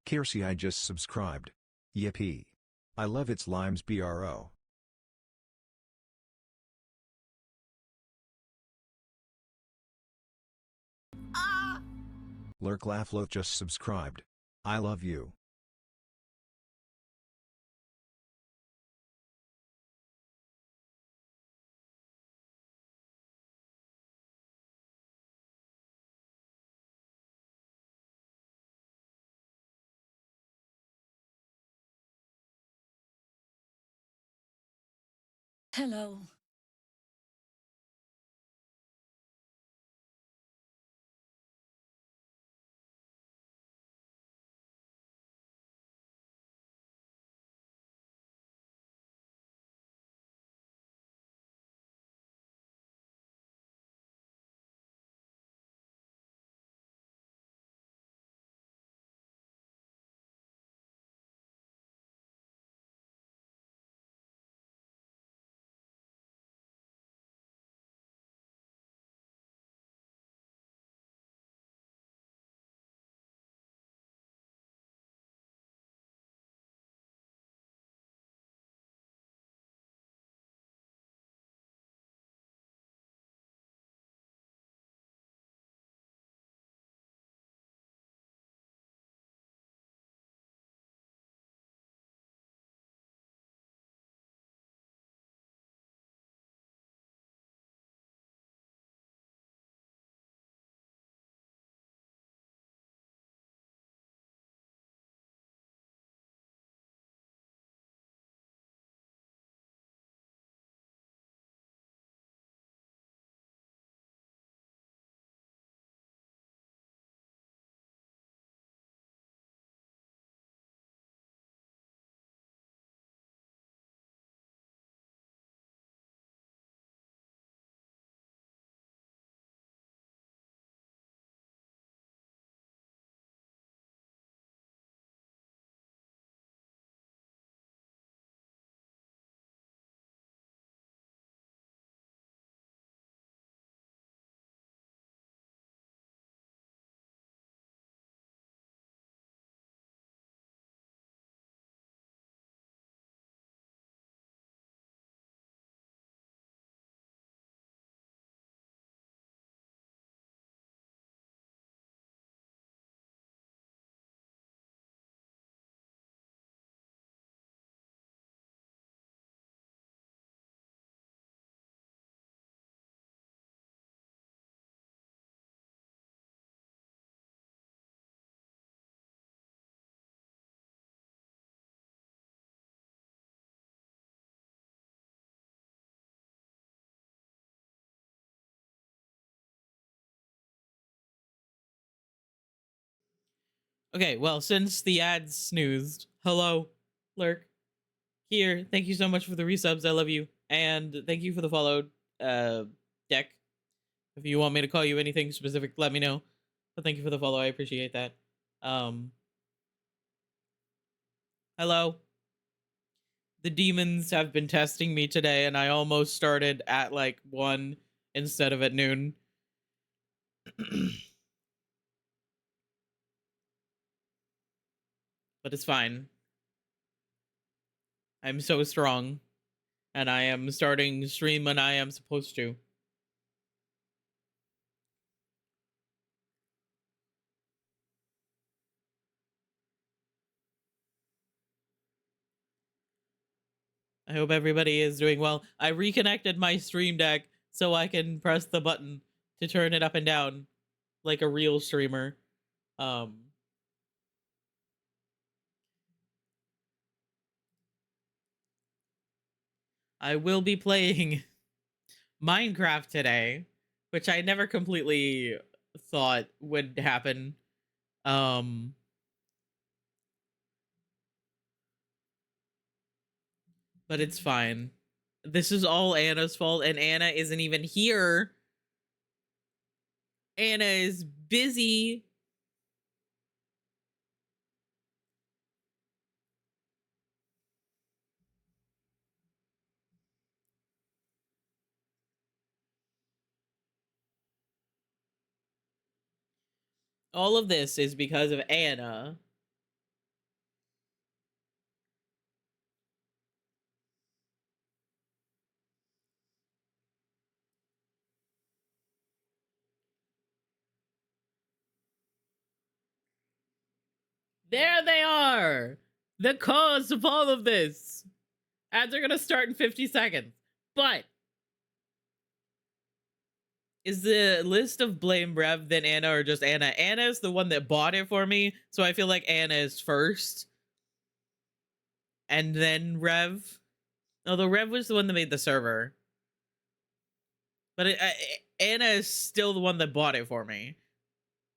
Kiersey, I just subscribed. Yippee. I love its limes bro. Lurk Laugh Loaf just subscribed. I love you. Hello. Okay, well, since the ads snoozed, hello, Lurk. Here, thank you so much for the resubs. I love you. And thank you for the follow, deck. If you want me to call you anything specific, let me know. But thank you for the follow. I appreciate that. Um, hello. The demons have been testing me today, and I almost started at like 1 instead of at noon. But it's fine. I'm so strong, and I am starting stream when I am supposed to. I hope everybody is doing well. I reconnected my stream deck so I can press the button to turn it up and down like a real streamer. Um I will be playing Minecraft today, which I never completely thought would happen. Um but it's fine. This is all Anna's fault, and Anna isn't even here. Anna is busy. All of this is because of Anna. There they are! The cause of all of this! Ads are gonna start in 50 seconds. But is the list of blame Rev then Anna or just Anna? Anna is the one that bought it for me, so I feel like Anna is first. And then Rev. Although Rev was the one that made the server. But Anna is still the one that bought it for me.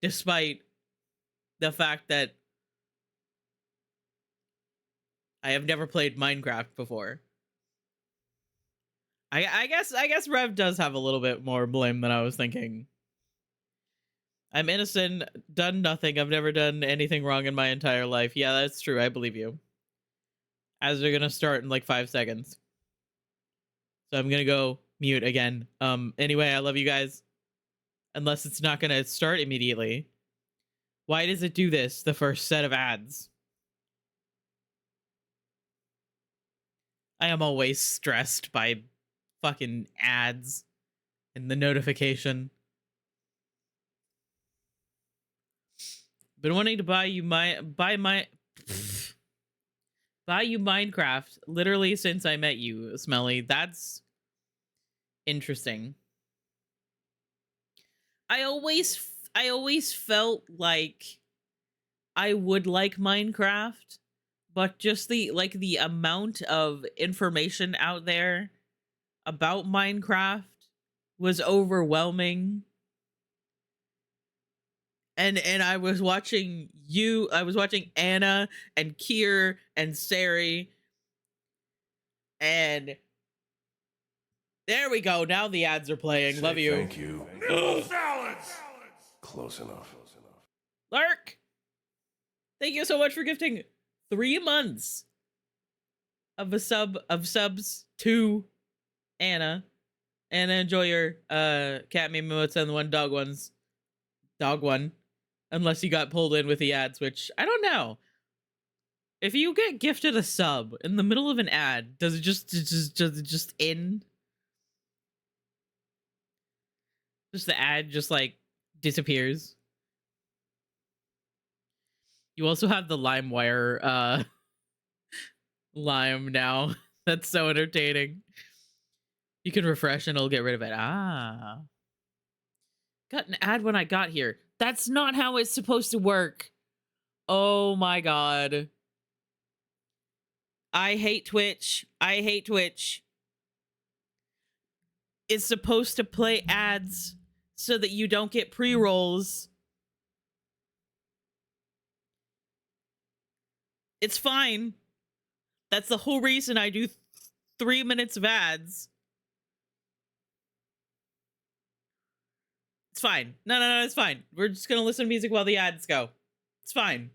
Despite the fact that I have never played Minecraft before. I guess Rev does have a little bit more blame than I was thinking. I'm innocent, done nothing. I've never done anything wrong in my entire life. Yeah, that's true. I believe you. As they're gonna start in like 5 seconds. So I'm gonna go mute again. Anyway, I love you guys. Unless it's not gonna start immediately. Why does it do this, the first set of ads? I am always stressed by fucking ads and the notification. Been wanting to buy you Minecraft literally since I met you, Smelly. That's interesting. I always felt like I would like Minecraft, but just the amount of information out there about Minecraft was overwhelming. And I was watching Anna and Kier and Sari, and there we go. Now the ads are playing. Say love you. Thank you. Nibble salads. Close enough. Lark, thank you so much for gifting 3 months of subs to Anna. Anna, enjoy your cat meme emotes and the dog one. Unless you got pulled in with the ads, which I don't know. If you get gifted a sub in the middle of an ad, does it just end? Just the ad just like disappears. You also have the LimeWire Lime now. That's so entertaining. You can refresh and it'll get rid of it. Ah. Got an ad when I got here. That's not how it's supposed to work. Oh my god. I hate Twitch. It's supposed to play ads so that you don't get pre-rolls. It's fine. That's the whole reason I do 3 minutes of ads. It's fine. No, it's fine. We're just gonna listen to music while the ads go. It's fine.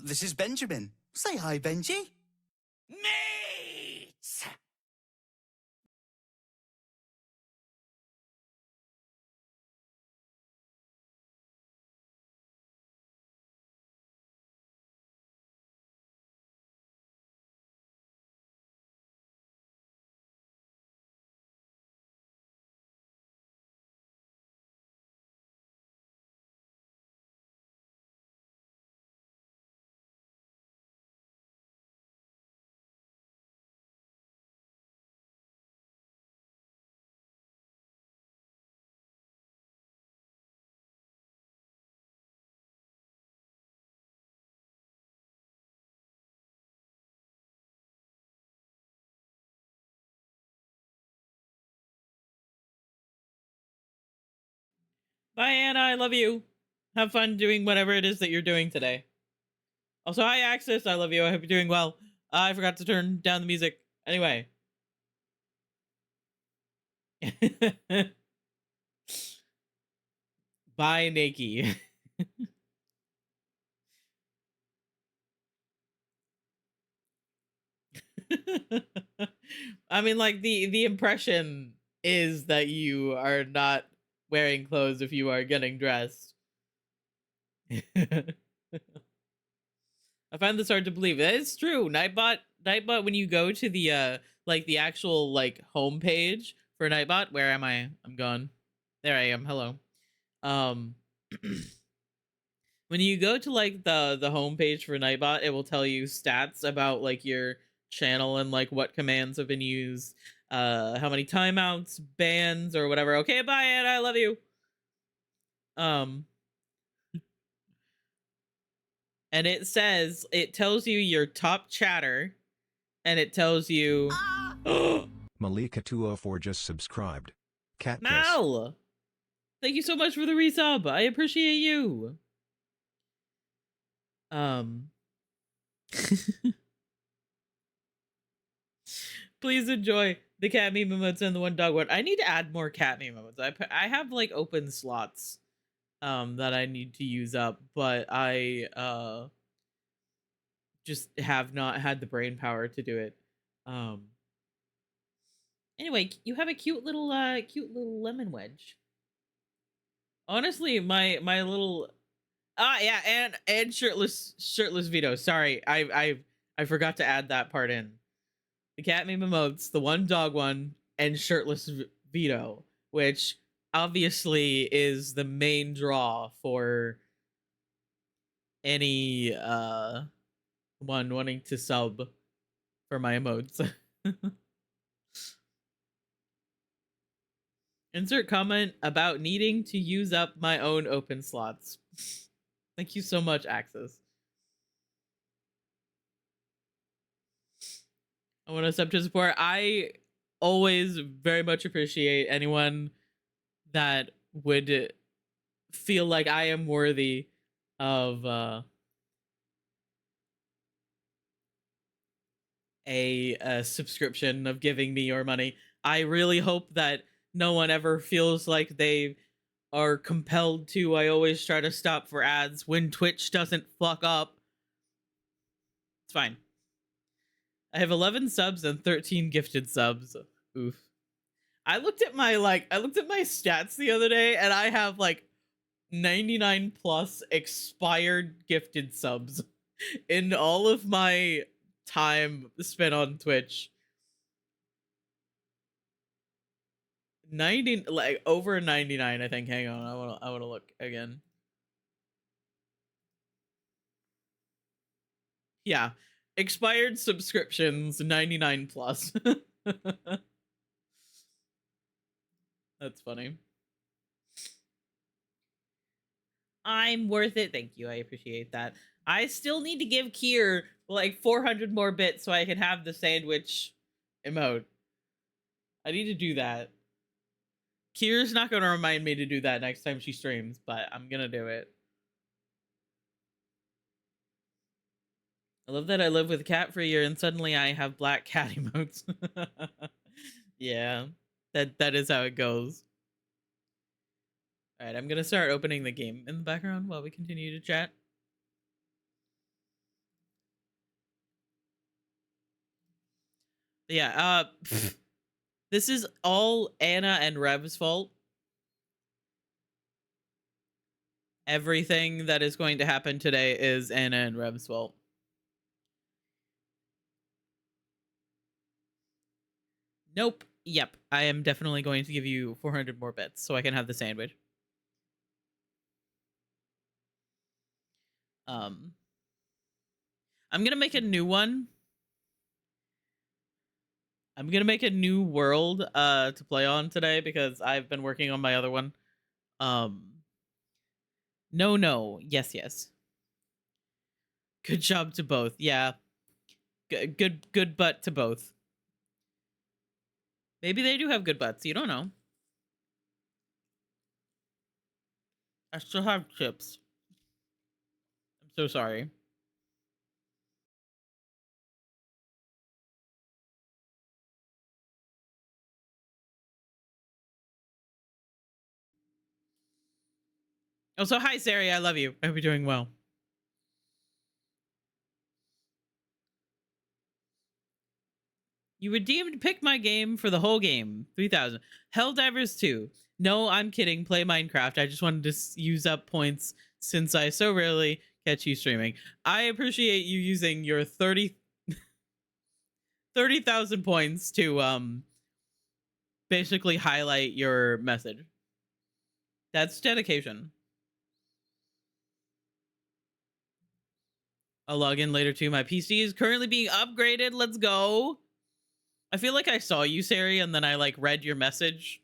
This is Benjamin. Say hi, Benji. Meat! Bye, Anna. I love you. Have fun doing whatever it is that you're doing today. Also, hi, Axis. I love you. I hope you're doing well. I forgot to turn down the music. Anyway. Bye, Nikki. I mean, like, the impression is that you are not wearing clothes if you are getting dressed. I find this hard to believe. That is true. Nightbot, when you go to the like the actual like homepage for Nightbot, where am I? I'm gone. There I am. Hello. Um when you go to like the homepage for Nightbot, it will tell you stats about like your channel and like what commands have been used, how many timeouts, bans, or whatever. Okay, bye, and I love you. Um and it tells you your top chatter, and it tells you Malika204 just subscribed. Cat piss. Mal, thank you so much for the resub. I appreciate you. Please enjoy the cat meme emotes and the one dog one. I need to add more cat meme emotes. I have like open slots that I need to use up, but I just have not had the brain power to do it. Anyway, you have a cute little lemon wedge. Honestly, my little yeah, and shirtless Vito. Sorry, I forgot to add that part in. The cat meme emotes, the one dog one, and shirtless Vito, which obviously is the main draw for any one wanting to sub for my emotes. Insert comment about needing to use up my own open slots. Thank you so much, Axis. I want to sub to support. I always very much appreciate anyone that would feel like I am worthy of a subscription, of giving me your money. I really hope that no one ever feels like they are compelled to. I always try to stop for ads when Twitch doesn't fuck up. It's fine. I have 11 subs and 13 gifted subs. Oof. I looked at my stats the other day, and I have like 99 plus expired gifted subs in all of my time spent on Twitch. 90, like over 99, I think. Hang on, I want to look again. Yeah, expired subscriptions 99 plus. That's funny. I'm worth it. Thank you. I appreciate that. I still need to give Kier like 400 more bits so I can have the sandwich emote. I need to do that. Kier's not going to remind me to do that next time she streams, but I'm going to do it. I love that I live with a cat for a year and suddenly I have black cat emotes. Yeah, that is how it goes. All right, I'm going to start opening the game in the background while we continue to chat. Yeah, this is all Anna and Rev's fault. Everything that is going to happen today is Anna and Rev's fault. Nope. Yep. I am definitely going to give you 400 more bits so I can have the sandwich. I'm gonna make a new one. I'm gonna make a new world to play on today because I've been working on my other one. No. Yes. Good job to both. Yeah. Good butt to both. Maybe they do have good butts. You don't know. I still have chips. I'm so sorry. Also, hi, Sari. I love you. I hope you're doing well. You redeemed Pick My Game for the whole game. 3,000. Helldivers 2. No, I'm kidding. Play Minecraft. I just wanted to use up points since I so rarely catch you streaming. I appreciate you using your 30,000 points to basically highlight your message. That's dedication. I'll log in later too. My PC is currently being upgraded. Let's go. I feel like I saw you, Sari, and then I like read your message,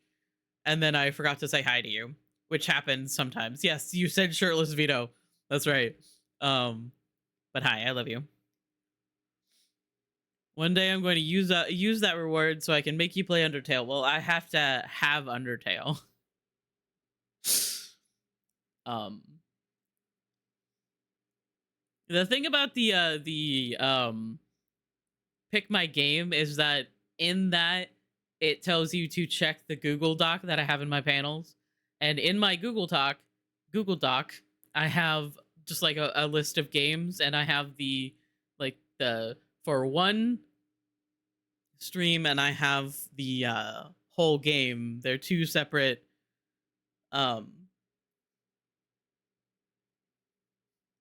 and then I forgot to say hi to you, which happens sometimes. Yes, you said shirtless Vito. That's right. But hi, I love you. One day I'm going to use that reward so I can make you play Undertale. Well, I have to have Undertale. The thing about the Pick My Game is that in that it tells you to check the Google Doc that I have in my panels, and in my Google Doc, I have just like a list of games, and I have the for one stream, and I have the whole game. They're two separate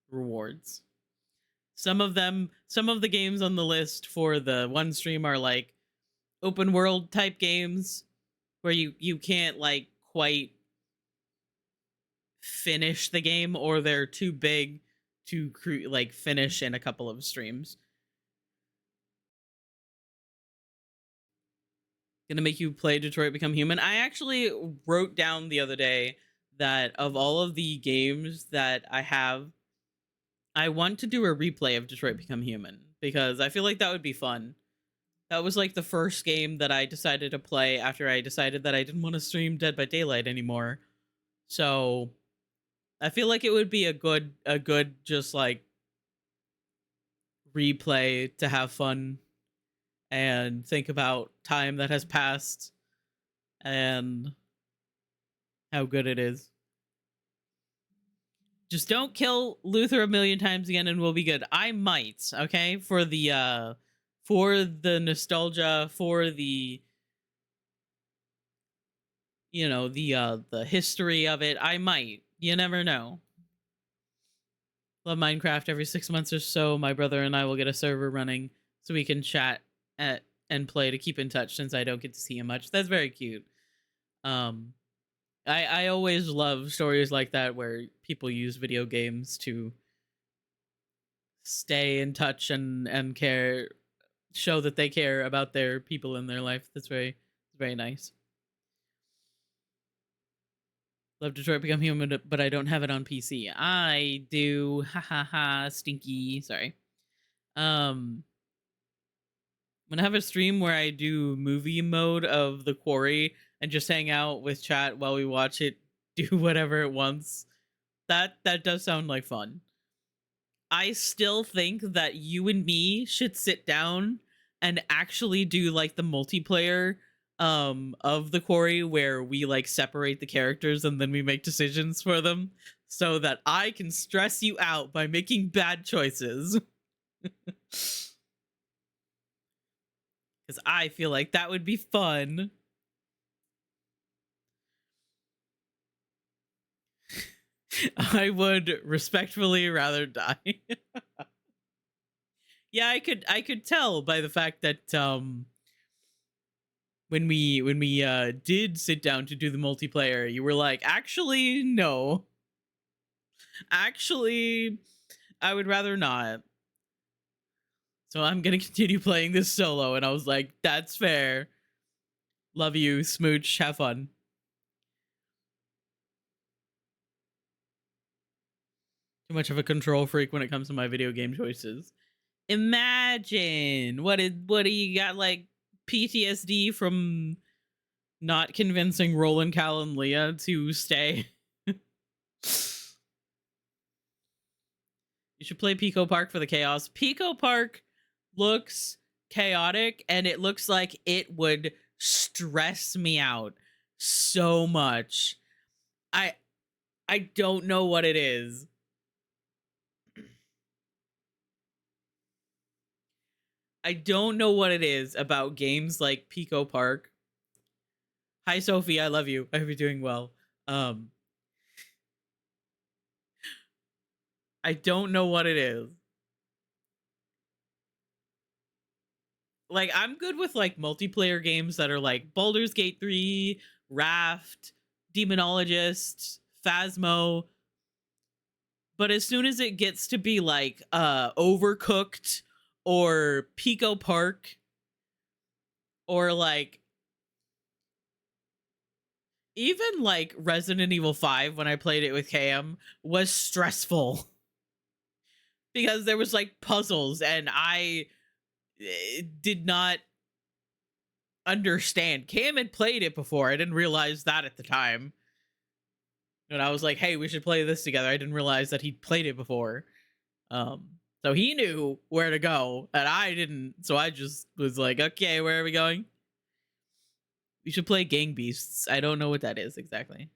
rewards. Some of the games on the list for the one stream are like open world type games where you can't like quite finish the game, or they're too big to like finish in a couple of streams. Gonna make you play Detroit Become Human. I actually wrote down the other day that of all of the games that I have, I want to do a replay of Detroit Become Human because I feel like that would be fun. That was like the first game that I decided to play after I decided that I didn't want to stream Dead by Daylight anymore. So I feel like it would be a good just like replay to have fun and think about time that has passed and how good it is. Just don't kill Luther a million times again and we'll be good. I might, okay? For the nostalgia, for the the history of it, I might. You never know. Love Minecraft. Every 6 months or so, my brother and I will get a server running so we can chat and play to keep in touch since I don't get to see him much. That's very cute. I always love stories like that where people use video games to stay in touch and care, show that they care about their people in their life. That's very nice. Love Detroit Become Human, but I don't have it on PC. I do. Ha ha ha. Stinky. Sorry. I'm gonna have a stream where I do movie mode of The Quarry and just hang out with chat while we watch it do whatever it wants. That does sound like fun. I still think that you and me should sit down and actually do like the multiplayer of The Quarry where we like separate the characters and then we make decisions for them so that I can stress you out by making bad choices. Because I feel like that would be fun. I would respectfully rather die. Yeah, I could tell by the fact that when we did sit down to do the multiplayer, you were like, actually no. Actually, I would rather not. So I'm gonna continue playing this solo, and I was like, that's fair. Love you, smooch, have fun. Too much of a control freak when it comes to my video game choices. Imagine what do you got, like PTSD from not convincing Roland, Cal, and Leah to stay? You should play Pico Park for the chaos. Pico Park looks chaotic, and it looks like it would stress me out so much. I don't know what it is. I don't know what it is about games like Pico Park. Hi, Sophie. I love you. I hope you're doing well. I don't know what it is. Like, I'm good with like multiplayer games that are like Baldur's Gate 3, Raft, Demonologist, Phasmo. But as soon as it gets to be like Overcooked or Pico Park or like even like Resident Evil 5 when I played it with Cam was stressful because there was like puzzles and I did not understand. Cam had played it before. I didn't realize that at the time. And I was like, hey, we should play this together. I didn't realize that he'd played it before. So he knew where to go, and I didn't. So I just was like, okay, where are we going? We should play Gang Beasts. I don't know what that is exactly.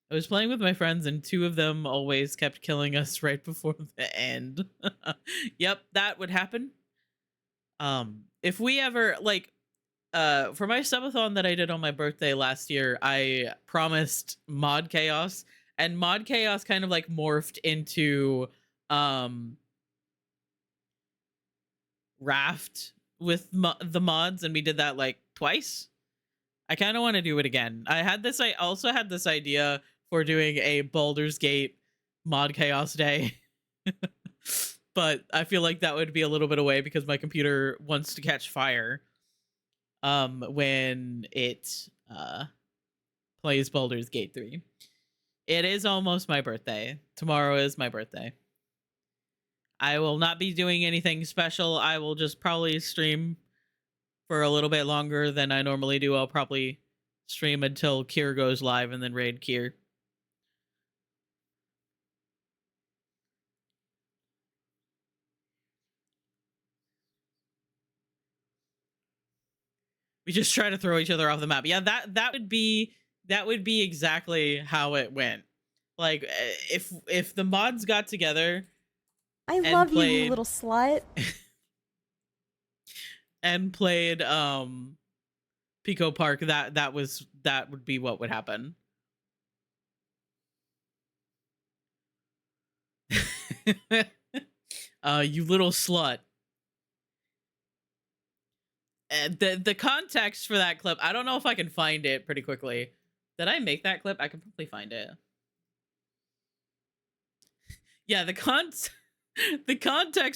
I was playing with my friends, and two of them always kept killing us right before the end. Yep, that would happen. If we ever, like, for my subathon that I did on my birthday last year, I promised Mod Chaos, and Mod Chaos kind of like morphed into Raft with the mods, and we did that like twice. I kind of want to do it again. I also had this idea for doing a Baldur's Gate Mod Chaos Day. But I feel like that would be a little bit away because my computer wants to catch fire when it plays Baldur's Gate 3. It is almost my birthday. Tomorrow is my birthday. I will not be doing anything special. I will just probably stream for a little bit longer than I normally do. I'll probably stream until Kier goes live and then raid Kier. We just try to throw each other off the map. Yeah, that would be exactly how it went. Like if the mods got together, I love you, you little slut. and played Pico Park, that would be what would happen. You little slut. And the context for that clip, I don't know if I can find it pretty quickly. Did I make that clip? I can probably find it. Yeah, the context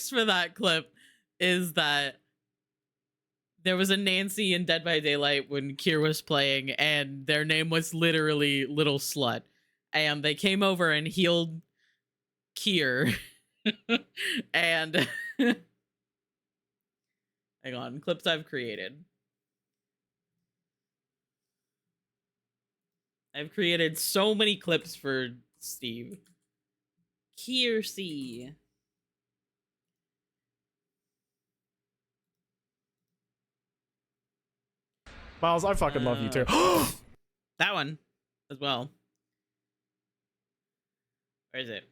for that clip is that there was a Nancy in Dead by Daylight when Kier was playing, and their name was literally Little Slut. And they came over and healed Kier. And hang on, clips I've created. I've created so many clips for Steve. Kiersey. Miles, I fucking love you too. That one as well. Where is it?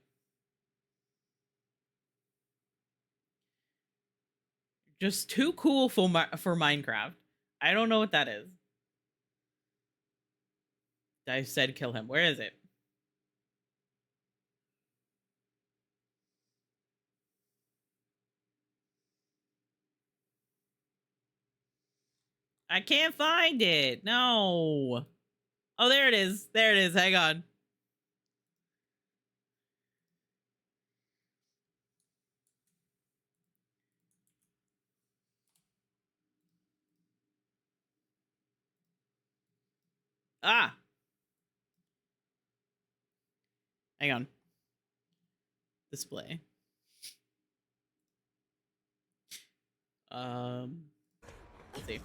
Just too cool for Minecraft. I don't know what that is. I said kill him. Where is it? I can't find it. No. Oh, there it is. There it is. Hang on. Ah. Hang on. Display. Let's see.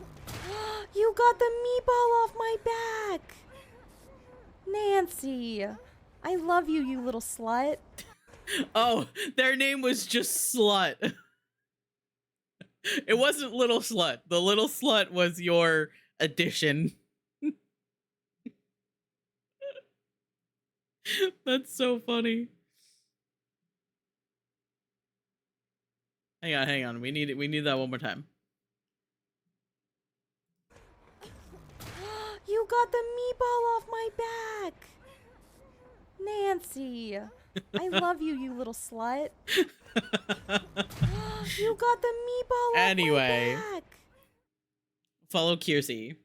You got the meatball off my back! Nancy! I love you, you little slut. Oh, their name was just Slut. It wasn't Little Slut. The Little Slut was your addition. That's so funny. Hang on. We need that one more time. You got the meatball off my back! Nancy! I love you, you little slut. You got the meatball Anyway. off my back! Follow Kiersey.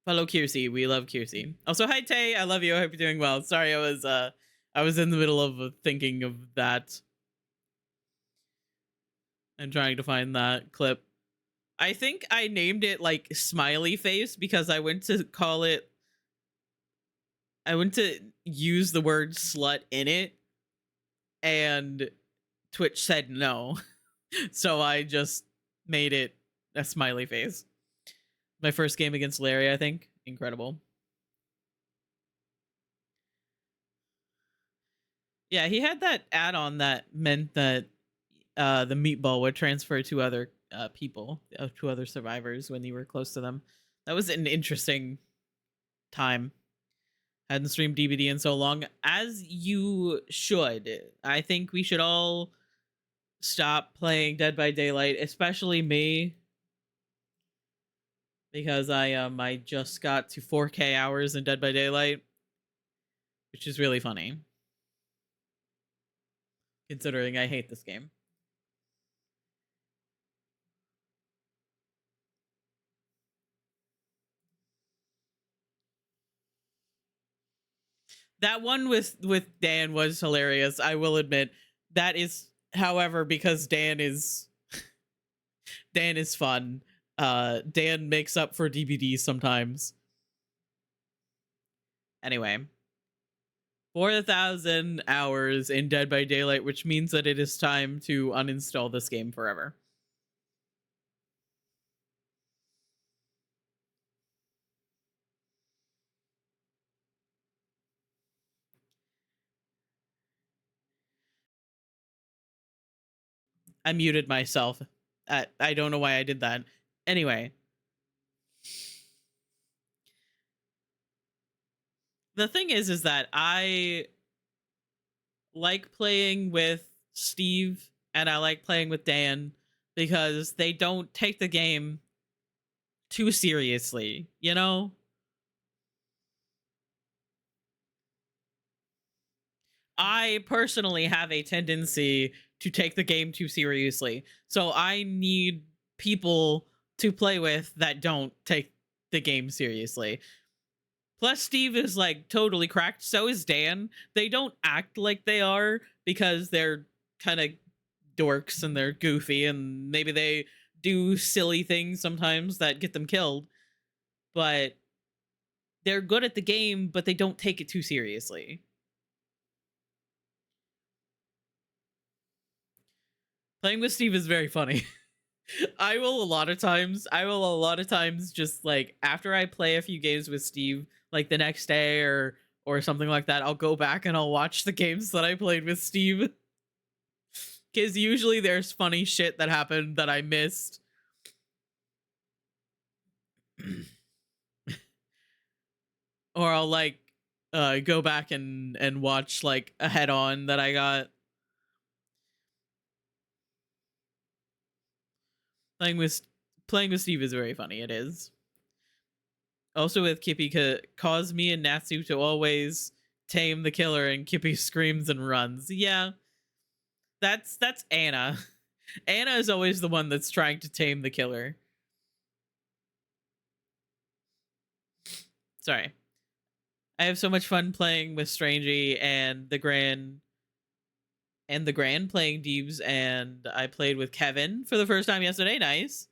Follow Kiersey. We love Kiersey. Also, hi Tay. I love you. I hope you're doing well. Sorry, I was in the middle of thinking of that and trying to find that clip. I think I named it like smiley face because I went to use the word slut in it, and Twitch said no. So I just made it a smiley face. My first game against Larry, I think. Incredible. Yeah, he had that add-on that meant that the meatball would transfer to other people, to other survivors when you were close to them. That was an interesting time. Hadn't streamed DBD in so long, as you should. I think we should all stop playing Dead by Daylight, especially me, because I just got to 4K hours in Dead by Daylight, which is really funny, considering I hate this game. That one with Dan was hilarious, I will admit. That is, however, because Dan is fun. Dan makes up for DBD sometimes. Anyway, 4,000 hours in Dead by Daylight, which means that it is time to uninstall this game forever. I muted myself. I don't know why I did that. Anyway. The thing is that I like playing with Steve and I like playing with Dan because they don't take the game too seriously, you know? I personally have a tendency to take the game too seriously. So I need people to play with that don't take the game seriously. Plus, Steve is like totally cracked. So is Dan. They don't act like they are because they're kind of dorks and they're goofy and maybe they do silly things sometimes that get them killed. But they're good at the game, but they don't take it too seriously. Playing with Steve is very funny. I will a lot of times just like after I play a few games with Steve, like the next day or something like that, I'll go back and I'll watch the games that I played with Steve. Cause usually there's funny shit that happened that I missed. Or I'll like go back and watch like a head on that I got. Playing with Steve is very funny. It is. Also with Kippy, cause me and Natsu to always tame the killer, and Kippy screams and runs. Yeah, that's Anna. Anna is always the one that's trying to tame the killer. Sorry. I have so much fun playing with Strangey and the Gran playing Deebs, and I played with Kevin for the first time yesterday. Nice.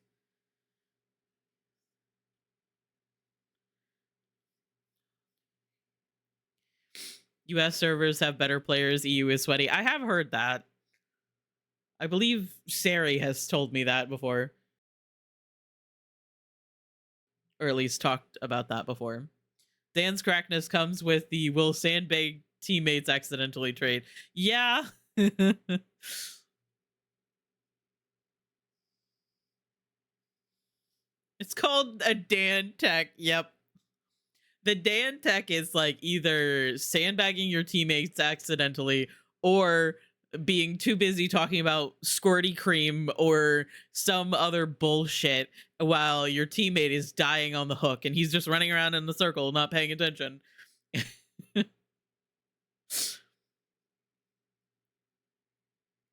US servers have better players, EU is sweaty. I have heard that. I believe Sari has told me that before. Or at least talked about that before. Dan's crackness comes with the will sandbag teammates accidentally trait. Yeah. It's called a Dan Tech. Yep. The Dan Tech is like either sandbagging your teammates accidentally or being too busy talking about squirty cream or some other bullshit while your teammate is dying on the hook and he's just running around in the circle not paying attention.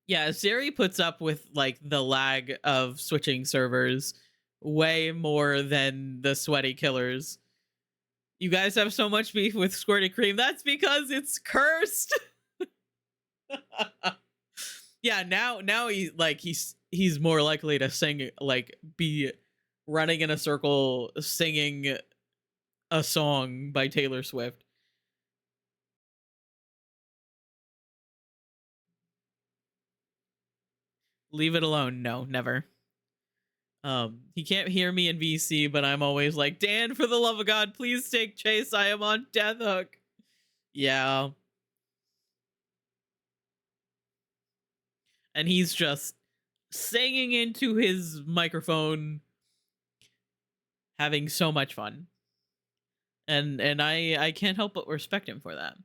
Yeah, Siri puts up with like the lag of switching servers way more than the sweaty killers. You guys have so much beef with squirty cream. That's because it's cursed. Yeah, now he's more likely to sing, like be running in a circle singing a song by Taylor Swift. Leave it alone. No, never. He can't hear me in VC, but I'm always like, Dan, for the love of God, please take chase. I am on death hook. Yeah. And he's just singing into his microphone, having so much fun. And I can't help but respect him for that.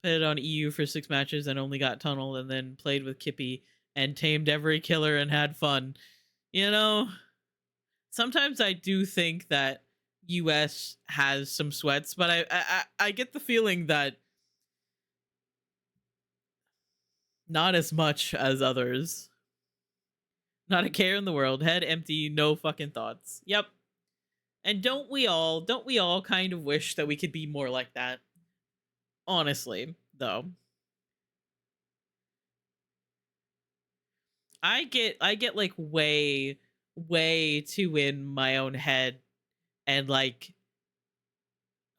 Played on EU for 6 matches and only got tunneled, and then played with Kippy and tamed every killer and had fun. You know, sometimes I do think that US has some sweats, but I get the feeling that not as much as others. Not a care in the world, head empty, no fucking thoughts. Yep. And don't we all kind of wish that we could be more like that? Honestly, though. I get like way too in my own head and like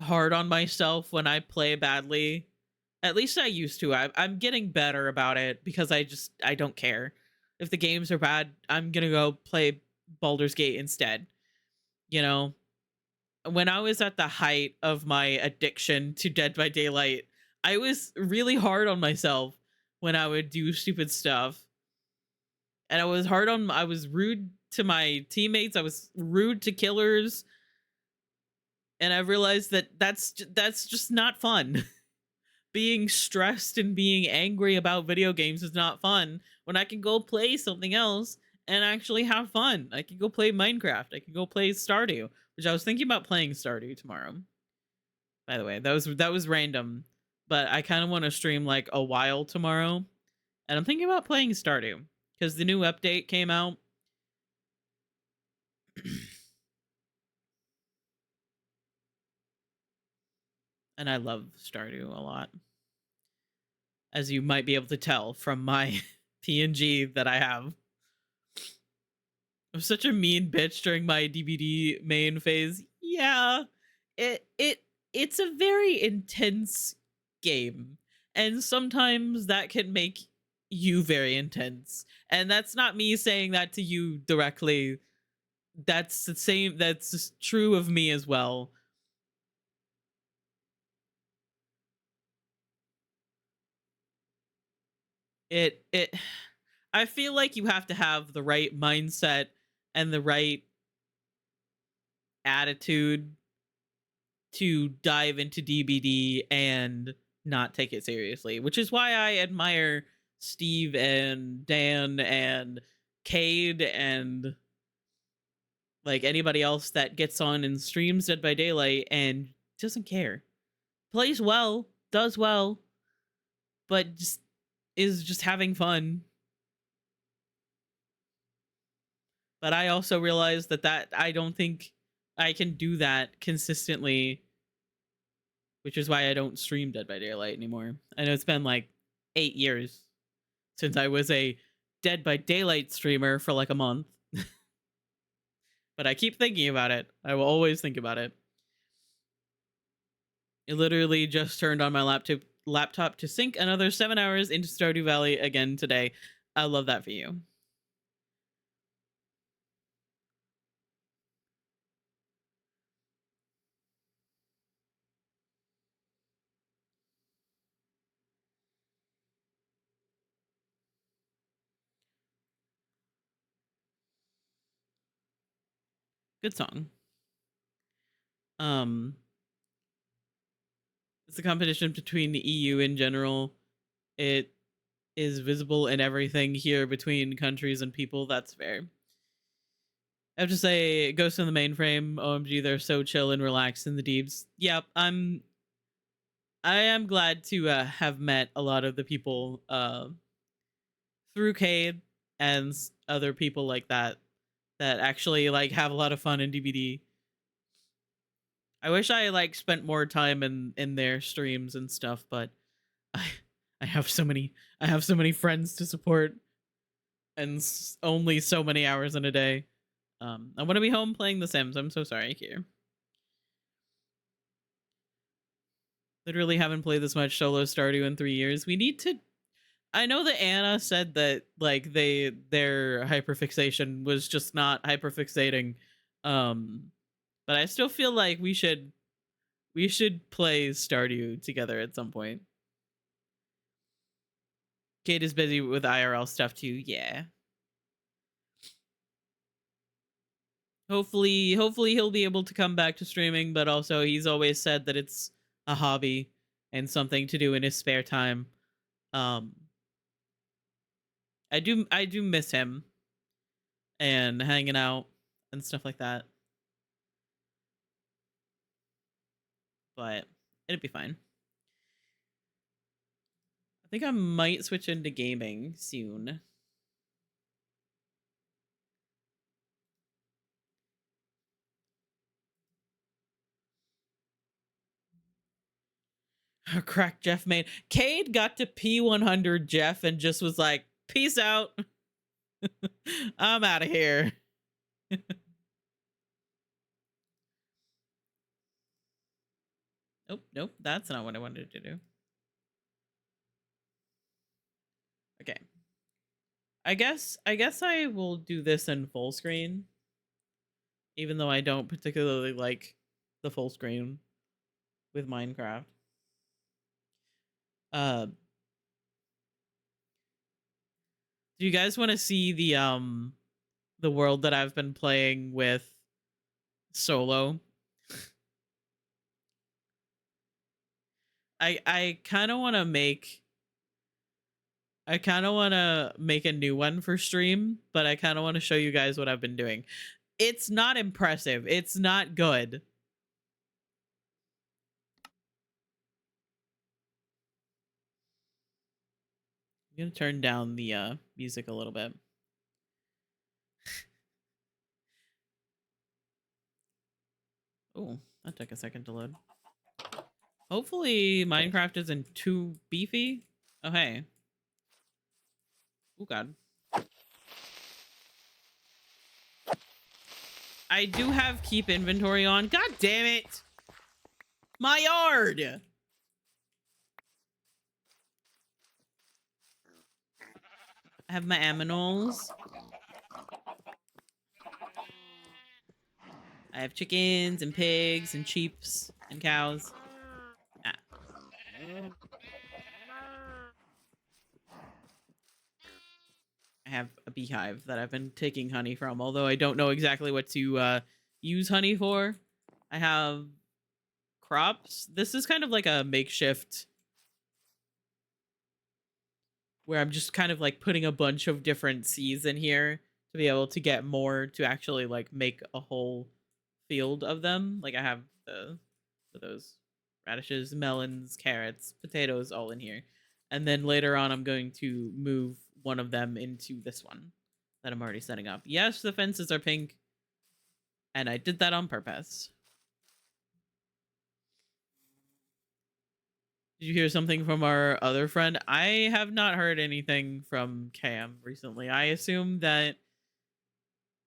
hard on myself when I play badly. At least I used to. I'm getting better about it because I don't care. If the games are bad, I'm gonna go play Baldur's Gate instead. You know? When I was at the height of my addiction to Dead by Daylight, I was really hard on myself when I would do stupid stuff. And I was rude to my teammates, I was rude to killers, and I realized that that's just not fun. Being stressed and being angry about video games is not fun when I can go play something else and actually have fun. I can go play Minecraft. I can go play Stardew, which I was thinking about playing Stardew tomorrow. By the way, that was random, but I kind of want to stream like a while tomorrow, and I'm thinking about playing Stardew because the new update came out. And I love Stardew a lot, as you might be able to tell from my PNG that I have. I'm such a mean bitch during my DBD main phase. Yeah, it's a very intense game, and sometimes that can make you very intense. And that's not me saying that to you directly. That's the same. That's true of me as well. It I feel like you have to have the right mindset and the right attitude to dive into DBD and not take it seriously, which is why I admire Steve and Dan and Cade and like anybody else that gets on and streams Dead by Daylight and doesn't care. Plays well, does well, but just is just having fun. But I also realized that I don't think I can do that consistently, which is why I don't stream Dead by Daylight anymore. I know it's been like 8 years since I was a Dead by Daylight streamer for like a month. But I keep thinking about it. I will always think about it. It literally just turned on my laptop to sync another 7 hours into Stardew Valley again today. I love that for you. Good song. It's a competition between the EU in general. It is visible in everything here between countries and people. That's fair. I have to say, Ghost in the Mainframe, OMG, they're so chill and relaxed in the deeps. Yep, I am glad to have met a lot of the people through Cade and other people like that actually like have a lot of fun in DBD. I wish I like spent more time in their streams and stuff, but I I have so many friends to support and only so many hours in a day. I want to be home playing The Sims. I'm so sorry, here. Literally haven't played this much solo Stardew in 3 years. We need to. I know that Anna said that like their hyperfixation was just not hyperfixating, but I still feel like we should play Stardew together at some point. Kate is busy with IRL stuff too. Yeah. Hopefully he'll be able to come back to streaming, but also he's always said that it's a hobby and something to do in his spare time. I do miss him and hanging out and stuff like that. But it'd be fine. I think I might switch into gaming soon. Crack Jeff made. Cade got to P100 Jeff and just was like, peace out. I'm out of here. Nope, that's not what I wanted to do. Okay. I guess I will do this in full screen. Even though I don't particularly like the full screen with Minecraft. Do you guys want to see the world that I've been playing with solo? I kind of want to make a new one for stream, but I kind of want to show you guys what I've been doing. It's not impressive. It's not good. I'm going to turn down the music a little bit. Oh, that took a second to load. Hopefully Minecraft isn't too beefy. Oh, hey. Oh, God. I do have keep inventory on. God damn it. My yard. I have my aminals. I have chickens and pigs and sheeps and cows. Ah. I have a beehive that I've been taking honey from, although I don't know exactly what to use honey for. I have crops. This is kind of like a makeshift where I'm just kind of like putting a bunch of different seeds in here to be able to get more to actually like make a whole field of them. Like I have those radishes, melons, carrots, potatoes all in here. And then later on I'm going to move one of them into this one that I'm already setting up. Yes, the fences are pink. And I did that on purpose. Did you hear something from our other friend? I have not heard anything from Cam recently. I assume that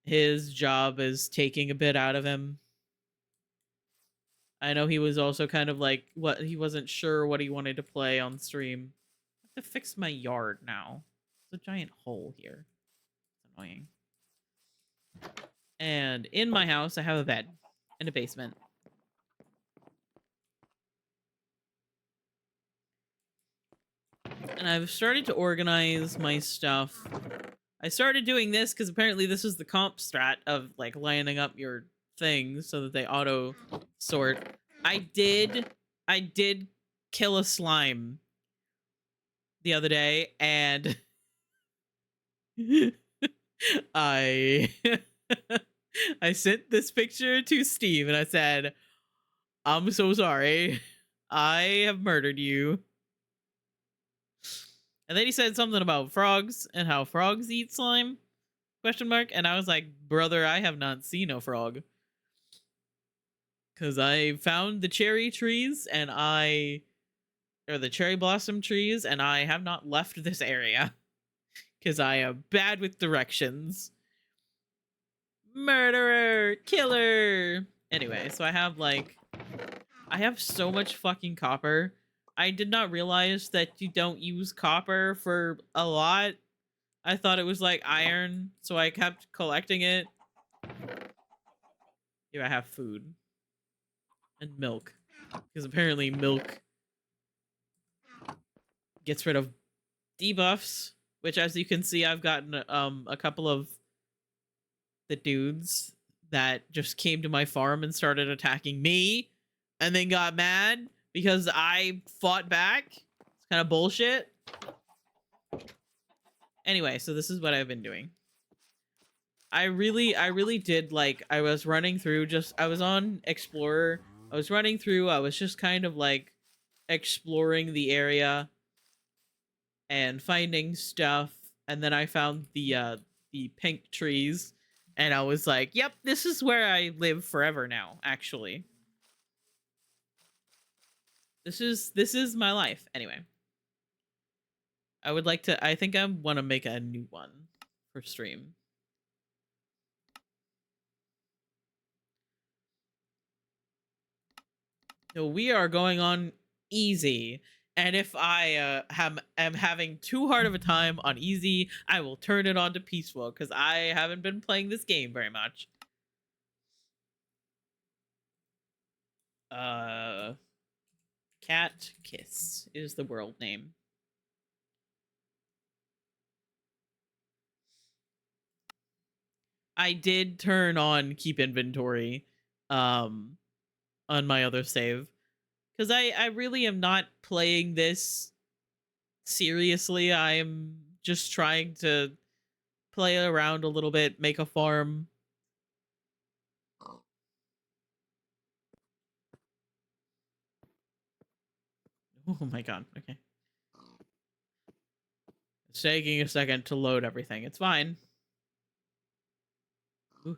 his job is taking a bit out of him. I know he was also kind of like, he wasn't sure what he wanted to play on stream. I have to fix my yard now. There's a giant hole here. It's annoying. And in my house, I have a bed and a basement. And I've started to organize my stuff. I started doing this because apparently this is the comp strat of like lining up your things so that they auto sort. I did kill a slime the other day, and I I sent this picture to Steve and I said, I'm so sorry. I have murdered you. And then he said something about frogs and how frogs eat slime? Question mark. And I was like, brother, I have not seen a frog. Because I found the cherry trees and or the cherry blossom trees, and I have not left this area. Because I am bad with directions. Murderer! Killer! Anyway, so I have so much fucking copper. I did not realize that you don't use copper for a lot. I thought it was like iron, so I kept collecting it. Here I have food. And milk. Because apparently milk gets rid of debuffs, which as you can see, I've gotten a couple of the dudes that just came to my farm and started attacking me and then got mad because I fought back. It's kind of bullshit. Anyway, so this is what I've been doing. I really did, like, I was running through, I was on Explorer. I was running through, I was just kind of like exploring the area and finding stuff, and then I found the pink trees, and I was like, yep, this is where I live forever now, actually. This is my life. Anyway. I think I want to make a new one for stream. So we are going on easy. And if I am having too hard of a time on easy, I will turn it on to peaceful, because I haven't been playing this game very much. Cat Kiss is the world name. I did turn on keep inventory on my other save, because I really am not playing this seriously. I am just trying to play around a little bit, make a farm. Oh my god, okay. It's taking a second to load everything. It's fine. Ooh.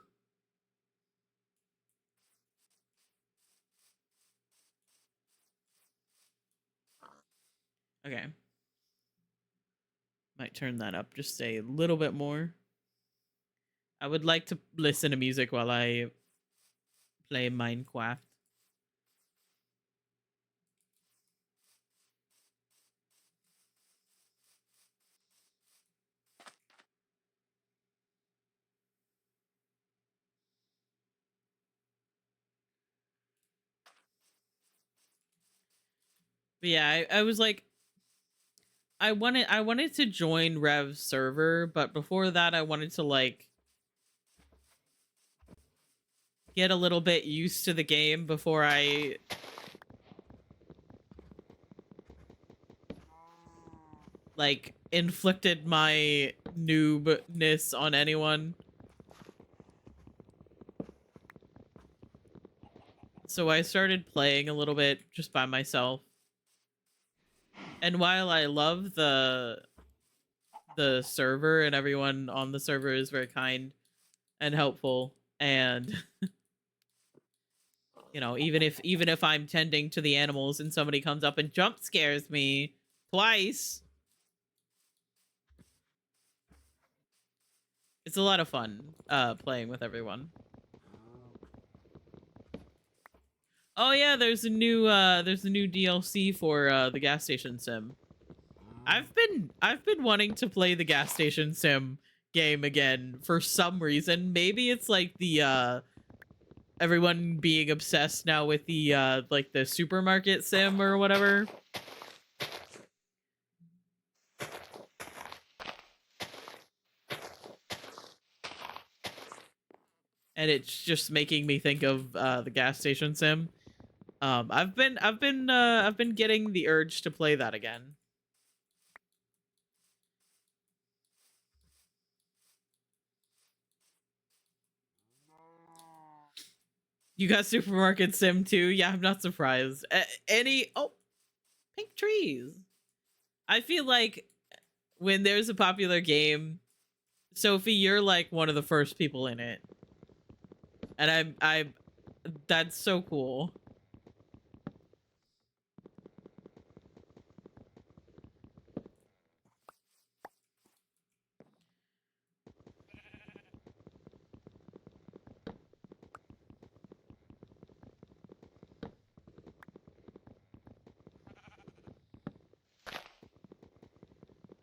Okay. Might turn that up just a little bit more. I would like to listen to music while I play Minecraft. But yeah, I was like, I wanted to join Rev's server, but before that I wanted to like get a little bit used to the game before I like inflicted my noobness on anyone. So I started playing a little bit just by myself. And while I love the server and everyone on the server is very kind and helpful, and you know, even if I'm tending to the animals and somebody comes up and jump scares me twice, it's a lot of fun playing with everyone. Oh yeah, there's a new DLC for the gas station sim. I've been wanting to play the gas station sim game again for some reason. Maybe it's like the everyone being obsessed now with the like the supermarket sim or whatever. and it's just making me think of the gas station sim. I've been getting the urge to play that again. You got supermarket sim too? Yeah, I'm not surprised. Pink trees. I feel like when there's a popular game, Sophie, you're like one of the first people in it. And that's so cool.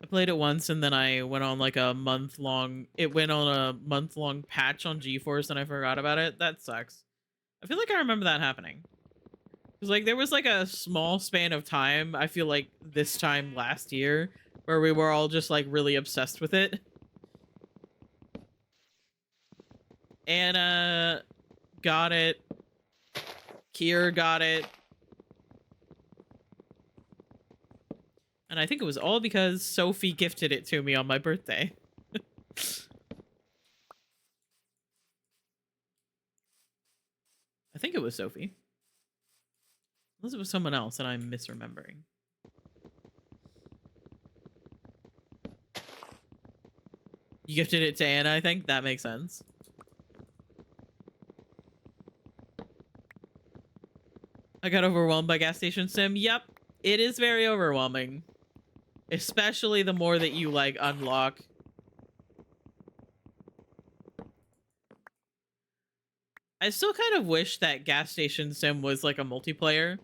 I played it once and then I went on like a month-long... It went on a month-long patch on GeForce and I forgot about it. That sucks. I feel like I remember that happening. Because like there was like a small span of time, I feel like this time last year, where we were all just like really obsessed with it. Anna got it. Kier got it. And I think it was all because Sophie gifted it to me on my birthday. I think it was Sophie. Unless it was someone else and I'm misremembering. You gifted it to Anna, I think? That makes sense. I got overwhelmed by gas station sim. Yep, it is very overwhelming. Especially the more that you, like, unlock. I still kind of wish that gas station sim was, like, a multiplayer.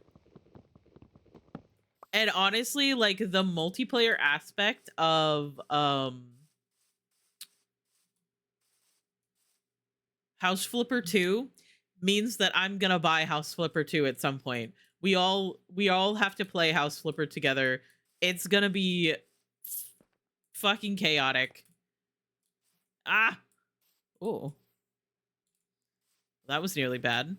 And honestly, like, the multiplayer aspect of, House Flipper 2 means that I'm gonna buy House Flipper 2 at some point. We all have to play House Flipper together. It's gonna be fucking chaotic. Ah! Oh. That was nearly bad.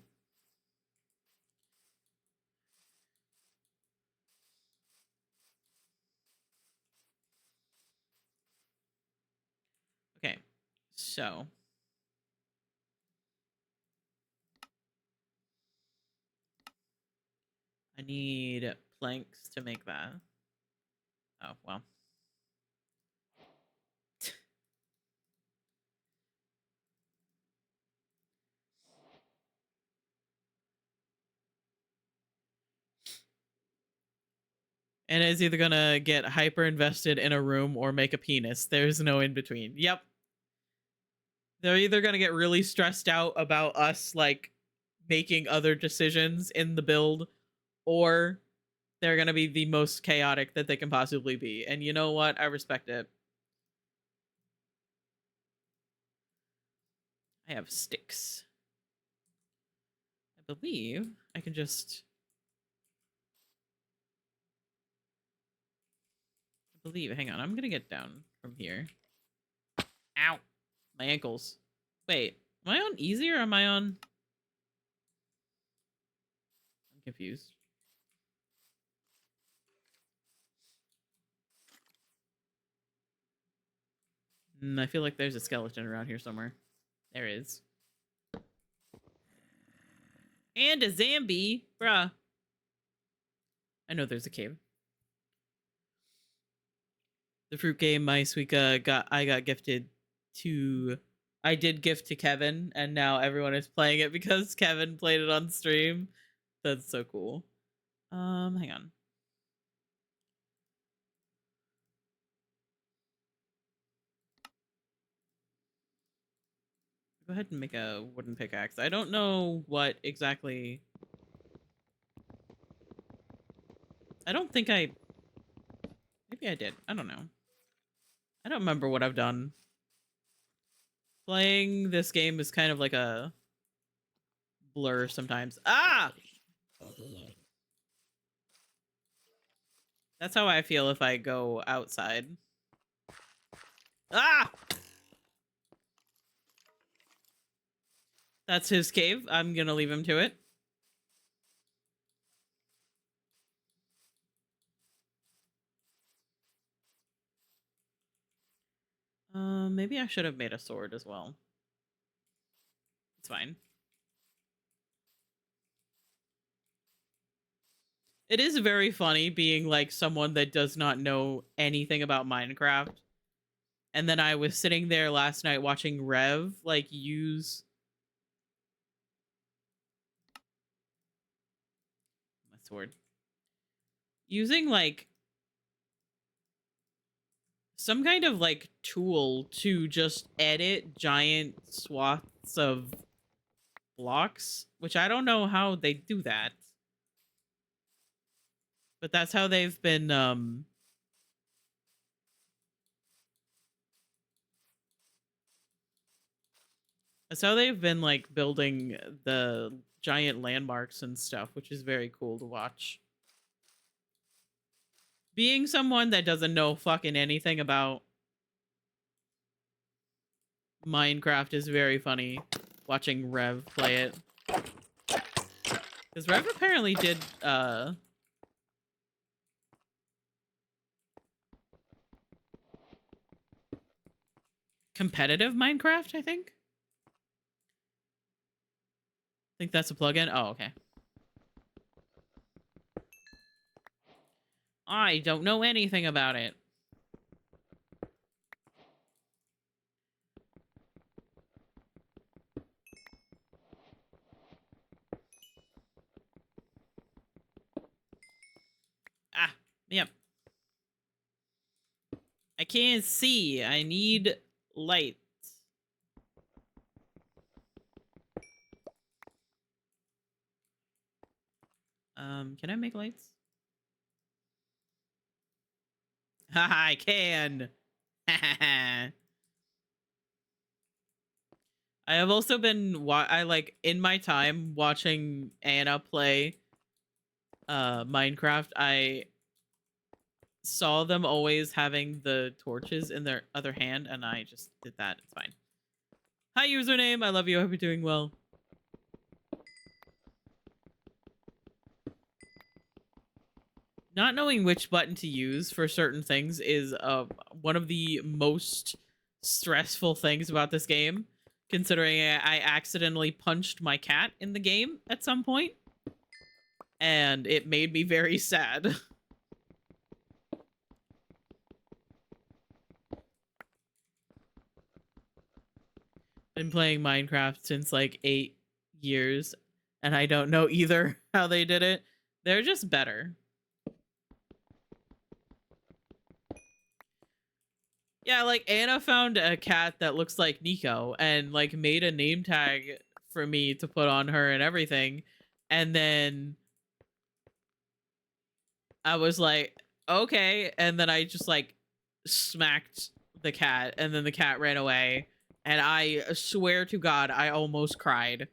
Okay. So. I need planks to make that. Oh, well. And is either gonna get hyper invested in a room or make a penis. There's no in between. Yep. They're either gonna get really stressed out about us, like, making other decisions in the build, or they're gonna be the most chaotic that they can possibly be. And you know what? I respect it. I have sticks. I believe I can just... Hang on, I'm gonna get down from here. Ow! My ankles. Wait, am I on easy or am I on... I'm confused. I feel like there's a skeleton around here somewhere. There is. And a zombie! Bruh. I know there's a cave. The fruit game my Suika I got gifted to... I did gift to Kevin, and now everyone is playing it because Kevin played it on stream. That's so cool. Hang on. Go ahead and make a wooden pickaxe. I don't know what exactly... I don't think I... Maybe I did. I don't know. I don't remember what I've done. Playing this game is kind of like a blur sometimes. Ah! That's how I feel if I go outside. Ah! That's his cave. I'm gonna leave him to it. Maybe I should have made a sword as well. It's fine. It is very funny being like someone that does not know anything about Minecraft. And then I was sitting there last night watching Rev like use my sword. Using like some kind of like tool to just edit giant swaths of blocks, which I don't know how they do that. But that's how they've been that's how they've been like building the giant landmarks and stuff, which is very cool to watch. Being someone that doesn't know fucking anything about Minecraft is very funny watching Rev play it. Because Rev apparently did competitive Minecraft, I think. I think that's a plugin. Oh, okay. I don't know anything about it. Ah, yep. I can't see. I need light. Can I make lights? Haha, I can. I have also been I like in my time watching Anna play Minecraft. I saw them always having the torches in their other hand, and I just did that. It's fine. Hi, username. I love you. I hope you're doing well. Not knowing which button to use for certain things is one of the most stressful things about this game, considering I accidentally punched my cat in the game at some point, and it made me very sad. Been playing Minecraft since like 8 years, and I don't know either how they did it. They're just better. Yeah, like Anna found a cat that looks like Nico and like made a name tag for me to put on her and everything. And then I was like, okay. And then I just like smacked the cat, and then the cat ran away. And I swear to God, I almost cried.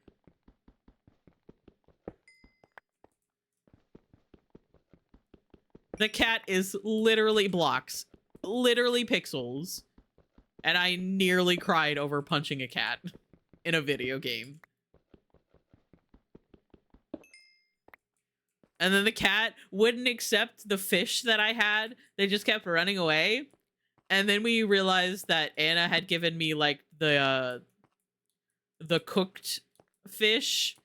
The cat is literally blocks. Literally pixels, and I nearly cried over punching a cat in a video game. And then the cat wouldn't accept the fish that I had. They just kept running away. And then we realized that Anna had given me like the cooked fish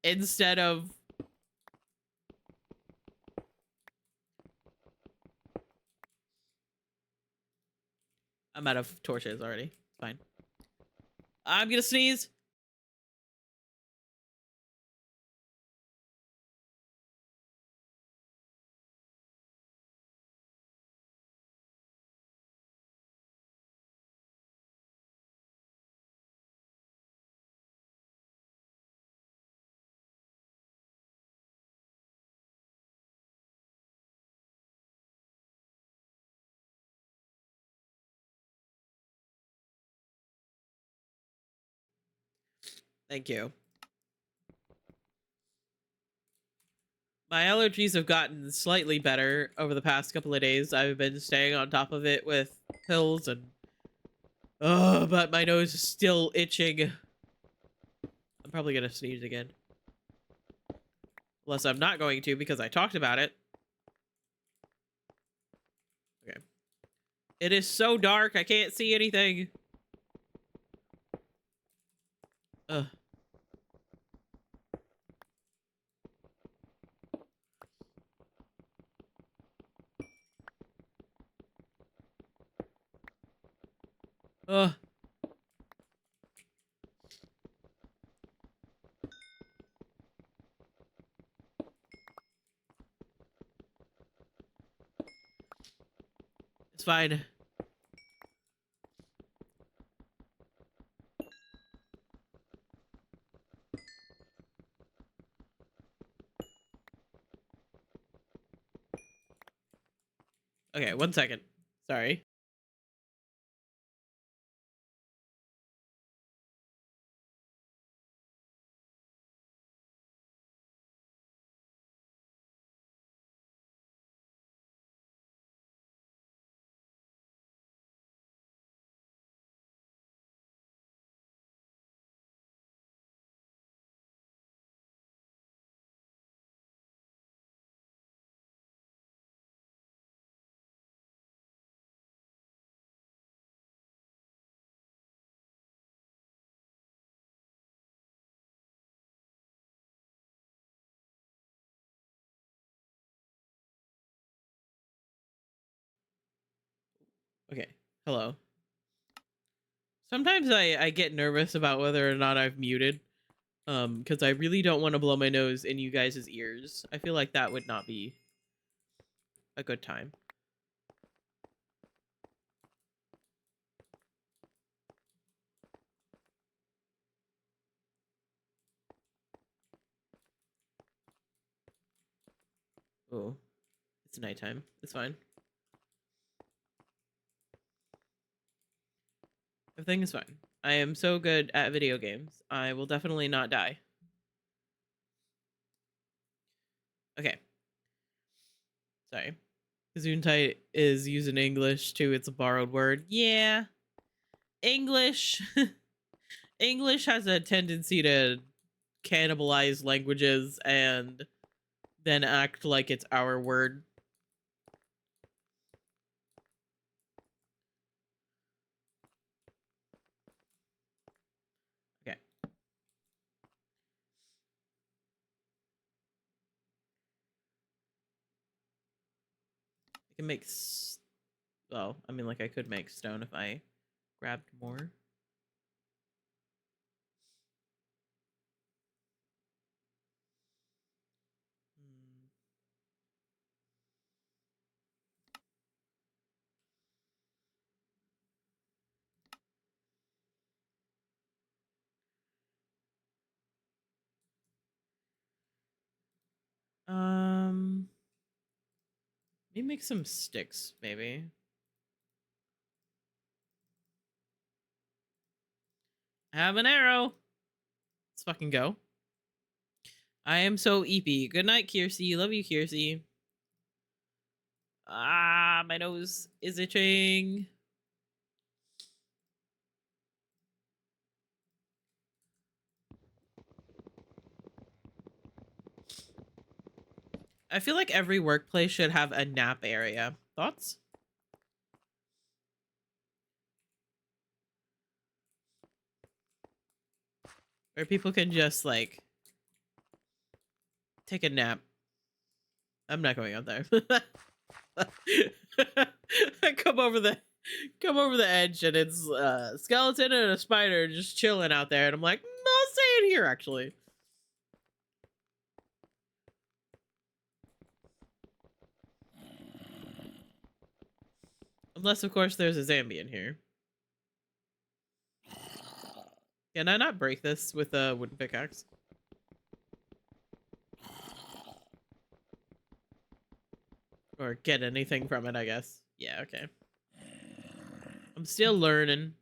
instead of I'm out of torches already. Fine. I'm gonna sneeze. Thank you. My allergies have gotten slightly better over the past couple of days. I've been staying on top of it with pills and but my nose is still itching. I'm probably gonna sneeze again. Unless I'm not going to because I talked about it. Okay. It is so dark, I can't see anything. Ugh. Ugh. It's fine. Okay, 1 second. Sorry. Okay. Hello. Sometimes I get nervous about whether or not I've muted. Because I really don't want to blow my nose in you guys' ears. I feel like that would not be a good time. Oh, it's nighttime. It's fine. Everything is fine. I am so good at video games. I will definitely not die. Okay. Sorry. Gesundheit is using English too. It's a borrowed word. Yeah. English. English has a tendency to cannibalize languages and then act like it's our word. Okay. I can make... Well, I mean, like, I could make stone if I grabbed more. Let me make some sticks, maybe. I have an arrow. Let's fucking go. I am so eepy. Good night, Kiersey. Love you, Kiersey. Ah, my nose is itching. I feel like every workplace should have a nap area. Thoughts? Where people can just, like, take a nap. I'm not going out there. I come over the edge and it's a skeleton and a spider just chilling out there, and I'm like, I'll stay in here actually. Unless of course there's a zombie in here. Can I not break this with a wooden pickaxe? Or get anything from it, I guess. Yeah, okay. I'm still learning.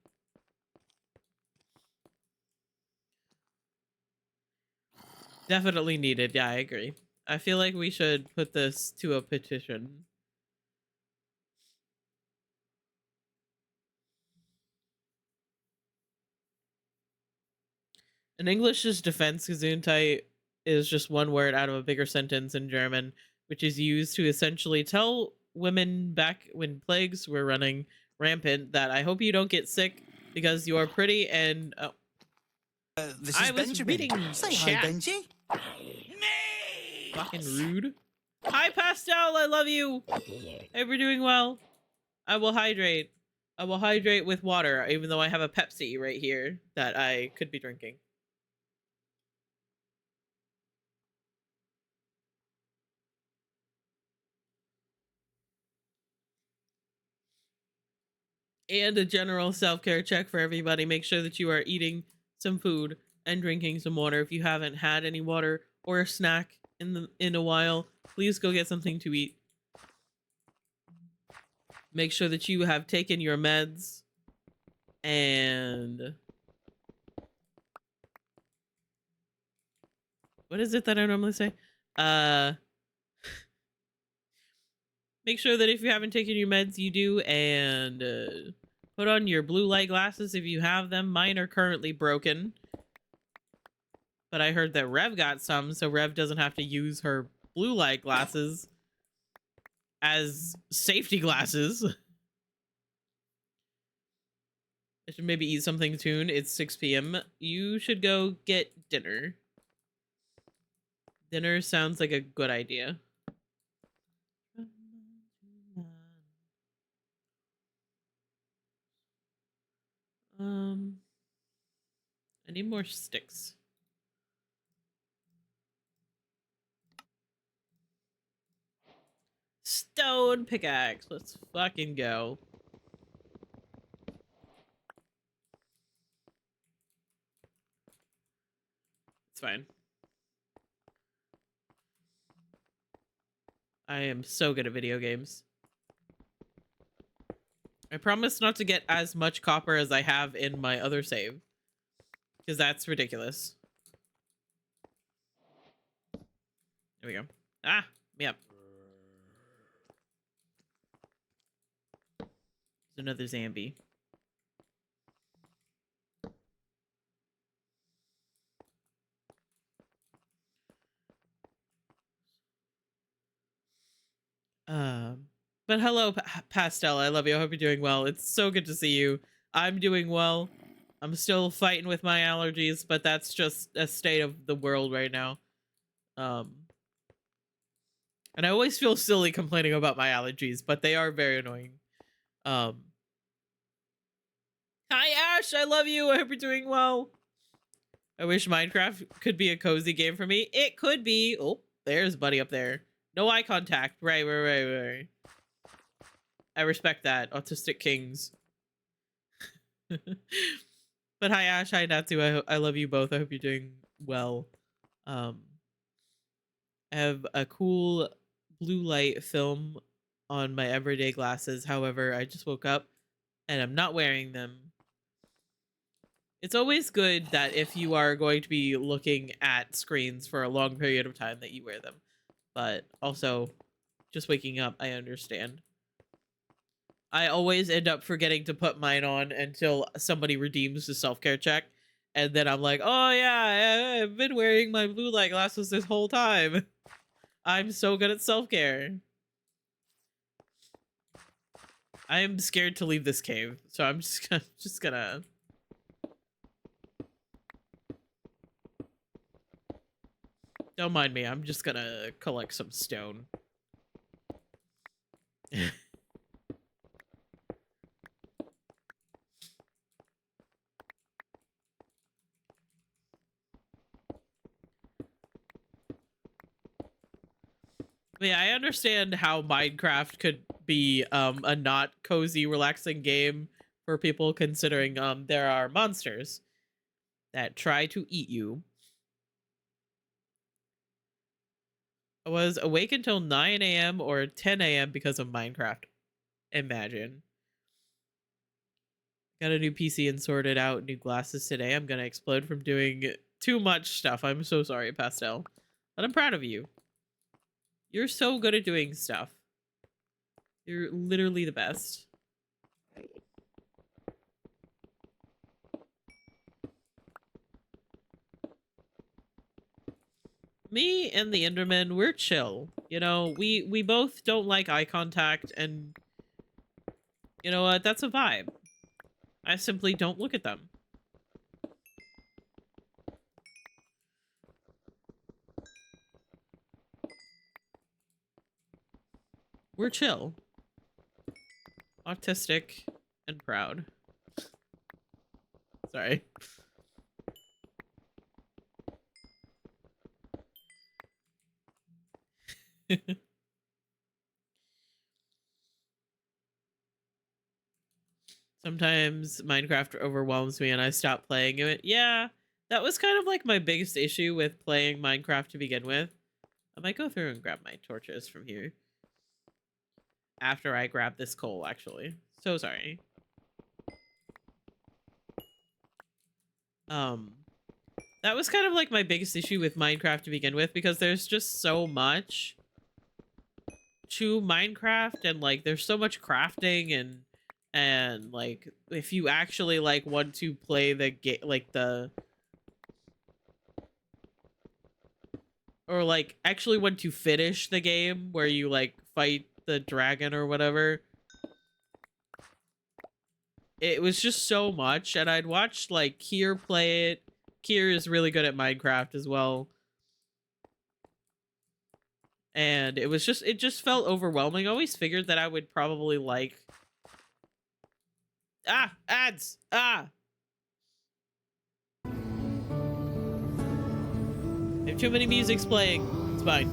Definitely needed. Yeah, I agree. I feel like we should put this to a petition. In English is defense. Gesundheit is just one word out of a bigger sentence in German, which is used to essentially tell women back when plagues were running rampant that I hope you don't get sick because you're pretty and This I is was Benjamin. reading Say hi, chat. Benji. Fucking rude. Hi, Pastel. I love you. Hope you're doing well. I will hydrate. I will hydrate with water, even though I have a Pepsi right here that I could be drinking. And a general self-care check for everybody. Make sure that you are eating some food and drinking some water. If you haven't had any water or a snack in a while, please go get something to eat. Make sure that you have taken your meds and what is it that I normally say? Make sure that if you haven't taken your meds, you do, and put on your blue light glasses if you have them. Mine are currently broken, but I heard that Rev got some, so Rev doesn't have to use her blue light glasses as safety glasses. I should maybe eat something soon. It's 6 p.m. You should go get dinner. Dinner sounds like a good idea. I need more sticks. Stone pickaxe. Let's fucking go. It's fine. I am so good at video games. I promise not to get as much copper as I have in my other save, because that's ridiculous. There we go. Ah, yep. There's another zombie. But hello, Pastel. I love you. I hope you're doing well. It's so good to see you. I'm doing well. I'm still fighting with my allergies, but that's just a state of the world right now. And I always feel silly complaining about my allergies, but they are very annoying. Hi, Ash. I love you. I hope you're doing well. I wish Minecraft could be a cozy game for me. It could be. Oh, there's Buddy up there. No eye contact. Right. I respect that. Autistic kings. But hi, Ash. Hi, Natsu. I love you both. I hope you're doing well. I have a cool blue light film on my everyday glasses. However, I just woke up and I'm not wearing them. It's always good that if you are going to be looking at screens for a long period of time that you wear them. But also, just waking up, I understand. I always end up forgetting to put mine on until somebody redeems the self-care check. And then I'm like, oh yeah, I've been wearing my blue light glasses this whole time. I'm so good at self-care. I am scared to leave this cave, so I'm just gonna... Don't mind me, I'm just gonna collect some stone. Yeah, I understand how Minecraft could be a not cozy, relaxing game for people, considering there are monsters that try to eat you. I was awake until 9 a.m. or 10 a.m. because of Minecraft. Imagine. Got a new PC and sorted out new glasses today. I'm gonna explode from doing too much stuff. I'm so sorry, Pastel. But I'm proud of you. You're so good at doing stuff. You're literally the best. me and the Enderman, we're chill. You know, we both don't like eye contact, and you know what? That's a vibe. I simply don't look at them. We're chill. Autistic and proud. Sorry. Sometimes Minecraft overwhelms me and I stop playing it. Yeah, that was kind of like my biggest issue with playing Minecraft to begin with. I might go through and grab my torches from here. After I grab this coal, actually. So sorry. That was kind of like my biggest issue with Minecraft to begin with, because there's just so much to Minecraft, and like there's so much crafting, and like if you actually like want to play the game, like or like actually want to finish the game where you like fight the dragon or whatever, it was just so much. And I'd watched like Kier play it. Kier is really good at Minecraft as well. And it just felt overwhelming. I always figured that I would probably like... Ah! Ads! Ah! I have too many musics playing. It's fine.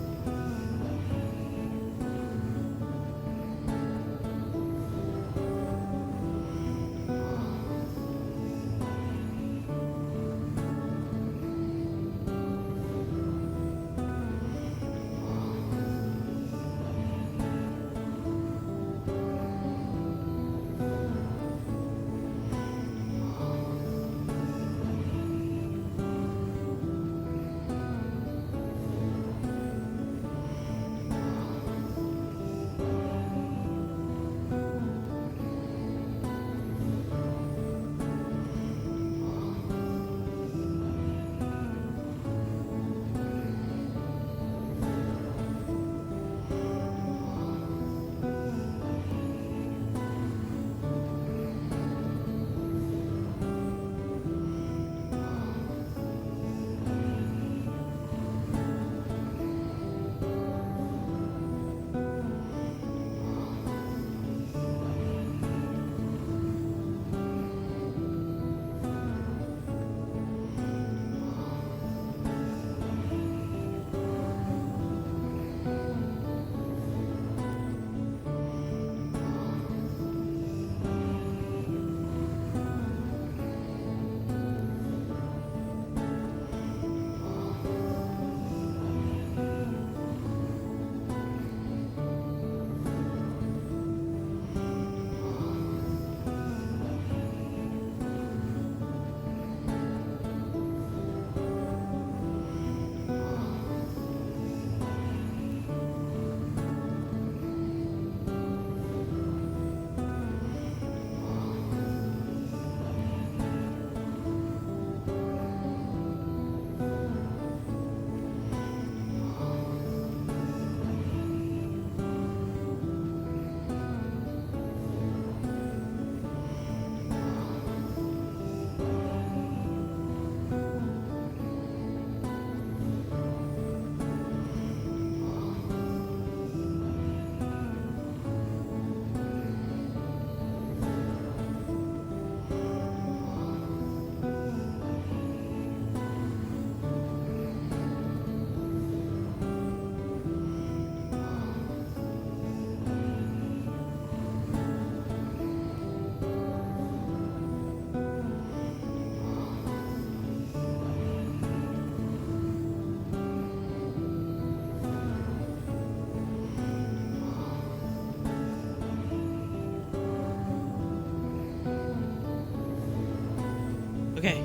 Okay.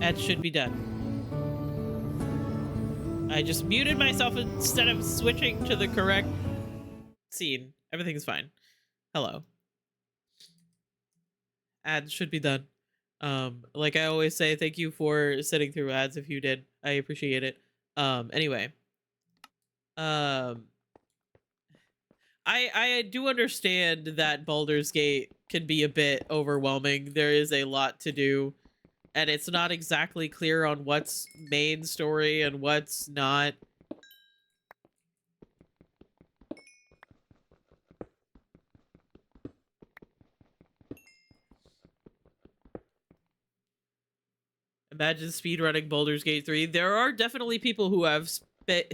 That should be done. I just muted myself instead of switching to the correct scene. Everything's fine. Hello. Ads should be done. Like I always say, thank you for sitting through ads if you did. I appreciate it. Anyway. Um I do understand that Baldur's Gate can be a bit overwhelming. There is a lot to do, and it's not exactly clear on what's main story and what's not. Imagine speedrunning Baldur's Gate 3. There are definitely people who have sped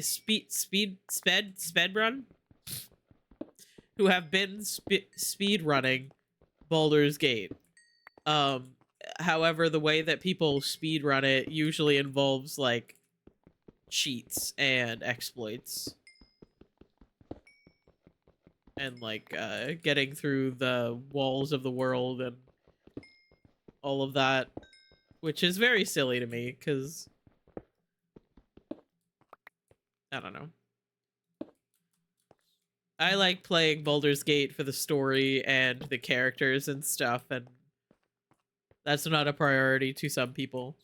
run, who have been speed running Baldur's Gate. However, the way that people speed run it usually involves like cheats and exploits, and like getting through the walls of the world and all of that, which is very silly to me because I don't know. I like playing Baldur's Gate for the story and the characters and stuff, and that's not a priority to some people.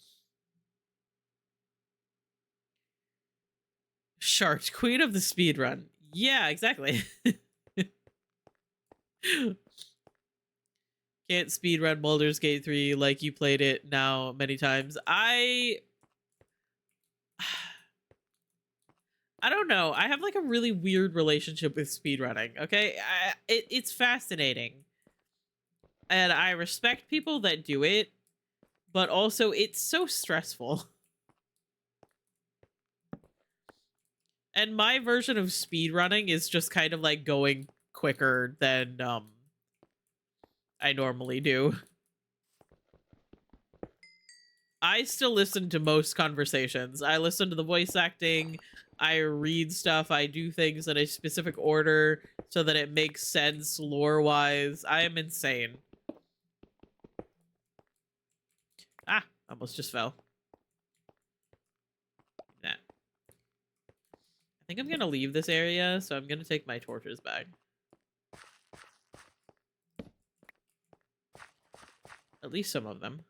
Sharks, queen of the speedrun. Yeah, exactly. Can't speedrun Baldur's Gate 3 like you played it now many times. I don't know. I have like a really weird relationship with speedrunning, okay? It's fascinating. And I respect people that do it, but also it's so stressful. And my version of speedrunning is just kind of like going quicker than I normally do. I still listen to most conversations. I listen to the voice acting, I read stuff, I do things in a specific order so that it makes sense lore-wise. I am insane. Ah, almost just fell. That. I think I'm gonna leave this area, so I'm gonna take my torches back. At least some of them.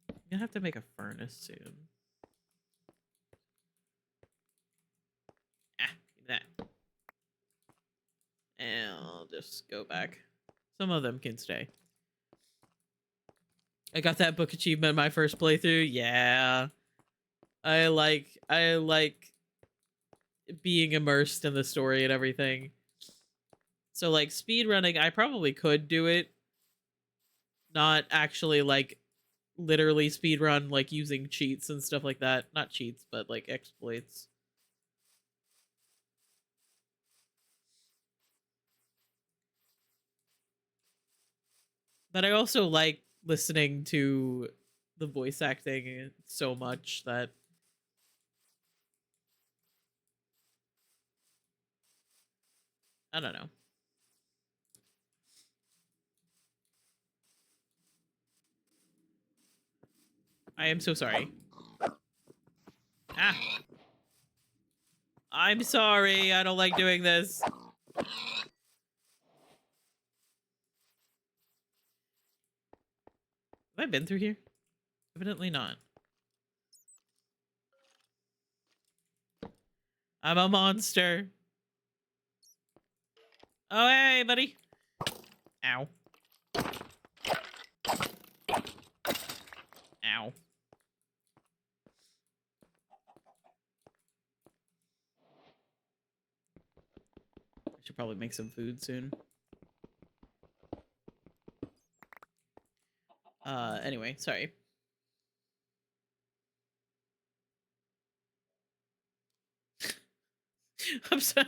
I'm gonna have to make a furnace soon. Ah, give me that. And I'll just go back. Some of them can stay. I got that book achievement my first playthrough. Yeah. I like being immersed in the story and everything. So like speedrunning, I probably could do it. Not actually like literally speedrun like using cheats and stuff like that. Not cheats, but like exploits. But I also like listening to the voice acting so much that I don't know. I am so sorry. Ah. I'm sorry. I don't like doing this. Have I been through here? Evidently not. I'm a monster. Oh, hey, buddy. Ow. Ow. I should probably make some food soon. Anyway, sorry. I'm sorry.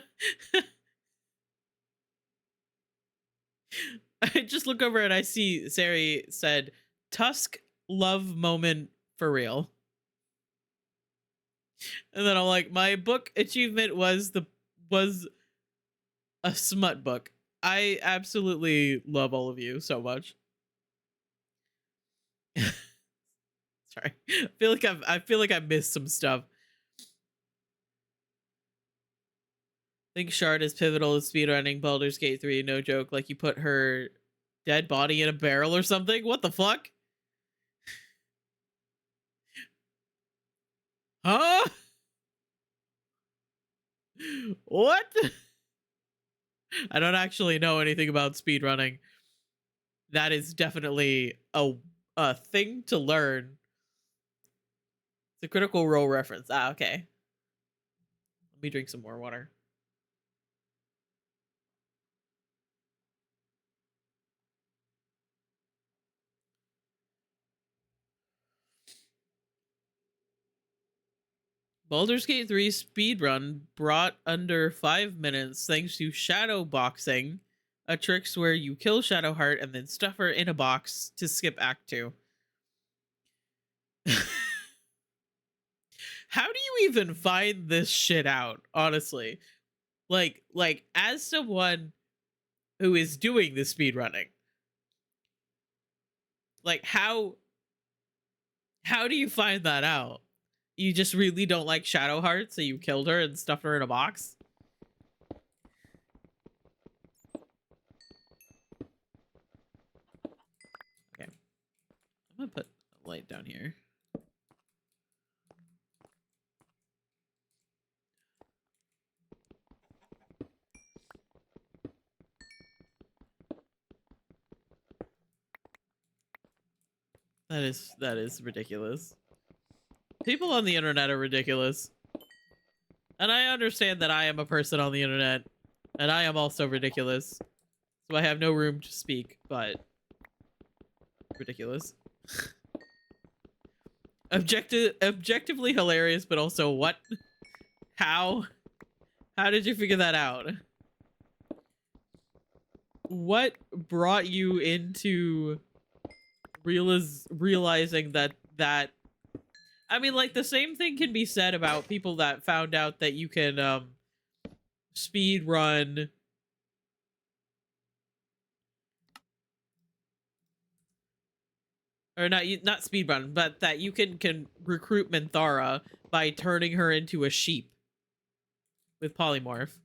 I just look over and I see Sari said, Tusk love moment for real. And then I'm like, my book achievement was a smut book. I absolutely love all of you so much. Sorry. I feel like I've missed some stuff. think Shard is pivotal to speedrunning Baldur's Gate 3, no joke. Like, you put her dead body in a barrel or something? What the fuck? Huh? What? I don't actually know anything about speedrunning. That is definitely a thing to learn. It's a Critical Role reference. Ah, okay. Let me drink some more water. Baldur's Gate 3 speedrun brought under 5 minutes thanks to shadow boxing, a trick where you kill Shadowheart and then stuff her in a box to skip Act 2. How do you even find this shit out, honestly? Like as someone who is doing the speedrunning, like how do you find that out? You just really don't like Shadowheart, so you killed her and stuffed her in a box? Okay. I'm gonna put a light down here. That is ridiculous. People on the internet are ridiculous. And I understand that I am a person on the internet, and I am also ridiculous. So I have no room to speak, but ridiculous. Objectively hilarious, but also what? How? How did you figure that out? What brought you into realizing that I mean, like, the same thing can be said about people that found out that you can speed run or not speed run, but that you can recruit Minthara by turning her into a sheep with polymorph.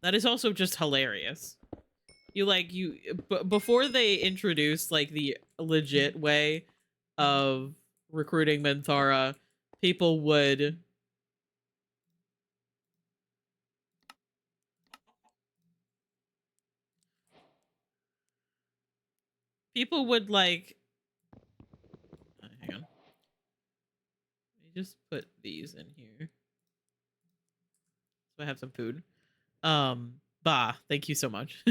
That is also just hilarious. Before they introduced like the legit way of recruiting Minthara, people would like hang on. Let me just put these in here. So I have some food. Bah, thank you so much.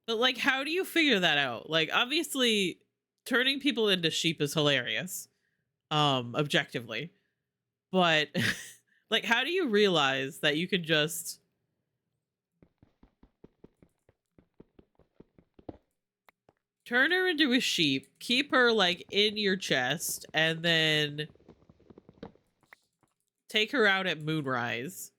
But like, how do you figure that out? Like, obviously turning people into sheep is hilarious, objectively, but like, how do you realize that you can just turn her into a sheep, keep her like in your chest, and then take her out at moonrise?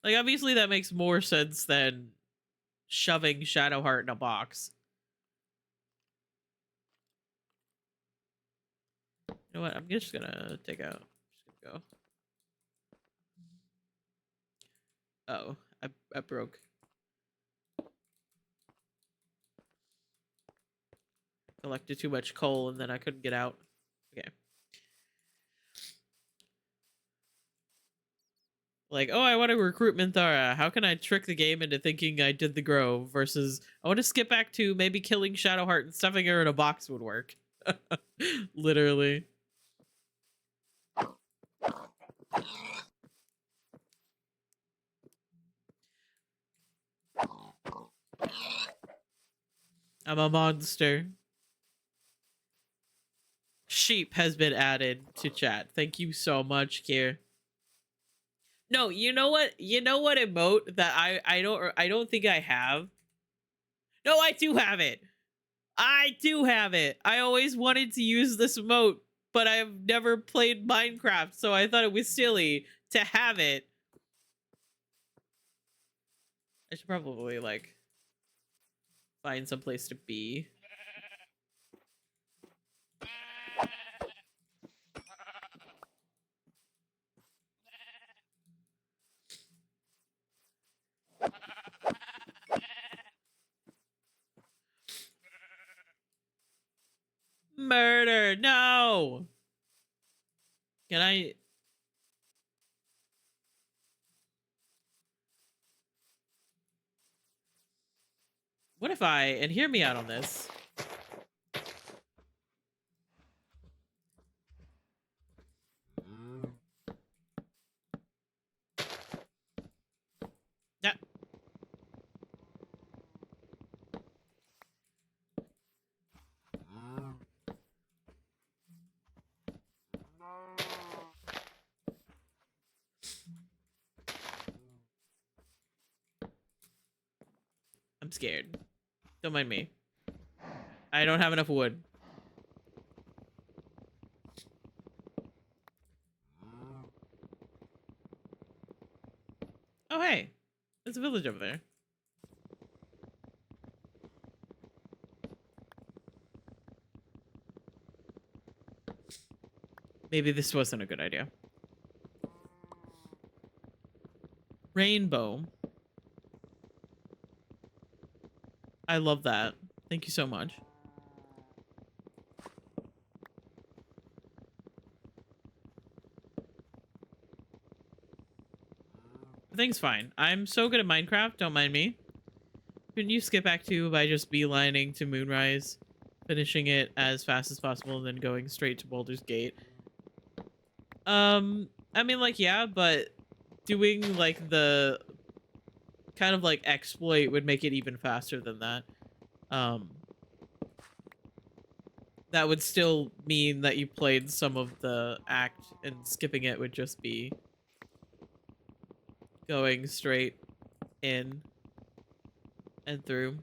Like, obviously that makes more sense than shoving Shadowheart in a box. You know what? I'm just gonna take out. Just gonna go. Oh, I broke. Collected too much coal and then I couldn't get out. Okay. Like, oh, I want to recruit Minthara. How can I trick the game into thinking I did the grove versus I want to skip back to maybe killing Shadowheart and stuffing her in a box would work. Literally. I'm a monster. Sheep has been added to chat. Thank you so much, Kier. No, you know what? You know what emote that I don't think I have? No, I do have it. I do have it. I always wanted to use this emote, but I've never played Minecraft, so I thought it was silly to have it. I should probably, like, find some place to be. Murder! No! Can I... What if I... And hear me out on this. Yeah. I'm scared. Don't mind me. I don't have enough wood. Oh, hey. There's a village over there. Maybe this wasn't a good idea. Rainbow. I love that. Thank you so much. Everything's fine. I'm so good at Minecraft, don't mind me. Couldn't you skip Act 2 by just beelining to Moonrise, finishing it as fast as possible, and then going straight to Baldur's Gate? I mean, like, yeah, but doing, like, the kind of, like, exploit would make it even faster than that. That would still mean that you played some of the act, and skipping it would just be going straight in and through.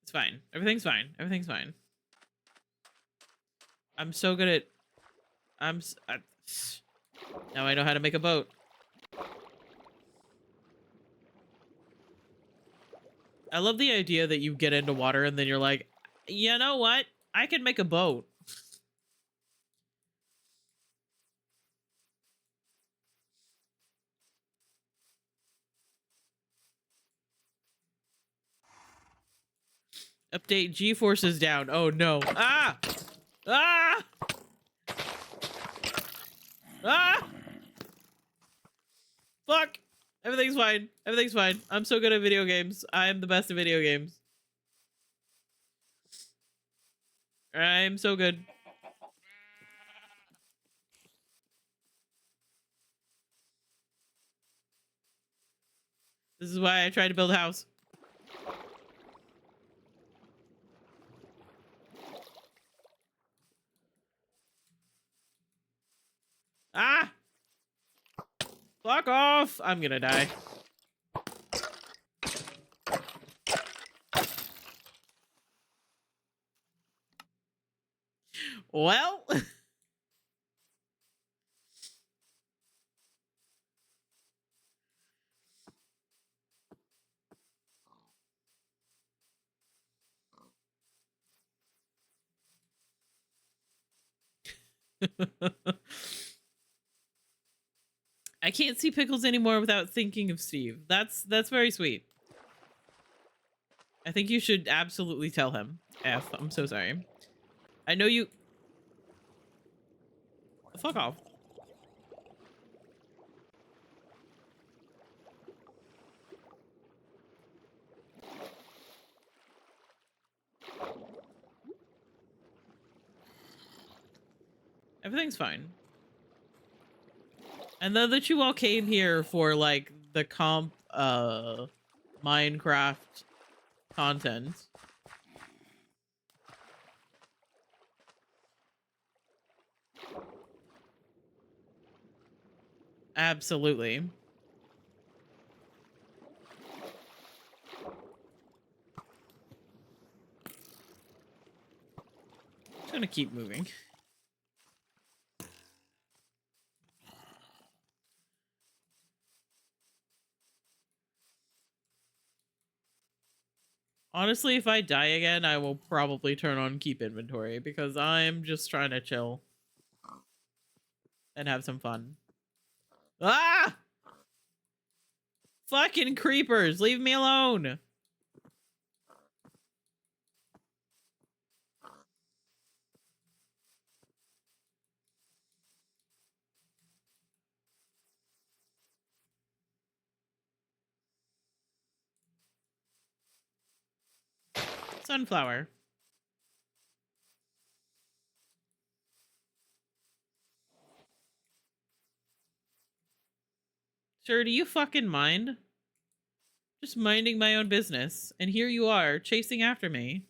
It's fine. Everything's fine. Everything's fine. I'm so good at... Now I know how to make a boat. I love the idea that you get into water and then you're like, you know what? I can make a boat. Update, G-force is down. Oh no. Ah! Ah! Ah! Fuck! Everything's fine. Everything's fine. I'm so good at video games. I am the best at video games. I'm so good. This is why I tried to build a house. Ah! Fuck off! I'm gonna die. Well... I can't see Pickles anymore without thinking of Steve. That's very sweet. I think you should absolutely tell him. F, I'm so sorry. I know you... Fuck off. Everything's fine. And then that you all came here for, like, the comp, Minecraft content. Absolutely. Just gonna keep moving. Honestly, if I die again, I will probably turn on keep inventory because I'm just trying to chill and have some fun. Ah! Fucking creepers, leave me alone. Sunflower. Sir, do you fucking mind? Just minding my own business. And here you are, chasing after me.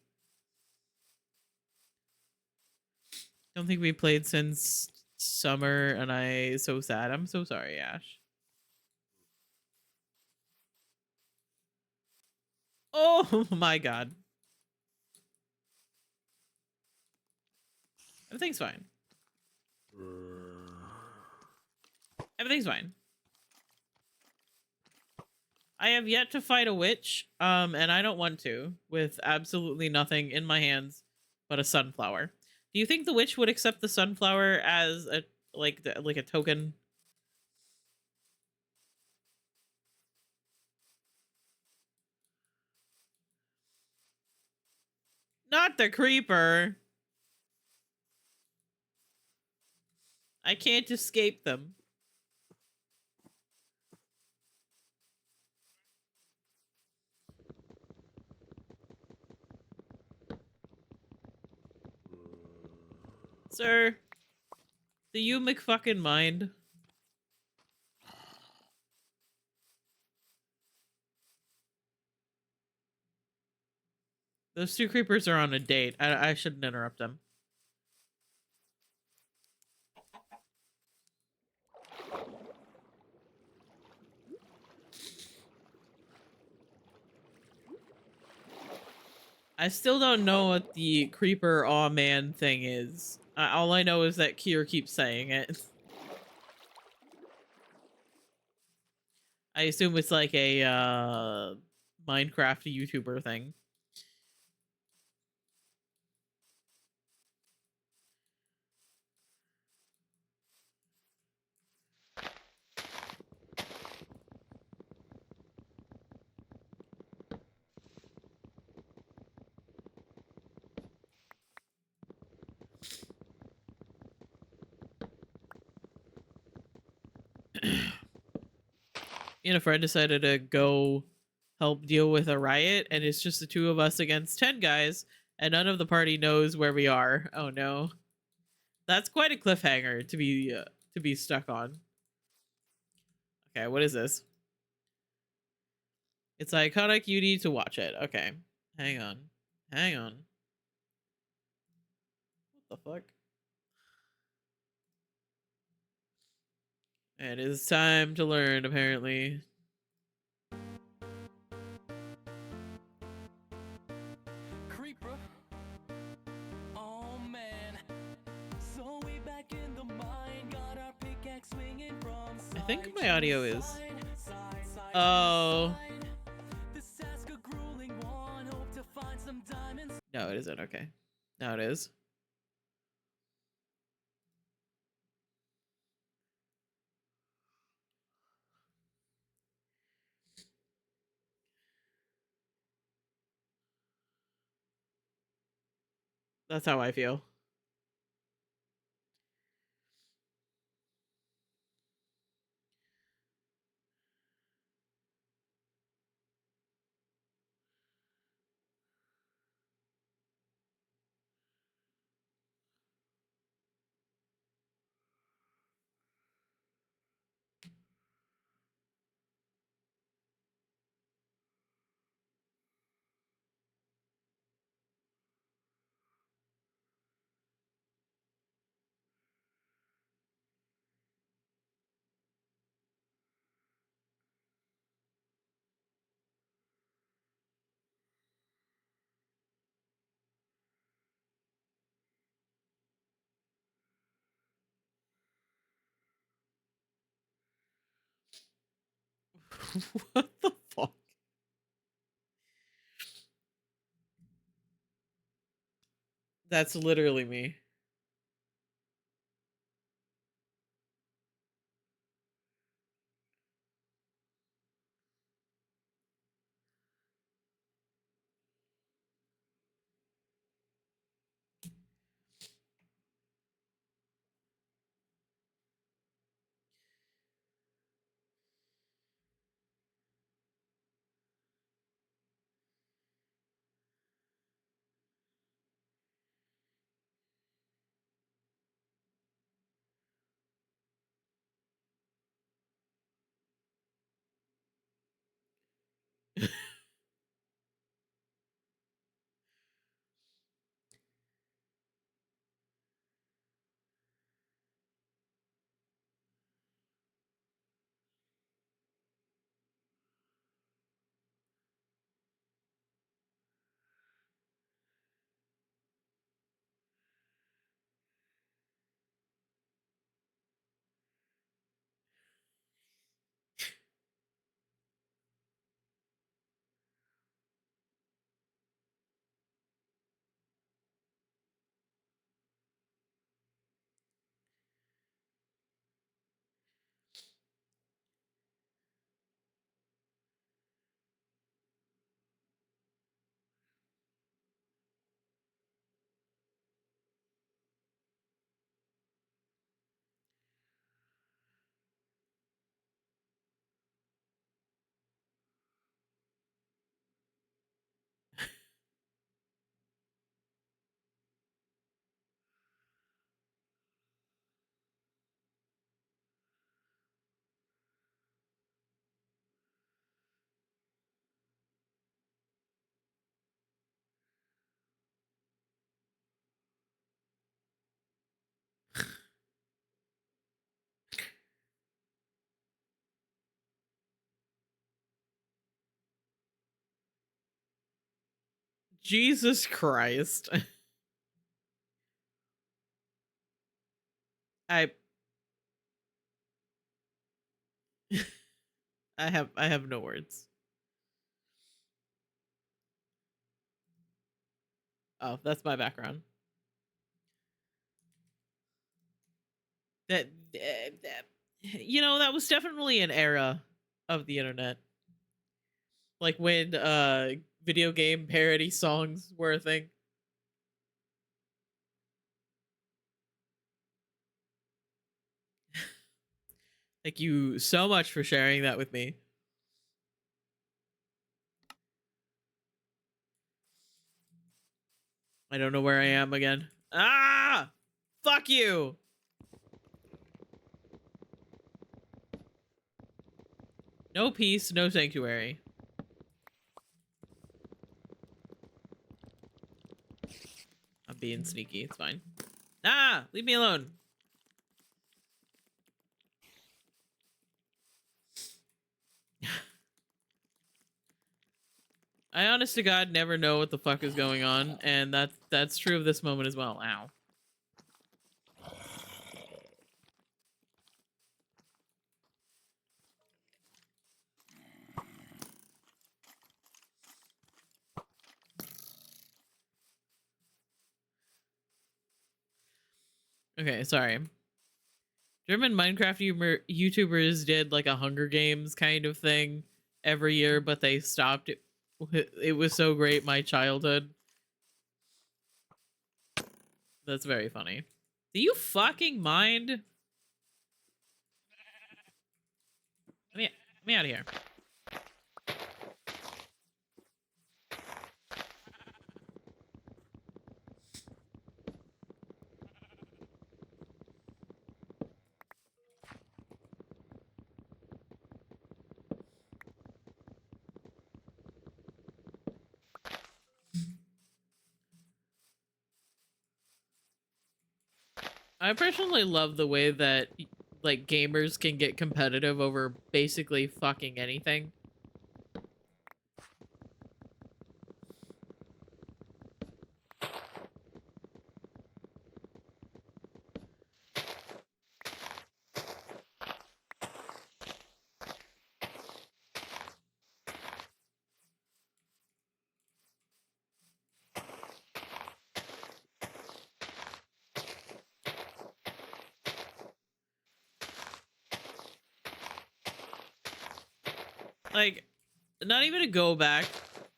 Don't think we played since summer, and so sad. I'm so sorry, Ash. Oh my god. Everything's fine. Everything's fine. I have yet to fight a witch, and I don't want to, with absolutely nothing in my hands but a sunflower. Do you think the witch would accept the sunflower as a like a token? Not the creeper. I can't escape them. Sir, do you McFucking mind? Those two creepers are on a date. I shouldn't interrupt them. I still don't know what the creeper aw man thing is. All I know is that Kier keeps saying it. I assume it's like a Minecraft YouTuber thing. Me and a friend decided to go help deal with a riot, and it's just the two of us against 10 guys, and none of the party knows where we are. Oh no. That's quite a cliffhanger to be stuck on. Okay, what is this? It's iconic, you need to watch it. Okay. Hang on. Hang on. What the fuck? It is time to learn, apparently. Creeper. Oh man. So we back in the mine, got our pickaxe swinging from I think my audio is. Oh. No, it isn't. Okay. Now it is. That's how I feel. What the fuck? That's literally me. Jesus Christ. I I have no words. Oh, that's my background. That that was definitely an era of the internet. Like when video game parody songs were a thing. Thank you so much for sharing that with me. I don't know where I am again. Ah! Fuck you! No peace, no sanctuary. I'm being sneaky, it's fine. Ah! Leave me alone. I honest to God never know what the fuck is going on, and that's true of this moment as well. Ow. Okay, sorry. German Minecraft YouTubers did like a Hunger Games kind of thing every year, but they stopped it. It was so great, my childhood. That's very funny. Do you fucking mind? Let me out of here. I personally love the way that like gamers can get competitive over basically fucking anything. Like, not even to go back,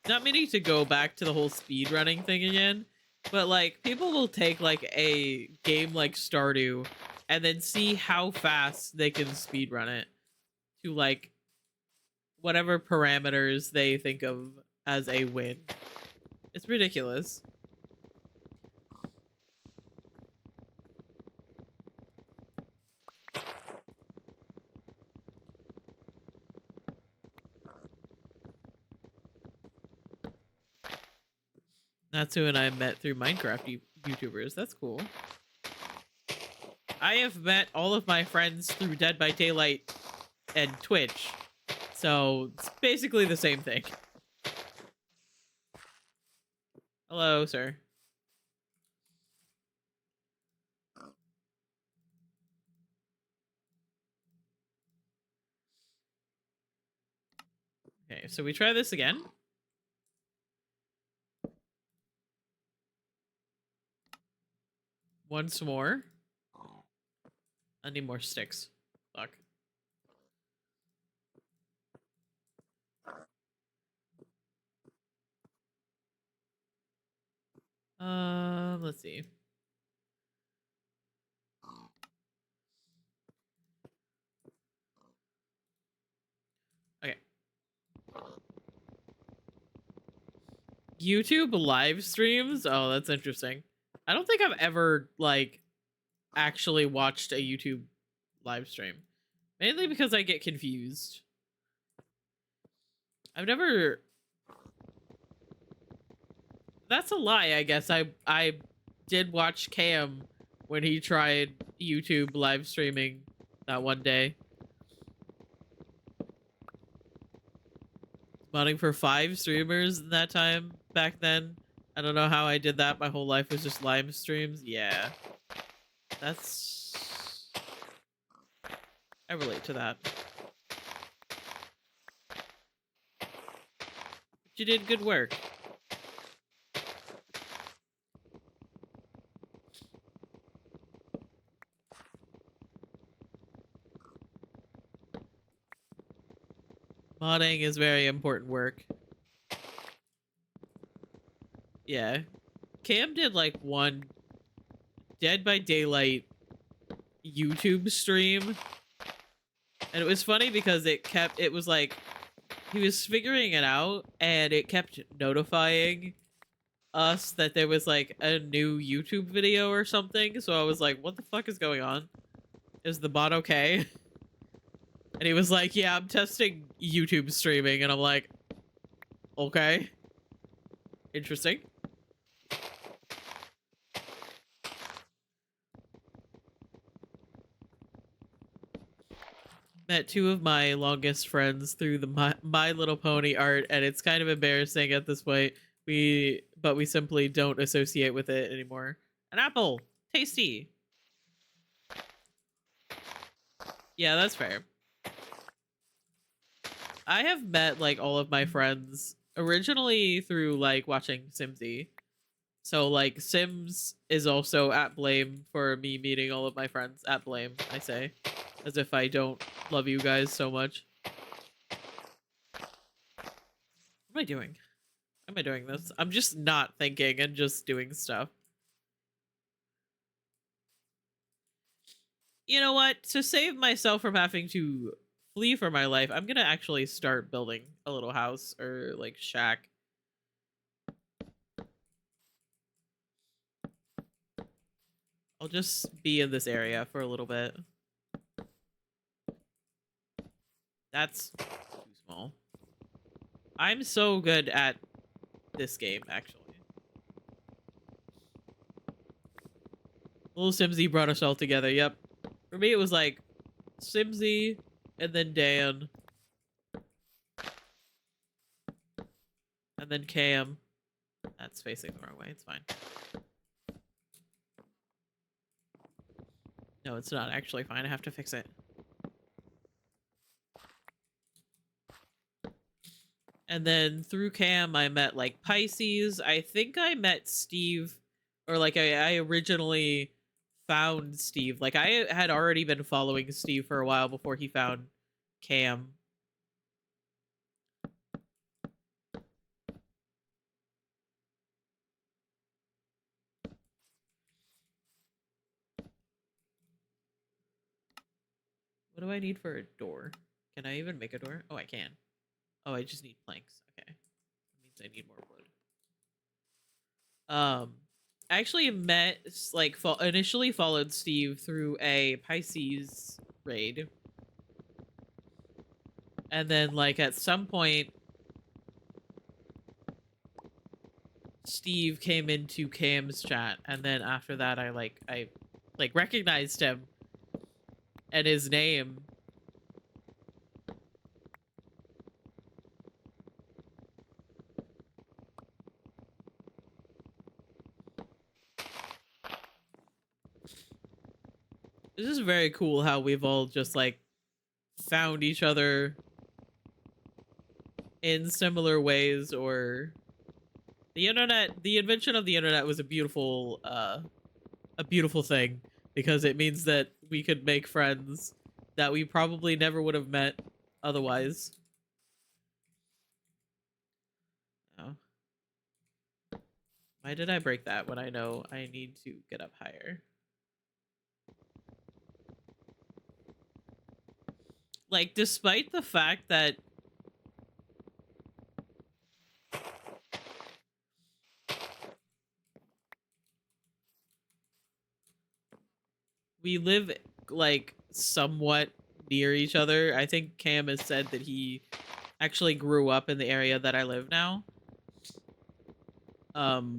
not meaning to go back to the whole speed running thing again, but like people will take like a game like Stardew and then see how fast they can speed run it to like whatever parameters they think of as a win. It's ridiculous. Natsu and I met through Minecraft YouTubers. That's cool. I have met all of my friends through Dead by Daylight and Twitch. So it's basically the same thing. Hello, sir. Okay, so we try this again. Once more. I need more sticks. Fuck. Let's see. Okay. YouTube live streams? Oh, that's interesting. I don't think I've ever, like, actually watched a YouTube live stream. Mainly because I get confused. I've never... That's a lie, I guess. I did watch Cam when he tried YouTube live streaming that one day. Modding for 5 streamers in that time back then. I don't know how I did that. My whole life was just live streams. Yeah. That's... I relate to that. But you did good work. Modding is very important work. Yeah. Cam did like one Dead by Daylight YouTube stream. And it was funny because it was like, he was figuring it out and it kept notifying us that there was like a new YouTube video or something. So I was like, what the fuck is going on? Is the bot okay? And he was like, yeah, I'm testing YouTube streaming. And I'm like, okay. Interesting. Met 2 of my longest friends through the My Little Pony art, and it's kind of embarrassing at this point. But we simply don't associate with it anymore. An apple! Tasty! Yeah, that's fair. I have met, like, all of my friends originally through, like, watching Simsy. So, like, Sims is also at blame for me meeting all of my friends. At blame, I say. As if I don't love you guys so much. What am I doing? Why am I doing this? I'm just not thinking and just doing stuff. You know what? To save myself from having to flee for my life, I'm gonna actually start building a little house or like shack. I'll just be in this area for a little bit. That's too small. I'm so good at this game, actually. Little Simsy brought us all together, yep. For me, it was like Simsy and then Dan. And then Cam. That's facing the wrong way, it's fine. No, it's not actually fine. I have to fix it. And then through Cam, I met like Pisces. I think I met Steve, or like I originally found Steve. Like I had already been following Steve for a while before he found Cam. What do I need for a door? Can I even make a door? Oh, I can. Oh, I just need planks. Okay. That means I need more wood. I actually met, like, initially followed Steve through a Pisces raid. And then, like, at some point, Steve came into Cam's chat, and then after that, I recognized him and his name. This is very cool how we've all just, like, found each other in similar ways, or the invention of the internet was a beautiful thing, because it means that we could make friends that we probably never would have met otherwise. Oh. Why did I break that when I know I need to get up higher? Like, despite the fact that we live, like, somewhat near each other, I think Cam has said that he actually grew up in the area that I live now.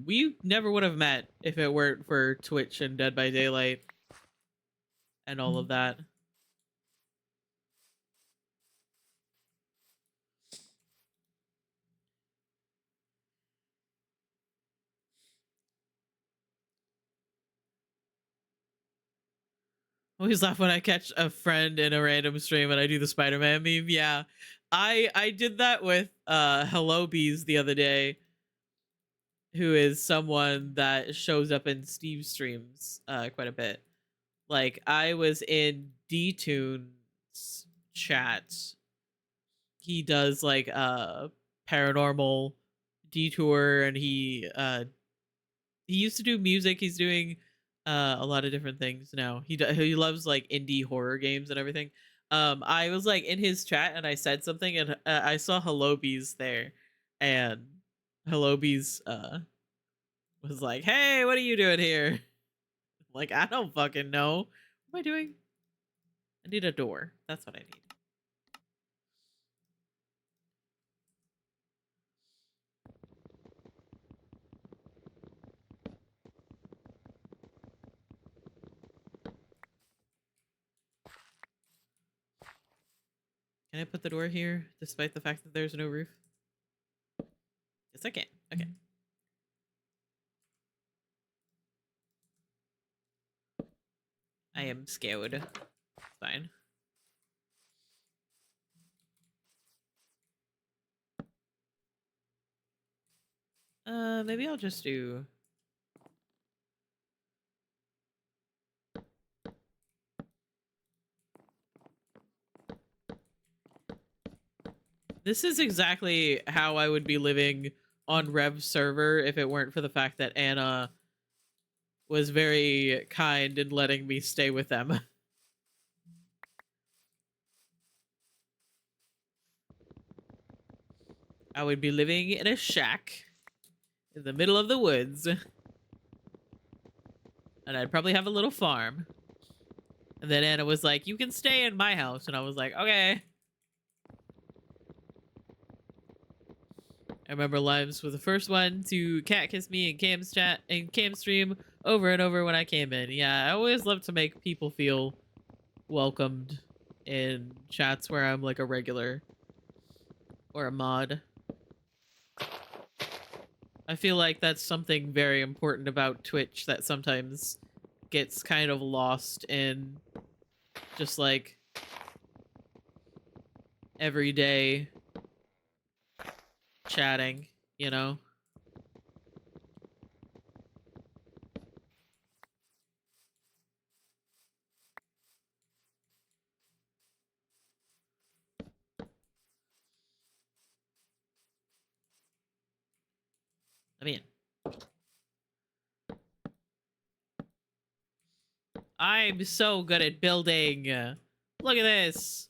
We never would have met if it weren't for Twitch and Dead by Daylight and all of that. Always laugh when I catch a friend in a random stream and I do the Spider-Man meme. Yeah, I did that with Hello Bees the other day, who is someone that shows up in Steve's streams quite a bit. Like, I was in D-Tune's chat. He does, like, paranormal detour, and he used to do music. He's doing a lot of different things now. He loves, like, indie horror games and everything. I was, like, in his chat and I said something, and I saw Hello Bees there, and Hello Bees was like, "Hey, what are you doing here?" Like, I don't fucking know. What am I doing? I need a door. That's what I need. Can I put the door here, despite the fact that there's no roof? Yes, I can. Okay. I am scared. Fine. Maybe I'll just do... This is exactly how I would be living on Rev's server if it weren't for the fact that Anna was very kind in letting me stay with them. I would be living in a shack in the middle of the woods. And I'd probably have a little farm. And then Anna was like, "You can stay in my house." And I was like, "Okay." I remember Limes was the first one to catkiss me in Cam's chat and Cam stream over and over when I came in. Yeah, I always love to make people feel welcomed in chats where I'm like a regular or a mod. I feel like that's something very important about Twitch that sometimes gets kind of lost in just, like, everyday chatting, you know? I mean, I'm so good at building. Look at this.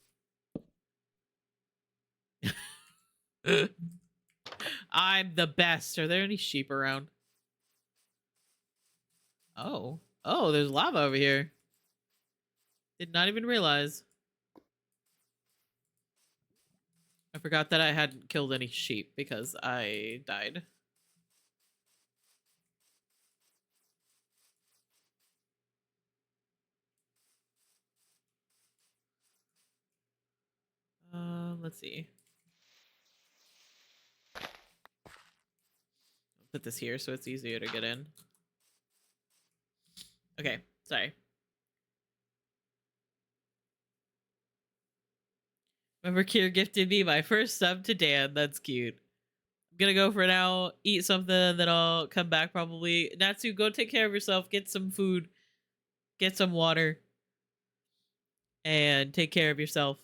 I'm the best. Are there any sheep around? Oh. Oh, there's lava over here. Did not even realize. I forgot that I hadn't killed any sheep because I died. Let's see. Put this here so it's easier to get in. Okay, sorry. Remember, Kier gifted me my first sub to Dan. That's cute. I'm gonna go for now, eat something, then I'll come back probably. Natsu, go take care of yourself. Get some food. Get some water. And take care of yourself.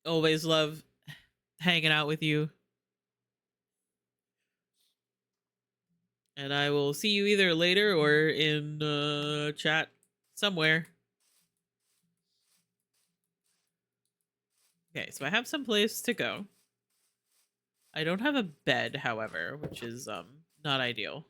Always love hanging out with you. And I will see you either later or in chat somewhere. Okay, so I have some place to go. I don't have a bed, however, which is not ideal.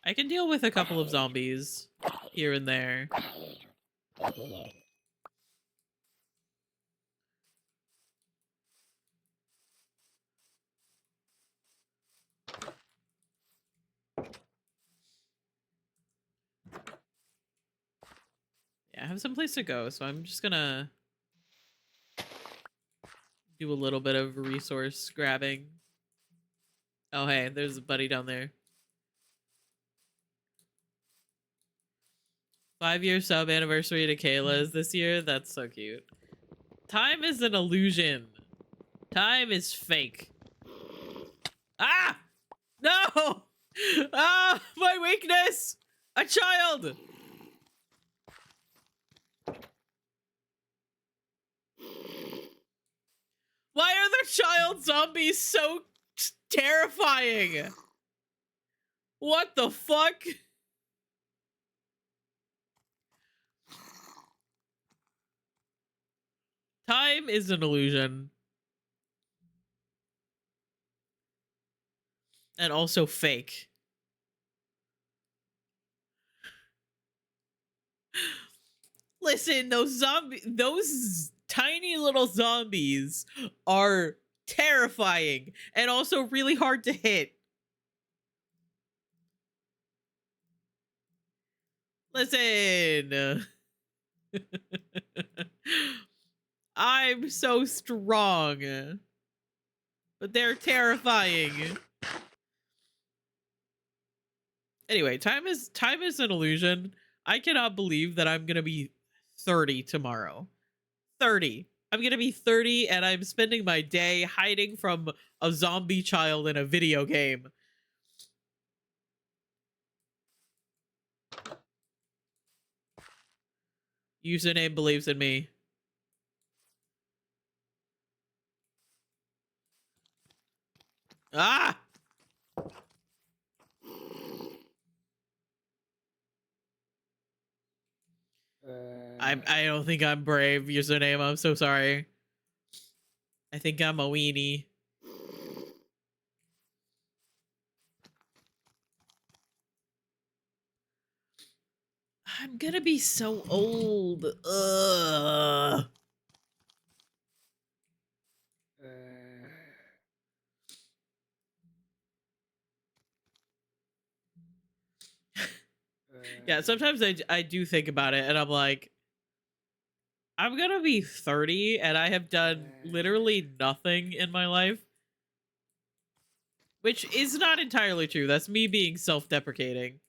I can deal with a couple of zombies here and there. Yeah, I have some place to go, so I'm just gonna do a little bit of resource grabbing. Oh, hey, there's a buddy down there. 5-year sub anniversary to Kayla's this year. That's so cute. Time is an illusion. Time is fake. Ah! No! Ah! My weakness! A child! Why are the child zombies so terrifying? What the fuck? Time is an illusion. And also fake. Listen, those tiny little zombies are terrifying and also really hard to hit. Listen. I'm so strong. But they're terrifying. Anyway, time is an illusion. I cannot believe that I'm going to be 30 tomorrow. 30. I'm going to be 30 and I'm spending my day hiding from a zombie child in a video game. Username believes in me. Ah! I don't think I'm brave, username. I'm so sorry. I think I'm a weenie. I'm gonna be so old. Ugh. Yeah, sometimes I do think about it and I'm like, I'm gonna be 30 and I have done literally nothing in my life. Which is not entirely true. That's me being self-deprecating.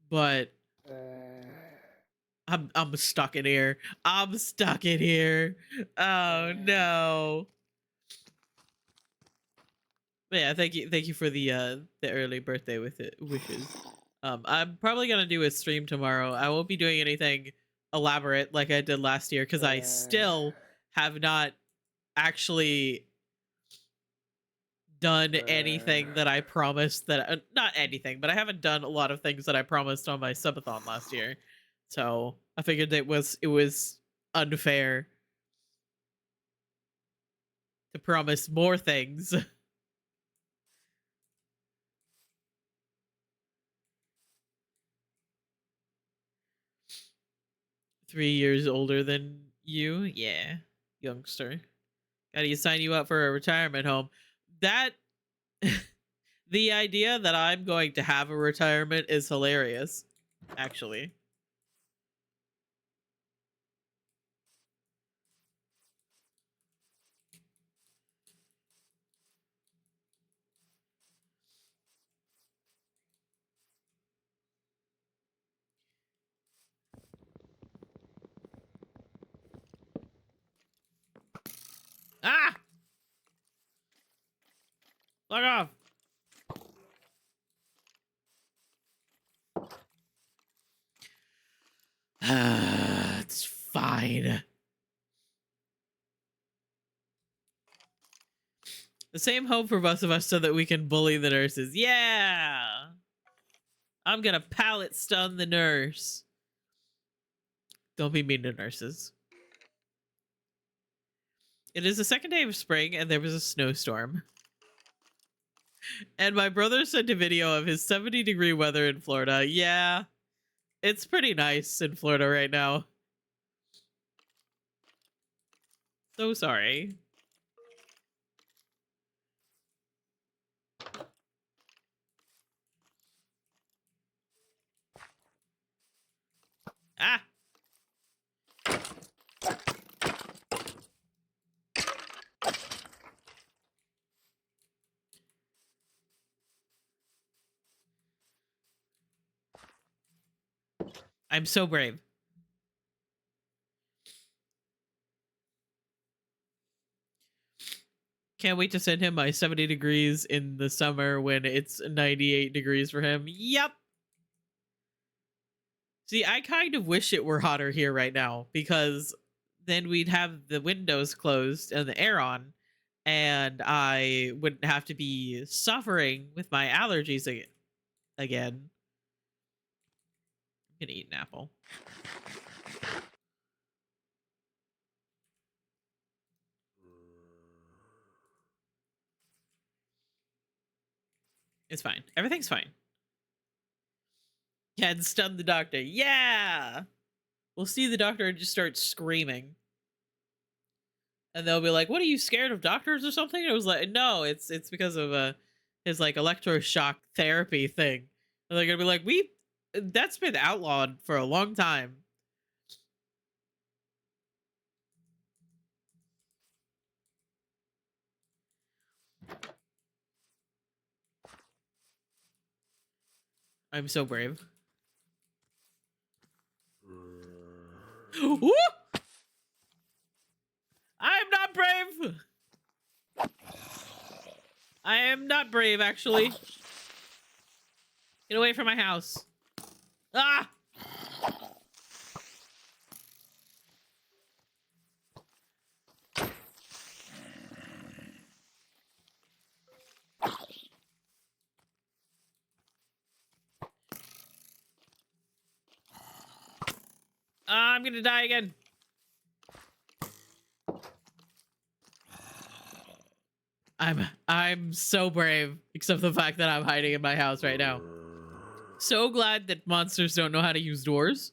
But I'm stuck in here. I'm stuck in here. Oh no. But yeah, thank you for the early birthday with it wishes. I'm probably gonna do a stream tomorrow. I won't be doing anything elaborate like I did last year because I still have not actually done anything that I promised that not anything, but I haven't done a lot of things that I promised on my subathon last year. So I figured it was unfair to promise more things. 3 years older than you, yeah, youngster. Gotta sign you up for a retirement home. That the idea that I'm going to have a retirement is hilarious, actually. Ah! Fuck off! It's fine. The same hope for both of us so that we can bully the nurses. Yeah! I'm gonna pallet stun the nurse. Don't be mean to nurses. It is the second day of spring and there was a snowstorm. And my brother sent a video of his 70-degree weather in Florida. Yeah, it's pretty nice in Florida right now. So sorry. Ah! I'm so brave. Can't wait to send him my 70 degrees in the summer when it's 98 degrees for him. Yep. See, I kind of wish it were hotter here right now because then we'd have the windows closed and the air on, and I wouldn't have to be suffering with my allergies again. I'm gonna eat an apple. It's fine. Everything's fine. Yeah, and stun the doctor. Yeah! We'll see the doctor and just start screaming. And they'll be like, "What are you scared of doctors or something?" And it was like, "No, it's because of his like electroshock therapy thing." And they're gonna be like, that's been outlawed for a long time." I'm so brave. Woo! I am not brave. I am not brave, actually. Get away from my house. Ah! I'm gonna die again. I'm so brave, except for the fact that I'm hiding in my house right now. So glad that monsters don't know how to use doors.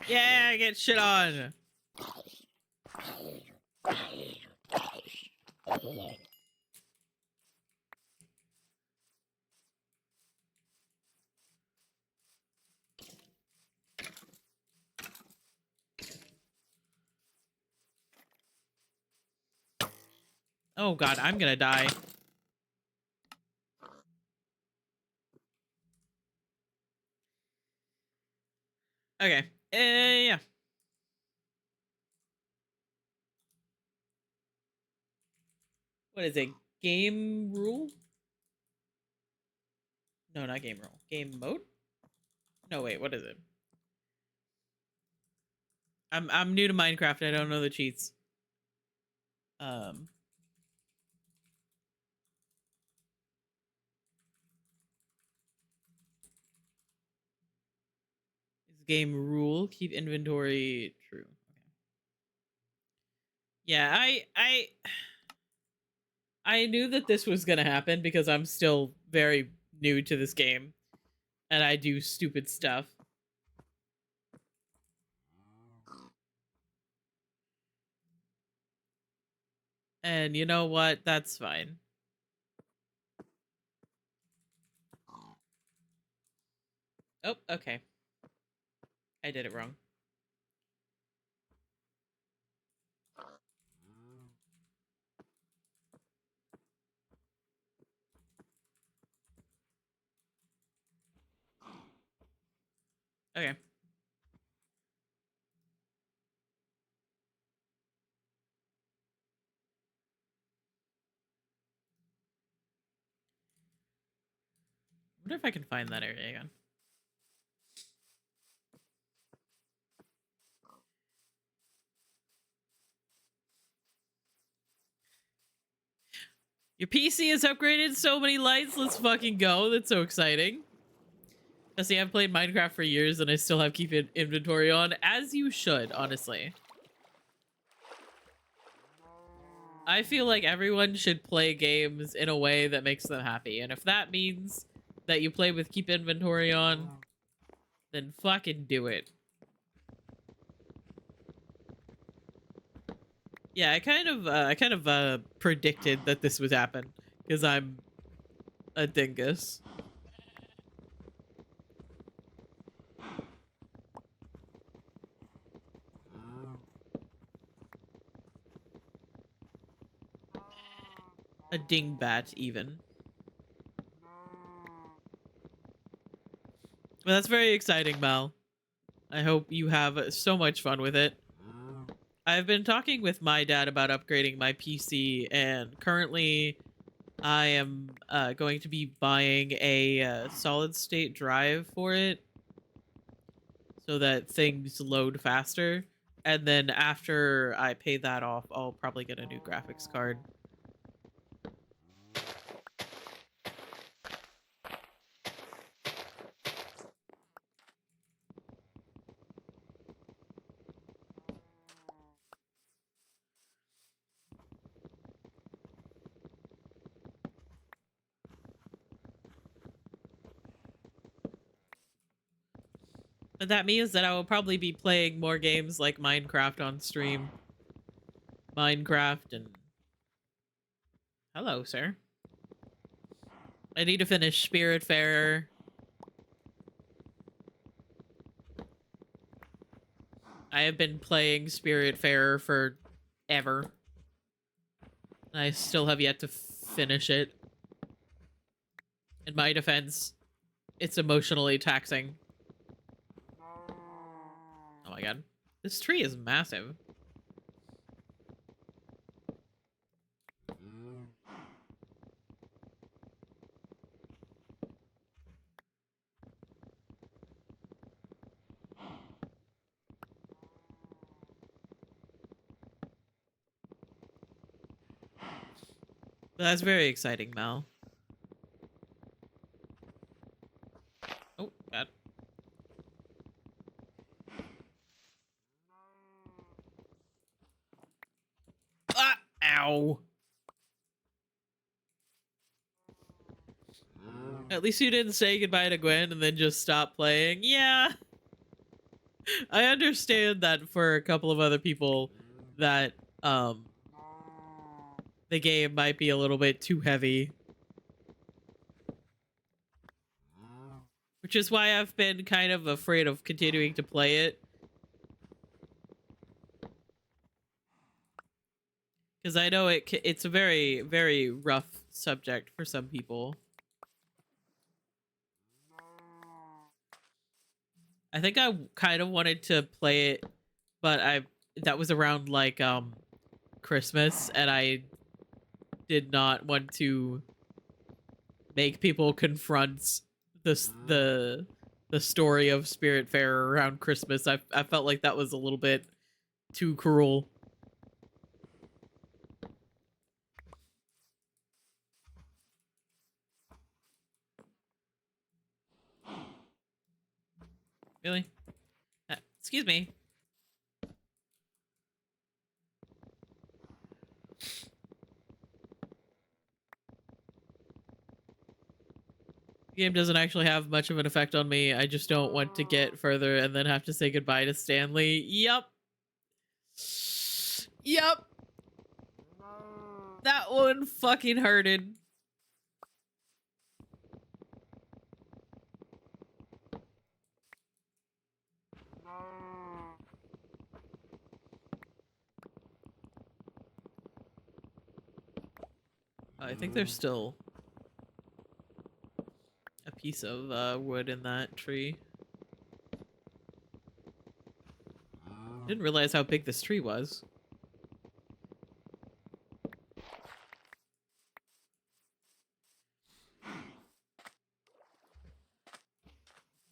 Yeah, get shit on. Oh god, I'm gonna die. Okay. Yeah. What is it? Game rule? No, not game rule. Game mode? No, wait. What is it? I'm new to Minecraft. I don't know the cheats. Um. Is game rule keep inventory true? Okay. Yeah, I knew that this was gonna happen because I'm still very new to this game, and I do stupid stuff. And you know what? That's fine. Oh, okay. I did it wrong. Okay. I wonder if I can find that area again. Your PC is upgraded, so many lights, let's fucking go. That's so exciting. See, I've played Minecraft for years and I still have keep inventory on, as you should, honestly. I feel like everyone should play games in a way that makes them happy, and if that means that you play with keep inventory on, then fucking do it. Yeah, I kind of predicted that this would happen because I'm a dingus. A dingbat, even. Well, that's very exciting, Mal. I hope you have so much fun with it. I've been talking with my dad about upgrading my PC, and currently I am going to be buying a solid-state drive for it so that things load faster. And then after I pay that off, I'll probably get a new graphics card. But that means that I will probably be playing more games like Minecraft on stream. Minecraft and... Hello, sir. I need to finish Spiritfarer. I have been playing Spiritfarer for ever. I still have yet to finish it. In my defense, it's emotionally taxing. Oh my god. This tree is massive. That's very exciting, Mal. Oh, god. Ah! Ow! At least you didn't say goodbye to Gwen and then just stop playing. Yeah! I understand that for a couple of other people that, the game might be a little bit too heavy. Which is why I've been kind of afraid of continuing to play it. Because I know it's a very, very rough subject for some people. I think I kind of wanted to play it, but that was around like Christmas, and I did not want to make people confront the story of Spiritfarer around Christmas. I felt like that was a little bit too cruel. Really? Excuse me. The game doesn't actually have much of an effect on me. I just don't want to get further and then have to say goodbye to Stanley. Yup. Yup. That one fucking hurted. I think there's still a piece of wood in that tree. Didn't realize how big this tree was.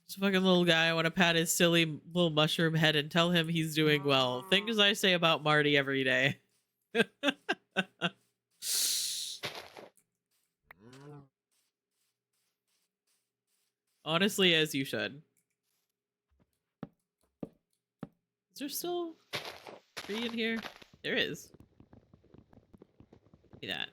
This fucking little guy, I want to pat his silly little mushroom head and tell him he's doing well. Things I say about Marty every day. Honestly, as you should. Is there still a tree in here? There is. See that.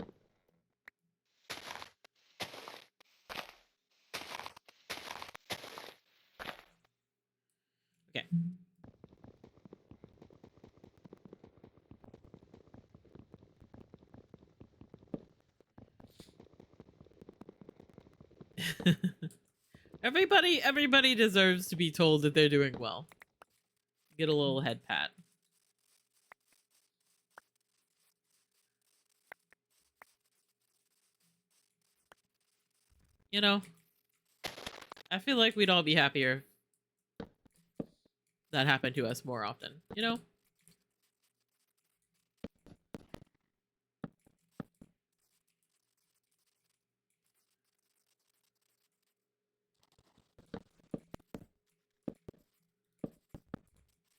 Okay. Everybody deserves to be told that they're doing well. Get a little head pat. You know, I feel like we'd all be happier if that happened to us more often, you know?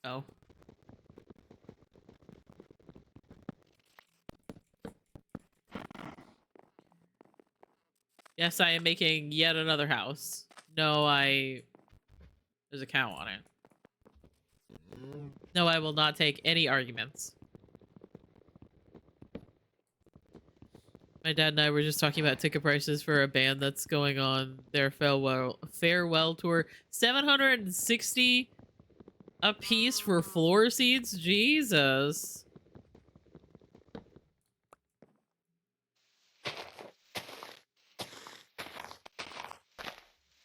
Oh. Yes, I am making yet another house. No, there's a cow on it. No, I will not take any arguments. My dad and I were just talking about ticket prices for a band that's going on their farewell tour. 760 a piece for floor seats? Jesus.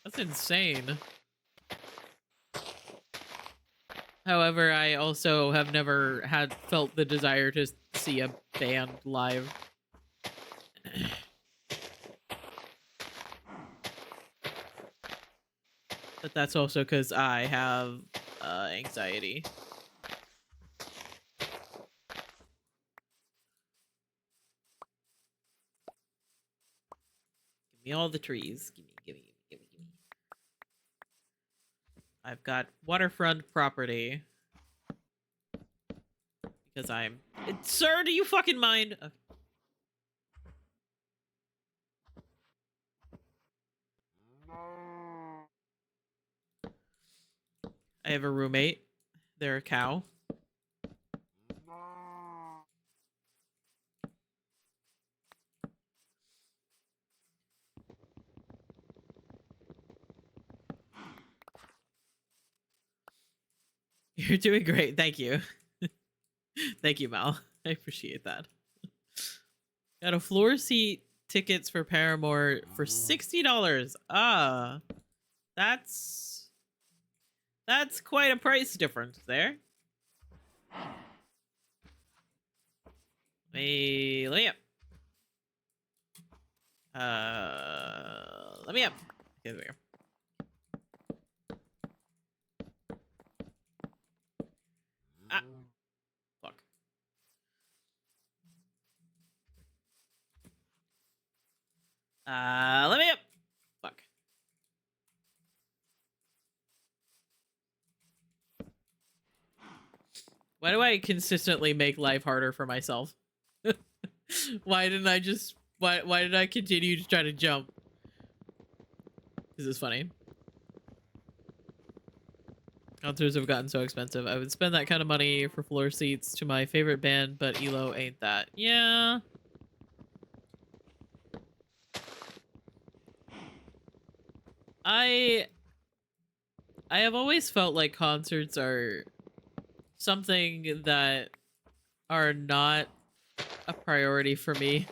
That's insane. However, I also have never felt the desire to see a band live. But that's also because I have anxiety. Give me all the trees. Give me. I've got waterfront property. Because Sir, do you fucking mind? Okay. I have a roommate. They're a cow. You're doing great. Thank you. Thank you, Mal. I appreciate that. Got a floor seat tickets for Paramore for $60. Ah, that's quite a price difference there. Let me up. Let me up. Okay, there we go. Let me up. Fuck. Why do I consistently make life harder for myself? Why didn't I just... Why did I continue to try to jump? This is funny. Concerts have gotten so expensive. I would spend that kind of money for floor seats to my favorite band, but ELO ain't that. Yeah. I have always felt like concerts are something that are not a priority for me.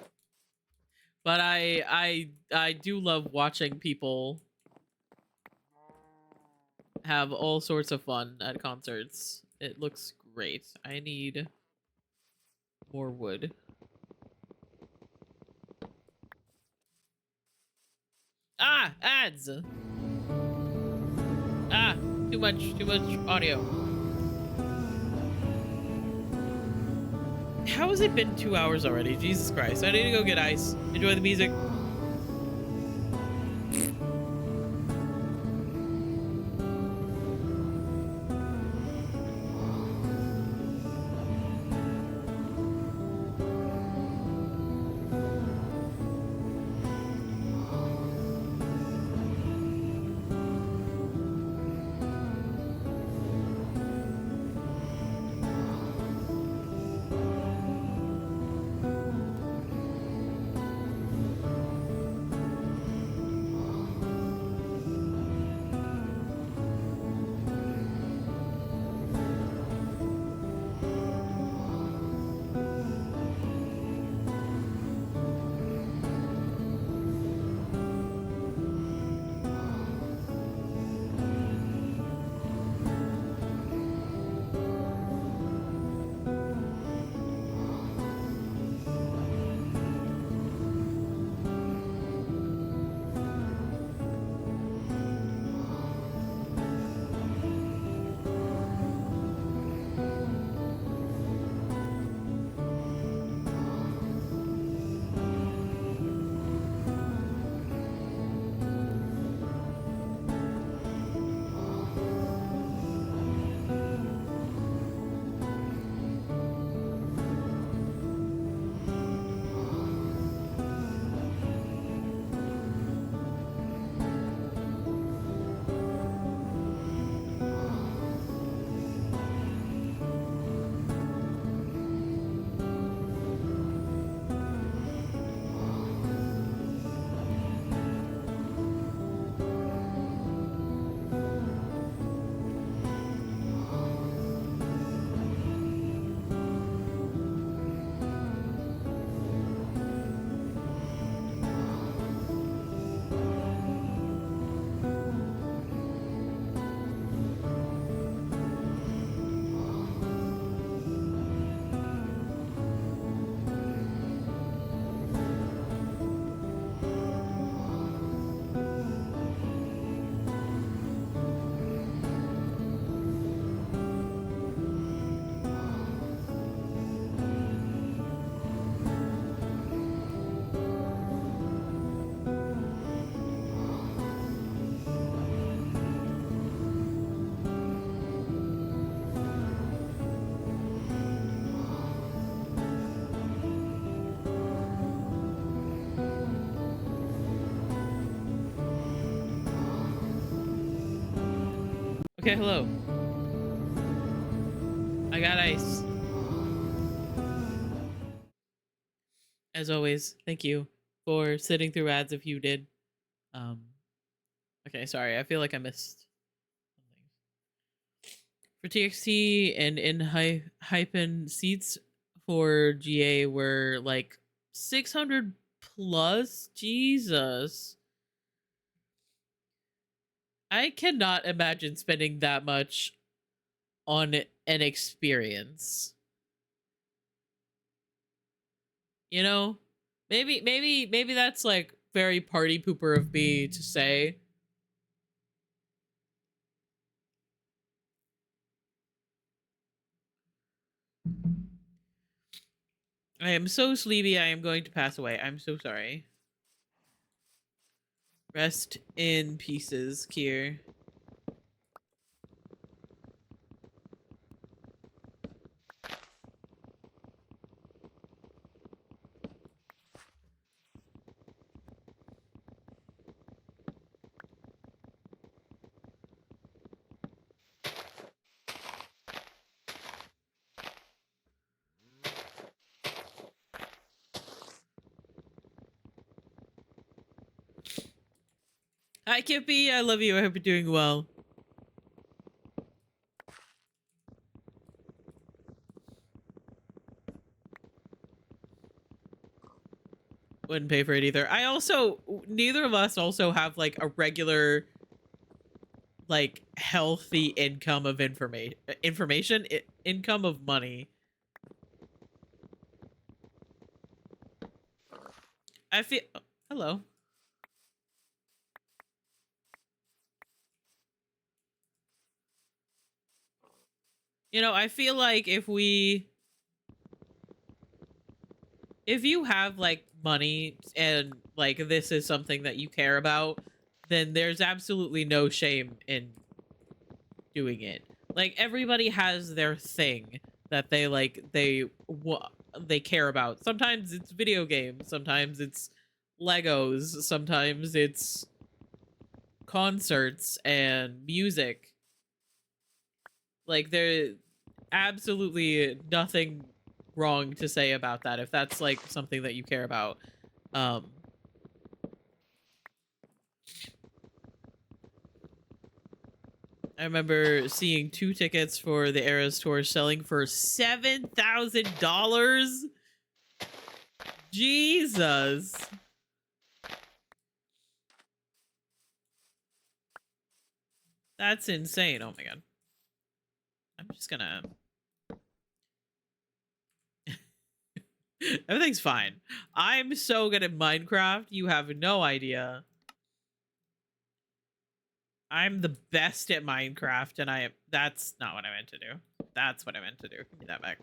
But I do love watching people have all sorts of fun at concerts. It looks great. I need more wood. Ah, ads. Ah, too much audio. How has it been 2 hours already? Jesus Christ. I need to go get ice. Enjoy the music. Okay, hello. I got ice. As always, thank you for sitting through ads if you did. Um, okay, sorry. I feel like I missed something. For TXT and in hyphen seats for GA were like 600 plus. Jesus. I cannot imagine spending that much on an experience. You know? Maybe that's like very party pooper of me to say. I am so sleepy I am going to pass away. I'm so sorry. Rest in pieces, Kier. Hi, Kippy. I love you. I hope you're doing well. Wouldn't pay for it either. I also, neither of us also have like a regular, like healthy income of income of money. I feel, oh, hello. You know, I feel like if you have like money and like this is something that you care about, then there's absolutely no shame in doing it. Like everybody has their thing that they like they care about. Sometimes it's video games, sometimes it's Legos, sometimes it's concerts and music. Like there absolutely nothing wrong to say about that if that's like something that you care about. I remember seeing 2 tickets for the Eras tour selling for $7,000. Jesus. That's insane. Oh my god. I'm just gonna everything's fine. I'm so good at Minecraft, you have no idea. I'm the best at Minecraft, and that's not what I meant to do. That's what I meant to do. Give me that back.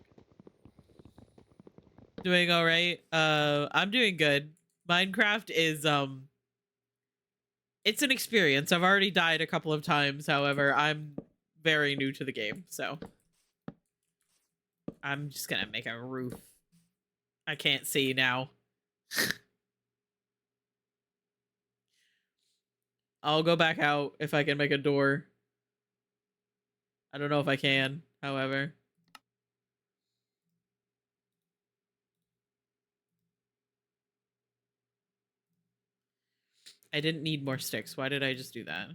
Doing all right. I'm doing good. Minecraft is, it's an experience. I've already died a couple of times. However, I'm very new to the game, so I'm just gonna make a roof. I can't see now. I'll go back out if I can make a door. I don't know if I can, however. I didn't need more sticks. Why did I just do that?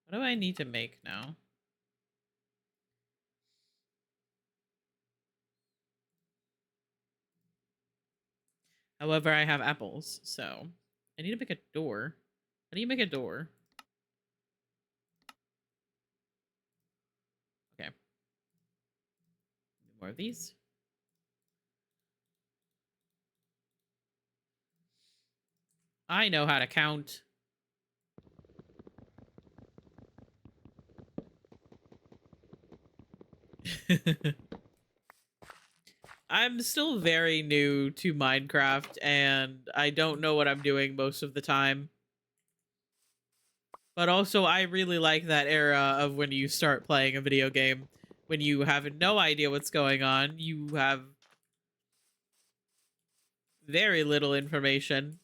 What do I need to make now? However, I have apples, so I need to make a door. How do you make a door? Okay. More of these. I know how to count. I'm still very new to Minecraft, and I don't know what I'm doing most of the time. But also, I really like that era of when you start playing a video game. When you have no idea what's going on, you have very little information,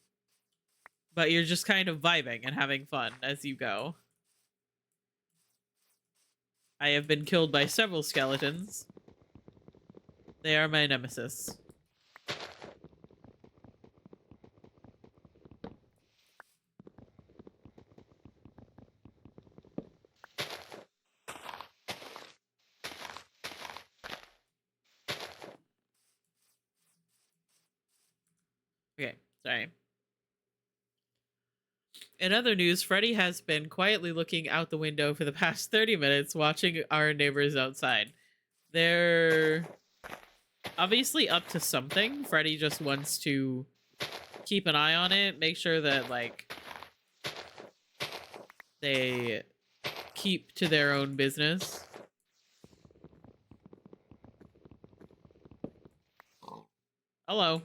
but you're just kind of vibing and having fun as you go. I have been killed by several skeletons. They are my nemesis. Okay, sorry. In other news, Freddy has been quietly looking out the window for the past 30 minutes, watching our neighbors outside. They're obviously up to something. Freddy just wants to keep an eye on it, make sure that, like, they keep to their own business. Hello.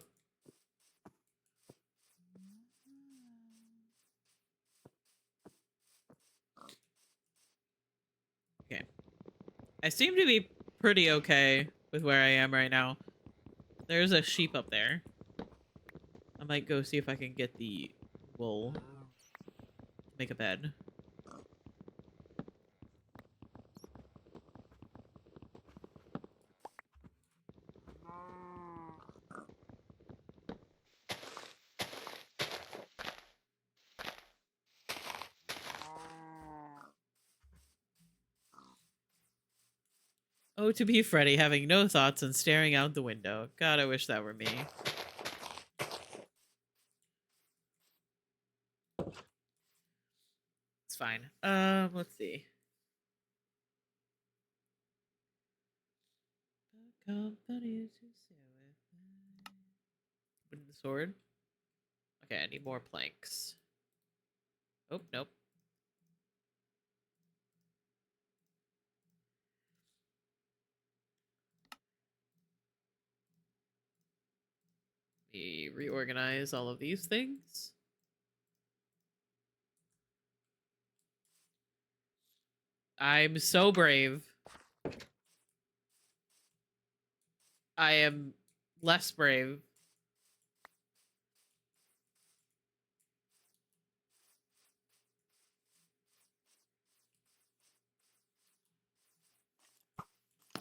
Okay. I seem to be pretty okay with where I am right now. There's a sheep up there. I might go see if I can get the wool to make a bed. Oh, to be Freddy, having no thoughts and staring out the window. God, I wish that were me. It's fine. Let's see. Wooden sword. Okay, I need more planks. Oh, nope. We reorganize all of these things. I'm so brave. I am less brave.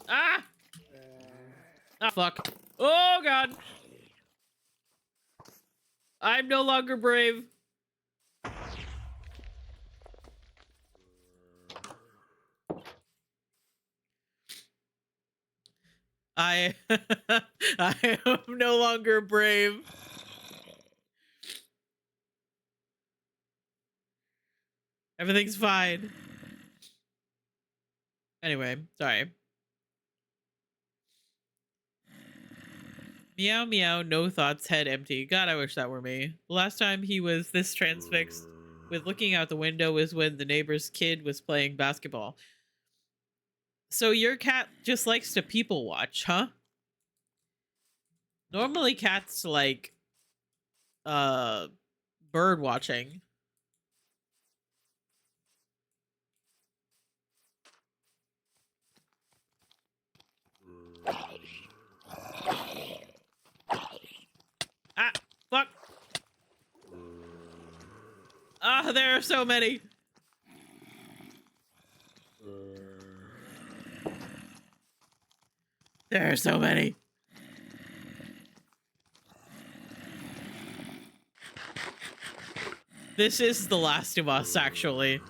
Ah! Ah, fuck. Oh, God. I'm no longer brave. I I am no longer brave. Everything's fine. Anyway, sorry. Meow meow, no thoughts, head empty. God, I wish that were me. The last time he was this transfixed with looking out the window was when the neighbor's kid was playing basketball. So your cat just likes to people watch, huh? Normally cats like bird watching. Ah, fuck. Ah, there are so many. There are so many. This is The Last of Us, actually.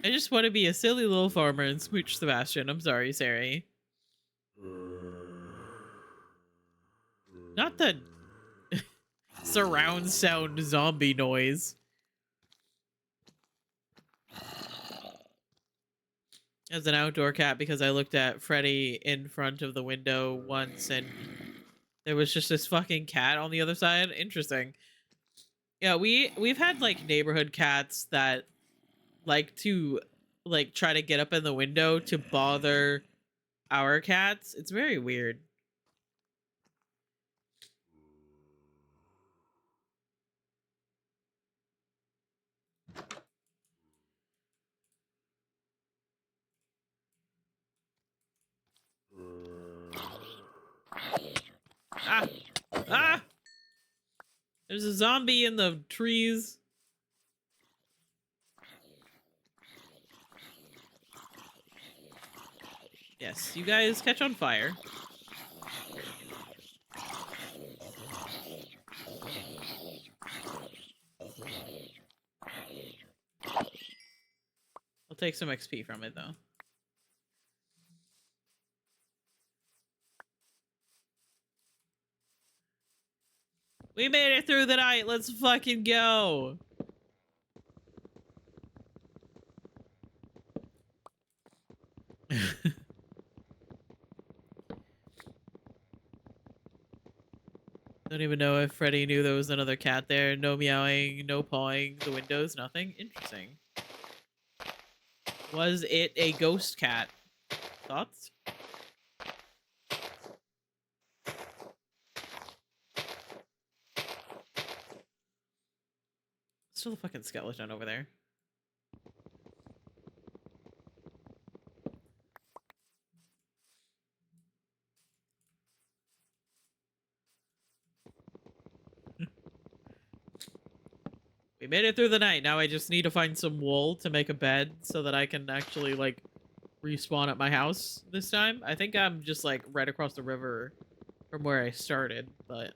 I just want to be a silly little farmer and smooch Sebastian. I'm sorry, Sari. Not the surround sound zombie noise. As an outdoor cat, because I looked at Freddy in front of the window once and there was just this fucking cat on the other side. Interesting. Yeah, we've had like neighborhood cats that like to like try to get up in the window to bother our cats. It's very weird. Ah! Ah! There's a zombie in the trees. Yes, you guys catch on fire. I'll take some XP from it, though. We made it through the night. Let's fucking go. Don't even know if Freddy knew there was another cat there. No meowing, no pawing the windows, nothing. Interesting. Was it a ghost cat? Thoughts? Still a fucking skeleton over there. We made it through the night. Now I just need to find some wool to make a bed so that I can actually, like, respawn at my house this time. I think I'm just, like, right across the river from where I started, but...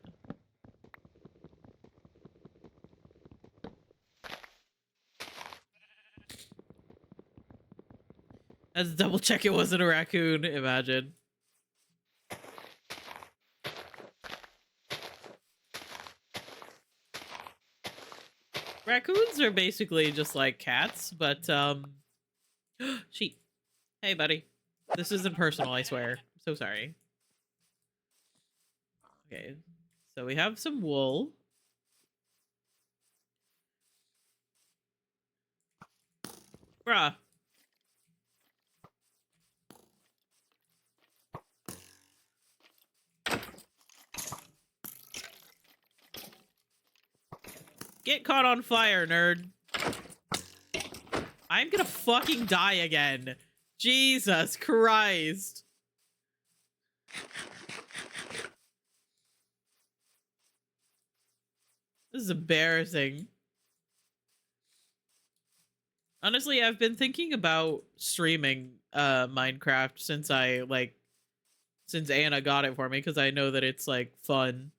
I had to double check it wasn't a raccoon. Imagine. Raccoons are basically just like cats, but, sheep. Hey, buddy. This isn't personal, I swear. I'm so sorry. Okay, so we have some wool. Bruh. Get caught on fire, nerd. I'm gonna fucking die again. Jesus Christ. This is embarrassing. Honestly, I've been thinking about streaming Minecraft since since Anna got it for me, because I know that it's like fun.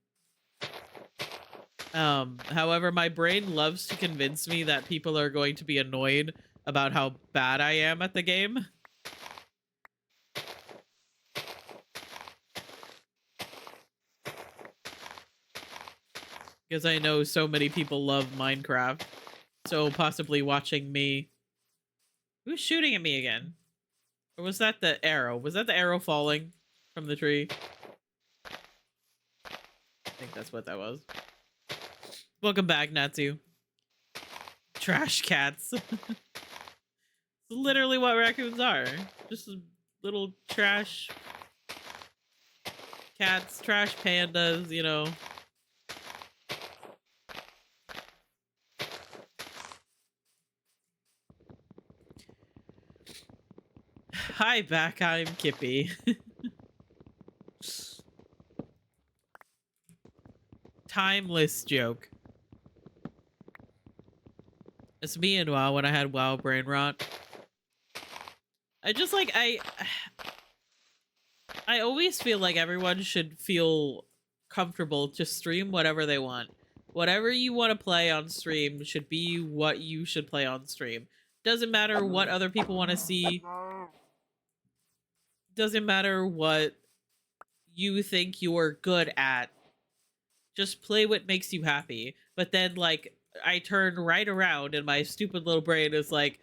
However, my brain loves to convince me that people are going to be annoyed about how bad I am at the game. Because I know so many people love Minecraft. So possibly watching me... Who's shooting at me again? Or was that the arrow? Was that the arrow falling from the tree? I think that's what that was. Welcome back, Natsu. Trash cats. It's literally what raccoons are. Just little trash cats, trash pandas, you know. Hi back, I'm Kippy. Timeless joke. It's me and WoW when I had WoW brain rot. I just like, I always feel like everyone should feel comfortable to stream whatever they want. Whatever you want to play on stream should be what you should play on stream. Doesn't matter what other people want to see. Doesn't matter what you think you're good at. Just play what makes you happy. But then, like, I turn right around and my stupid little brain is like,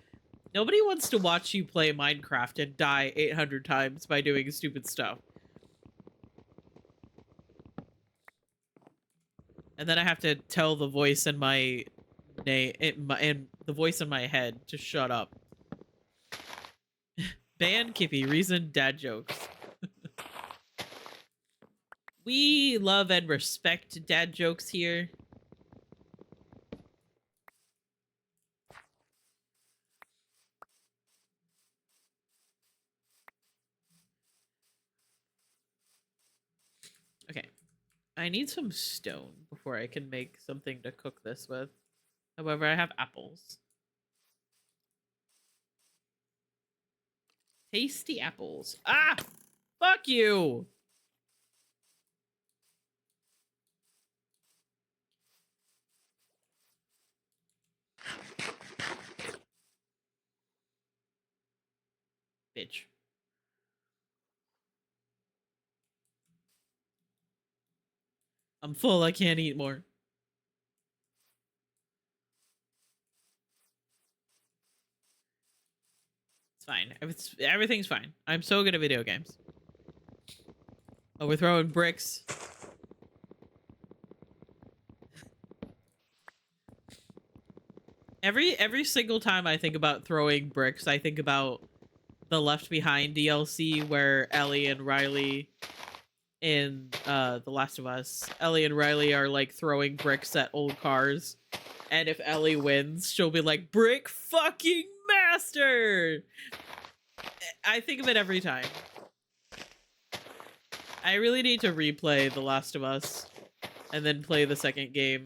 nobody wants to watch you play Minecraft and die 800 times by doing stupid stuff. And then I have to tell the voice in my and the voice in my head to shut up. Ban Kippy, reason dad jokes. We love and respect dad jokes here. Okay. I need some stone before I can make something to cook this with. However, I have apples. Tasty apples. Ah! Fuck you! Bitch. I'm full, I can't eat more. It's fine. Everything's fine. I'm so good at video games. Oh, we're throwing bricks. Every single time I think about throwing bricks, I think about the Left Behind DLC where Ellie and Riley in The Last of Us, Ellie and Riley are like throwing bricks at old cars, and if Ellie wins, she'll be like, "Brick fucking master!" I think of it every time. I really need to replay The Last of Us and then play the second game.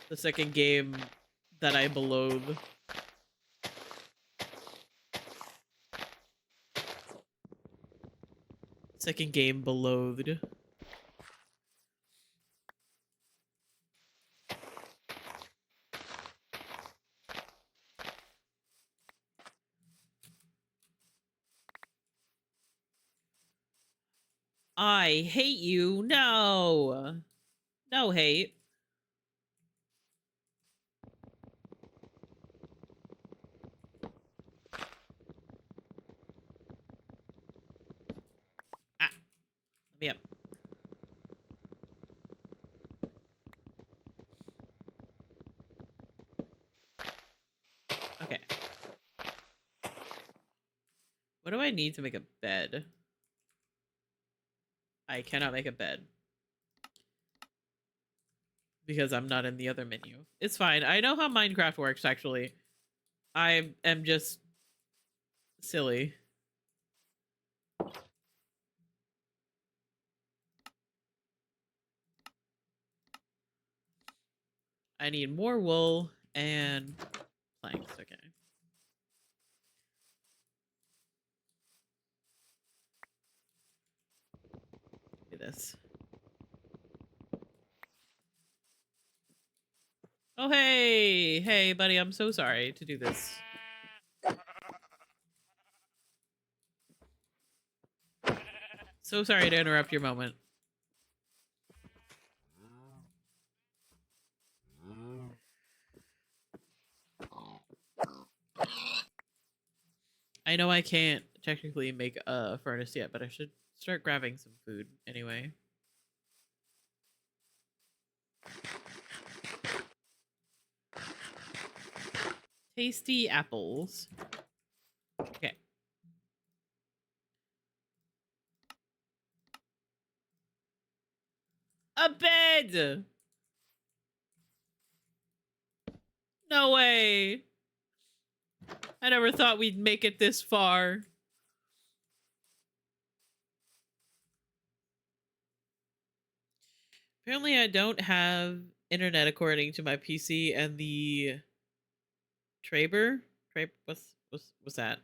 The second game that I loathe. Second game beloathed. I hate you. No. No hate. Ah. Let me up. Okay. What do I need to make a bed? I cannot make a bed. Because I'm not in the other menu. It's fine. I know how Minecraft works, actually. I am just silly. I need more wool and planks. Okay. Do this. Oh, hey! Hey, buddy, I'm so sorry to do this. So sorry to interrupt your moment. I know I can't technically make a furnace yet, but I should start grabbing some food anyway. Tasty apples. Okay. A bed! No way! I never thought we'd make it this far. Apparently I don't have internet according to my PC, and the Traber? What's that?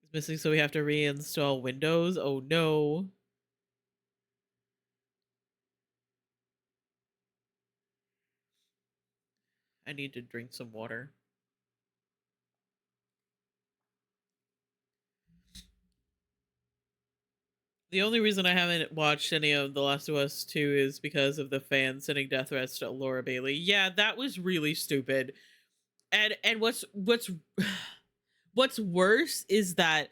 It's missing, so we have to reinstall Windows. Oh no. I need to drink some water. The only reason I haven't watched any of The Last of Us 2 is because of the fans sending death threats to Laura Bailey. Yeah, that was really stupid. And what's what's worse is that,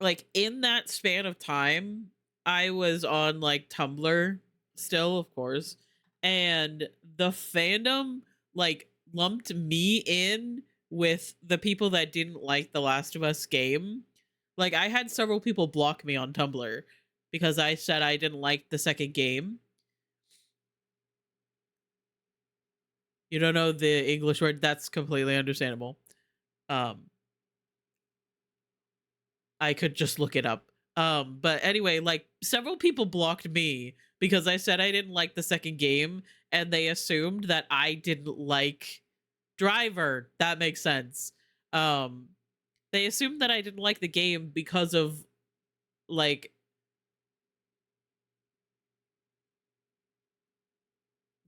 like, in that span of time, I was on like Tumblr still, of course, and the fandom like lumped me in with the people that didn't like the Last of Us game. Like, I had several people block me on Tumblr because I said I didn't like the second game. You don't know the English word? That's completely understandable. I could just look it up. But anyway, like, several people blocked me because I said I didn't like the second game, and they assumed that I didn't like Driver. That makes sense. They assumed that I didn't like the game because of, like,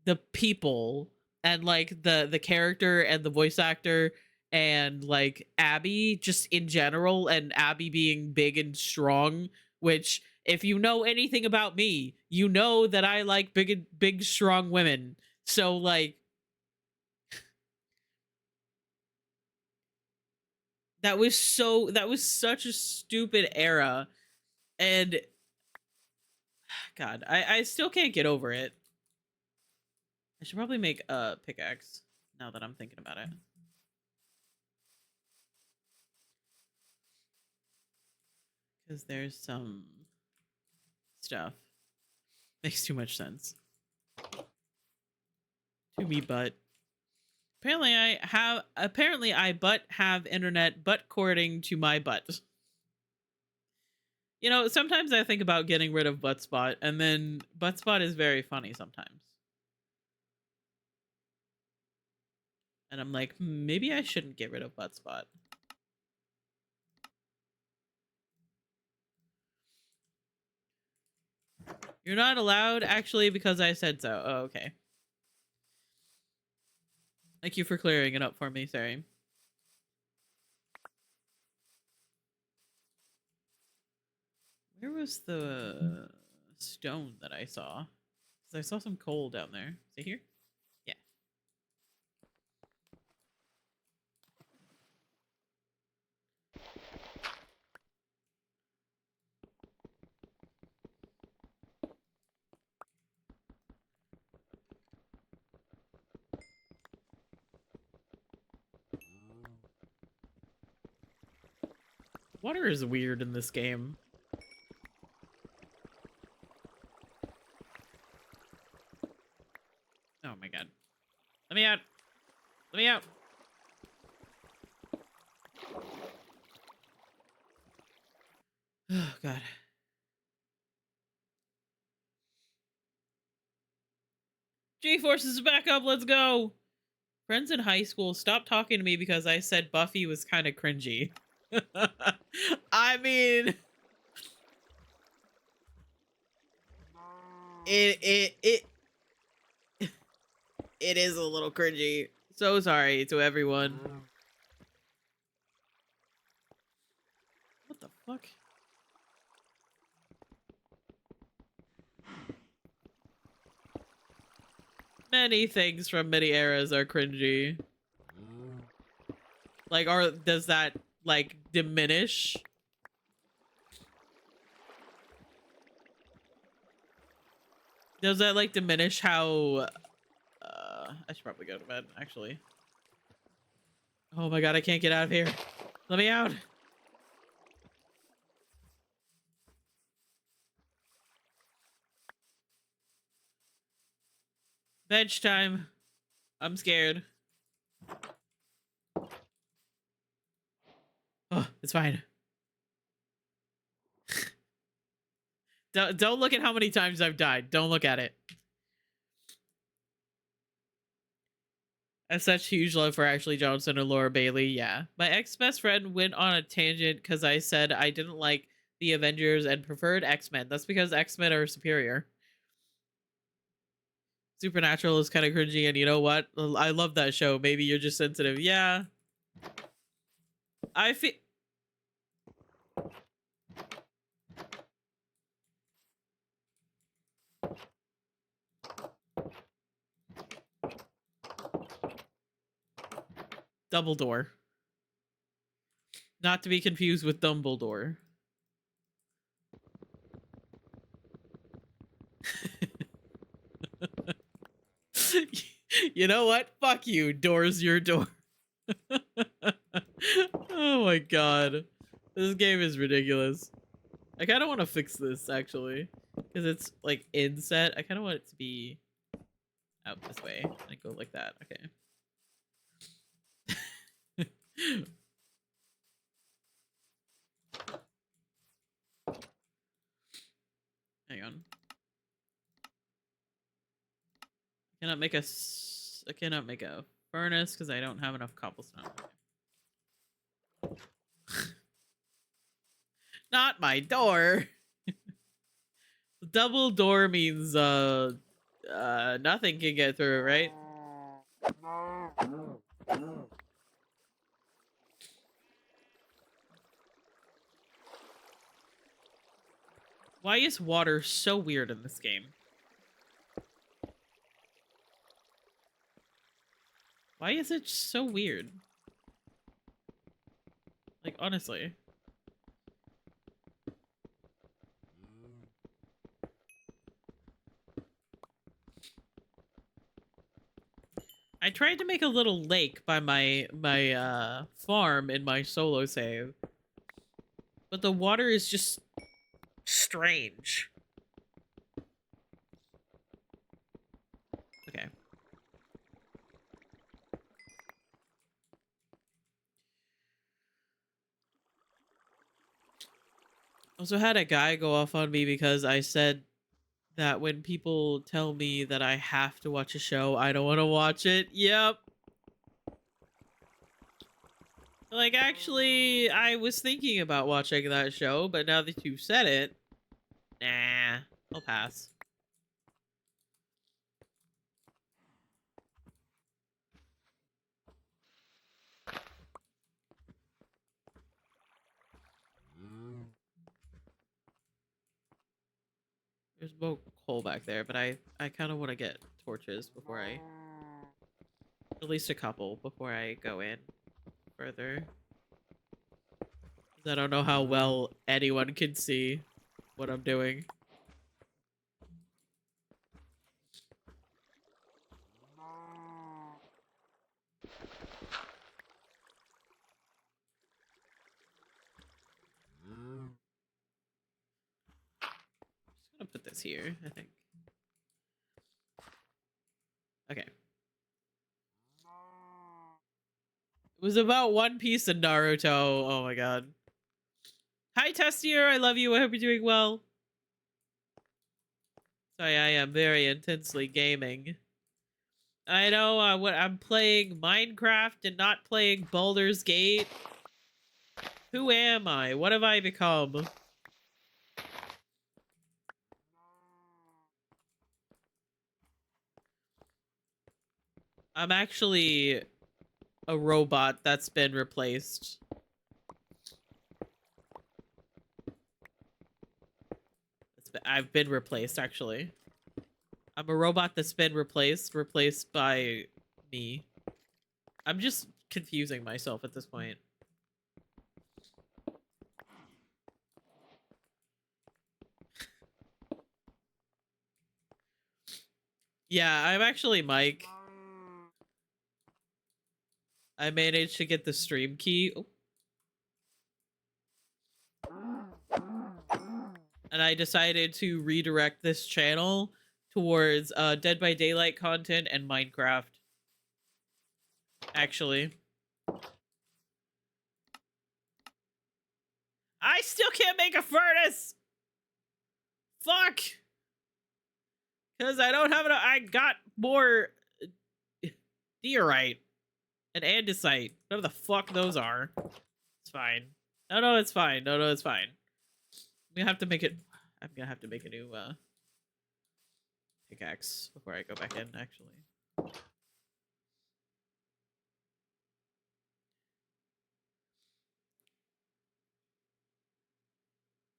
the people and like the character and the voice actor and like Abby just in general, and Abby being big and strong, which, if you know anything about me, you know that I like big strong women. So like, that was such a stupid era, and God, I still can't get over it. I should probably make a pickaxe now that I'm thinking about it. Because there's some stuff. Makes too much sense. To me, but apparently I but have internet but cording to my butt. You know, sometimes I think about getting rid of Buttspot, and then Buttspot is very funny sometimes. And I'm like, maybe I shouldn't get rid of Buttspot. You're not allowed, actually, because I said so. Oh, okay. Thank you for clearing it up for me, sorry. Where was the stone that I saw? Because I saw some coal down there. Is it here? Yeah. Water is weird in this game. Oh my god. Let me out! Let me out! Oh god. G-Force is back up, let's go! Friends in high school stopped talking to me because I said Buffy was kind of cringy. I mean... It is a little cringy. So sorry to everyone. What the fuck? Many things from many eras are cringy. Like, does that, like, diminish? Does that, like, diminish how... I should probably go to bed, actually. Oh my god, I can't get out of here. Let me out! Bench time. I'm scared. Oh, it's fine. Don't look at how many times I've died. Don't look at it. I have such huge love for Ashley Johnson and Laura Bailey. Yeah. My ex-best friend went on a tangent because I said I didn't like the Avengers and preferred X-Men. That's because X-Men are superior. Supernatural is kind of cringy, and you know what? I love that show. Maybe you're just sensitive. Yeah. I feel... Dumbledore. Not to be confused with Dumbledore. You know what? Fuck you. Door's your door. Oh my god. This game is ridiculous. I kind of want to fix this, actually. Because it's, like, inset. I kind of want it to be out this way. And go like that. Okay. Hang on. I cannot make a furnace because I don't have enough cobblestone. Not my door. Double door means nothing can get through, right? Why is water so weird in this game? Why is it so weird? Like, honestly. I tried to make a little lake by my farm in my solo save. But the water is just strange. Okay. Also had a guy go off on me because I said that when people tell me that I have to watch a show, I don't want to watch it. Yep. Like, actually, I was thinking about watching that show, but now that you've said it, nah, I'll pass. There's more coal back there, but I kind of want to get torches before I... At least a couple before I go in further. 'Cause I don't know how well anyone can see what I'm doing. Just gonna put this here, I think. Okay. It was about One Piece and Naruto. Oh my god. Hi, Testier. I love you. I hope you're doing well. Sorry, I am very intensely gaming. I know what I'm playing Minecraft and not playing Baldur's Gate. Who am I? What have I become? I'm actually a robot that's been replaced. I've been replaced, actually. I'm a robot that's been replaced by me. I'm just confusing myself at this point. Yeah, I'm actually Mike. I managed to get the stream key. Oh. And I decided to redirect this channel towards Dead by Daylight content and Minecraft. Actually. I still can't make a furnace! Fuck! Because I don't have enough. I got more diorite and andesite. Whatever the fuck those are. It's fine. No, it's fine. No, it's fine. I'm gonna have to make it. I'm gonna have to make a new pickaxe before I go back in, actually.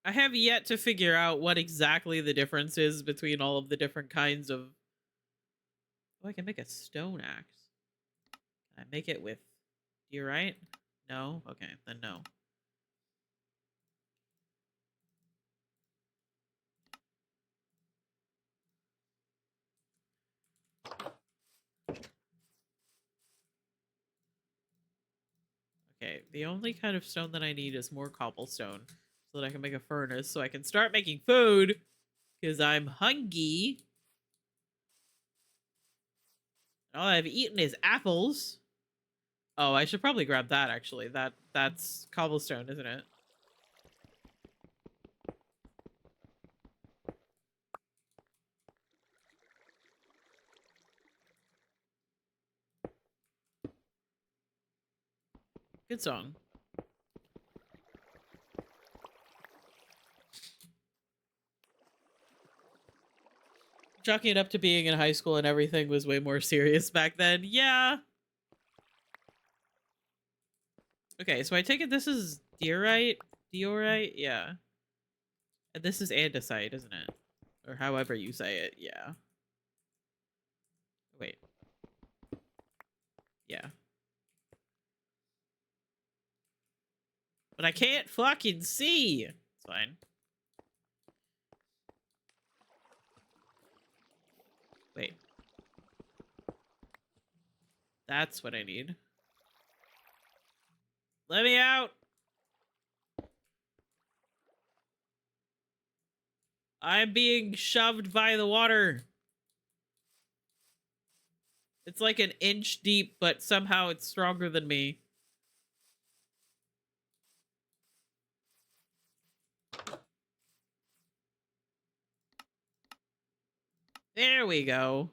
I have yet to figure out what exactly the difference is between all of the different kinds of... Oh, I can make a stone axe. Can I make it with diorite? No? Okay, then no. Okay, the only kind of stone that I need is more cobblestone so that I can make a furnace so I can start making food because I'm hungry. All I've eaten is apples. Oh, I should probably grab that, actually. That's cobblestone, isn't it? Good song. Chalking it up to being in high school and everything was way more serious back then. Yeah. Okay, so I take it this is diorite? Diorite? Yeah. And this is andesite, isn't it? Or however you say it, yeah. Wait. Yeah. But I can't fucking see! It's fine. Wait. That's what I need. Let me out! I'm being shoved by the water. It's like an inch deep, but somehow it's stronger than me. There we go.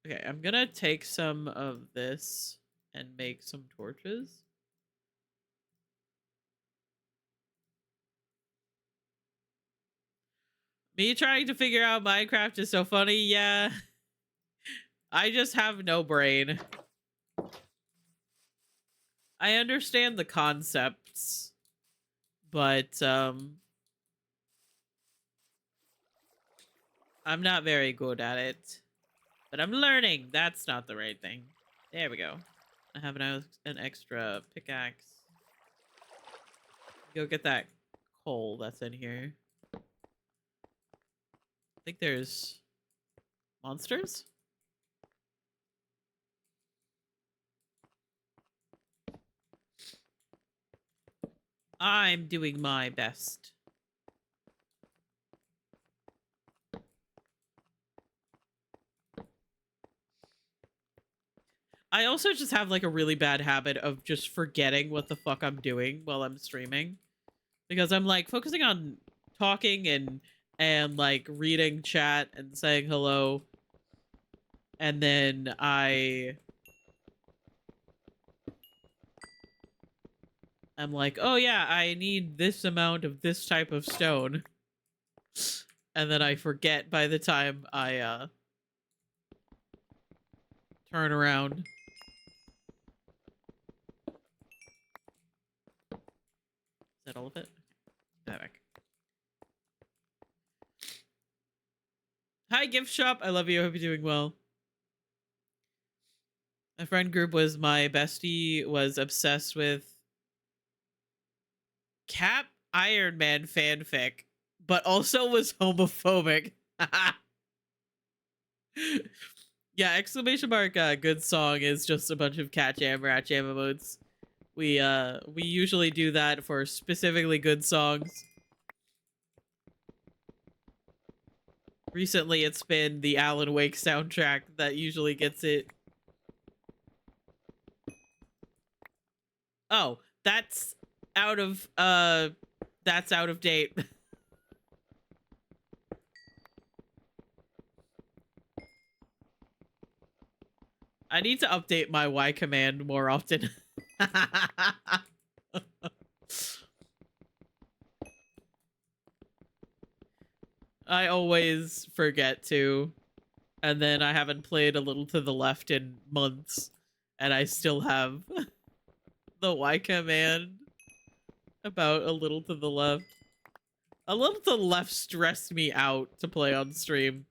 Okay, I'm gonna take some of this and make some torches. Me trying to figure out Minecraft is so funny, yeah. I just have no brain. I understand the concepts, but I'm not very good at it. But I'm learning. That's not the right thing. There we go. I have an extra pickaxe. Go get that coal that's in here. I think there's monsters? I'm doing my best. I also just have like a really bad habit of just forgetting what the fuck I'm doing while I'm streaming. Because I'm like focusing on talking and like reading chat and saying hello. And then I'm like, oh yeah, I need this amount of this type of stone. And then I forget by the time I turn around. Is that all of it? That back. Hi, gift shop. I love you. I hope you're doing well. My friend group was my bestie was obsessed with Cap Iron Man fanfic, but also was homophobic. Yeah, exclamation mark good song is just a bunch of cat jam, rat jam emotes. We usually do that for specifically good songs. Recently it's been the Alan Wake soundtrack that usually gets it. Oh, that's out of date. I need to update my Y command more often. I always forget to. And then I haven't played A Little to the Left in months. And I still have the Y command about A Little to the Left. A Little to the Left stressed me out to play on stream.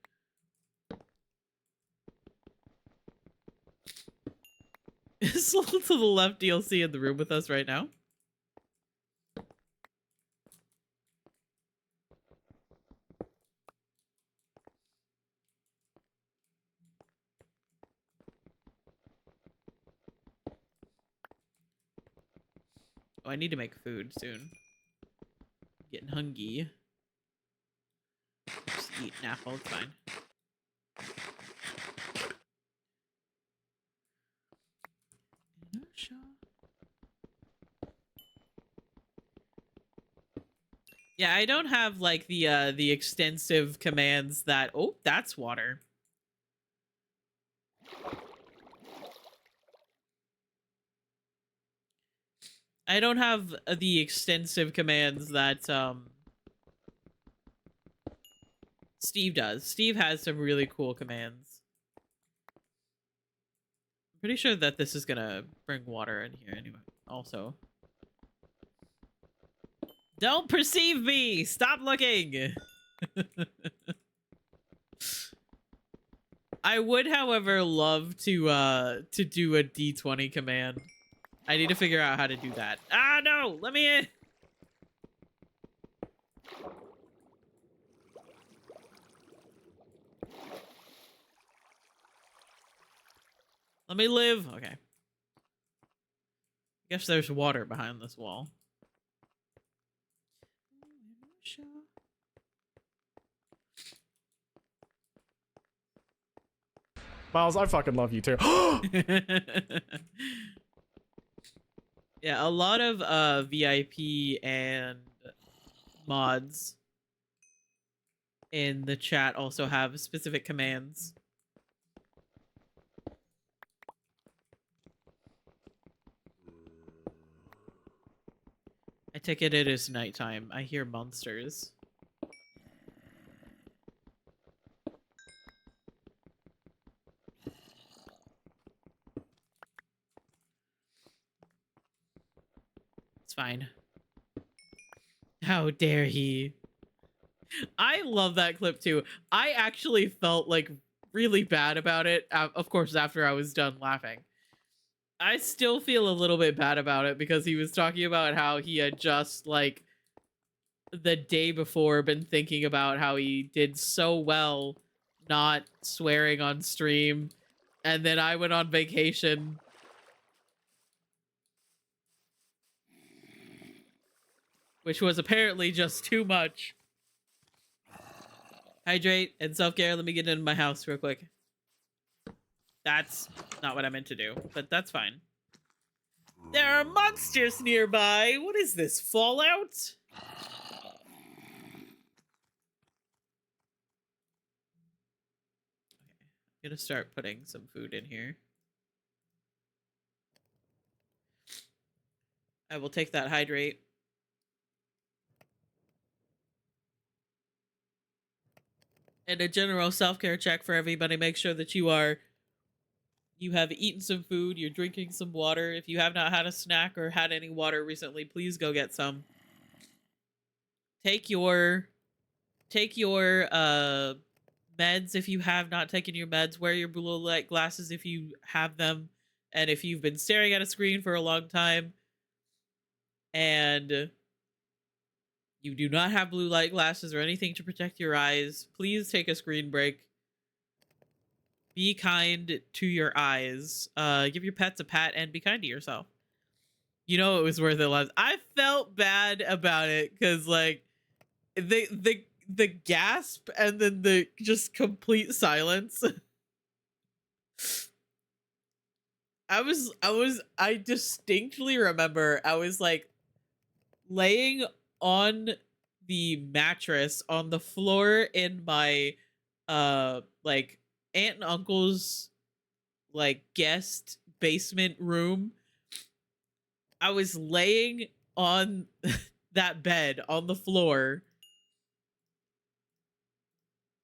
Is A Little to the Left DLC in the room with us right now? Oh, I need to make food soon. Getting hungry. Just eat an apple, it's fine. Yeah, I don't have like the extensive commands that oh, that's water. I don't have the extensive commands that Steve does. Steve has some really cool commands. I'm pretty sure that this is gonna bring water in here anyway. Also. Don't perceive me! Stop looking! I would, however, love to do a D20 command. I need to figure out how to do that. Ah, no! Let me in! Let me live. Okay. Guess there's water behind this wall. Miles, I fucking love you too. Yeah, a lot of VIP and mods in the chat also have specific commands. I take it is nighttime. I hear monsters. It's fine. How dare he? I love that clip too. I actually felt like really bad about it. Of course, after I was done laughing. I still feel a little bit bad about it because he was talking about how he had just like the day before been thinking about how he did so well not swearing on stream, and then I went on vacation which was apparently just too much. Hydrate and self-care. Let me get into my house real quick. That's not what I meant to do, but that's fine. There are monsters nearby. What is this, Fallout? I'm gonna start putting some food in here. I will take that hydrate. And a general self-care check for everybody. Make sure that you have eaten some food, you're drinking some water. If you have not had a snack or had any water recently, please go get some. Take your meds if you have not taken your meds. Wear your blue light glasses if you have them. And if you've been staring at a screen for a long time and you do not have blue light glasses or anything to protect your eyes, please take a screen break. Be kind to your eyes. Give your pets a pat and be kind to yourself. You know it was worth it. I felt bad about it because like the gasp and then the just complete silence. I distinctly remember I was like laying on the mattress on the floor in my like aunt and uncle's like guest basement room. I was laying on that bed on the floor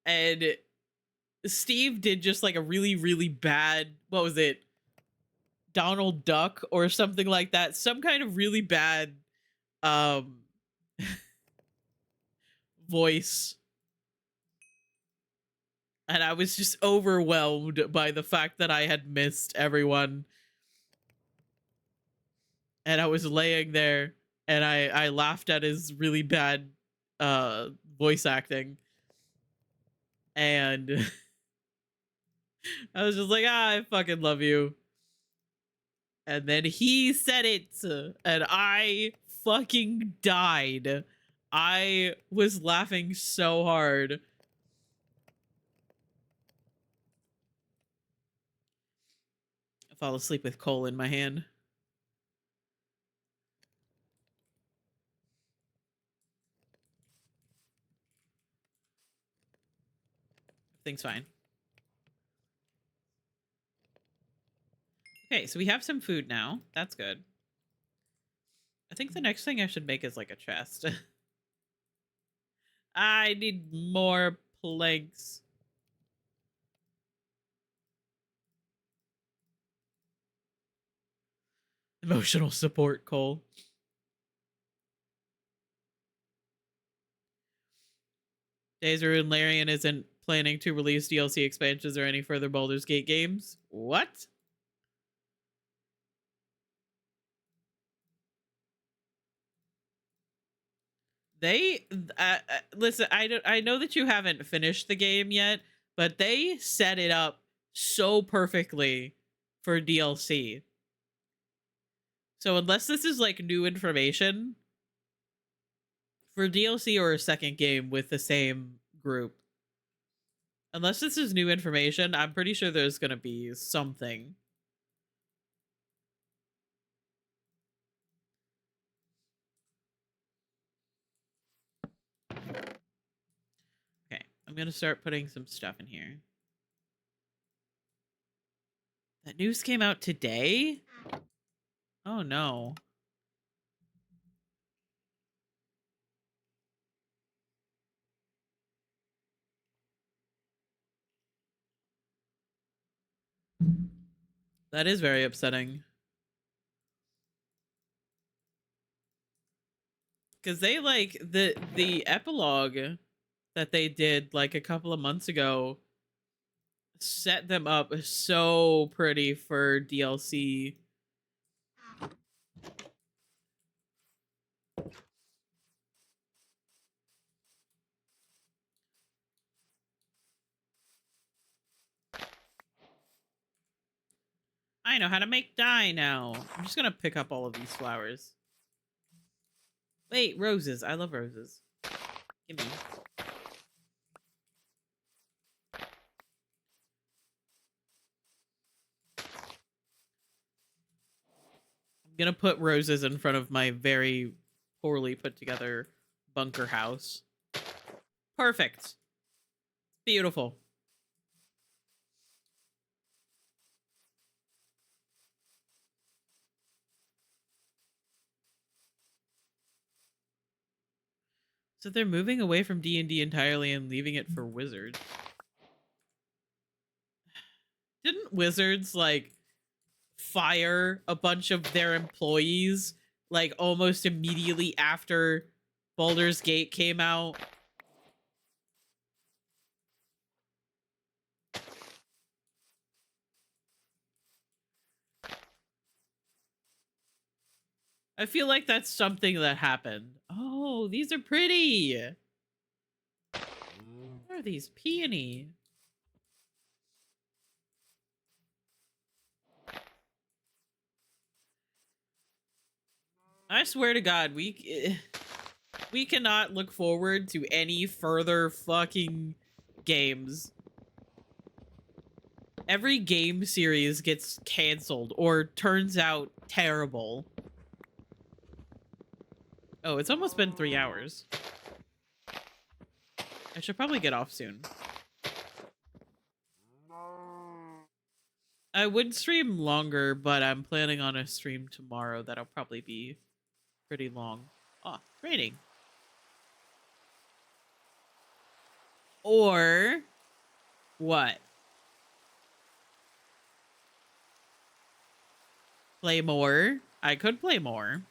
and Steve did just like a really, really bad, what was it? Donald Duck or something like that. Some kind of really bad voice. And I was just overwhelmed by the fact that I had missed everyone. And I was laying there and I laughed at his really bad voice acting. And I was just like, I fucking love you. And then he said it, and I fucking died. I was laughing so hard. I fall asleep with coal in my hand. Everything's fine. Okay, so we have some food now. That's good. I think the next thing I should make is like a chest. I need more planks. Emotional support, Cole. Days Ruin Larian isn't planning to release DLC expansions or any further Baldur's Gate games. What? They listen. I know that you haven't finished the game yet, but they set it up so perfectly for DLC. So unless this is like new information for DLC or a second game with the same group, unless this is new information, I'm pretty sure there's gonna be something. Okay, I'm gonna start putting some stuff in here. That news came out today? Oh no. That is very upsetting. Because they like the epilogue that they did like a couple of months ago set them up so pretty for DLC. I know how to make dye now. I'm just gonna pick up all of these flowers. Wait, roses. I love roses. Give me. I'm gonna put roses in front of my very poorly put together bunker house. Perfect. Beautiful. So they're moving away from D&D entirely and leaving it for Wizards. Didn't Wizards, like, fire a bunch of their employees, like, almost immediately after Baldur's Gate came out? I feel like that's something that happened. Oh, these are pretty! What are these? Peony. I swear to God, we cannot look forward to any further fucking games. Every game series gets canceled or turns out terrible. Oh, it's almost been 3 hours. I should probably get off soon. I would stream longer, but I'm planning on a stream tomorrow that'll probably be pretty long. Oh, raining. Or what? Play more? I could play more.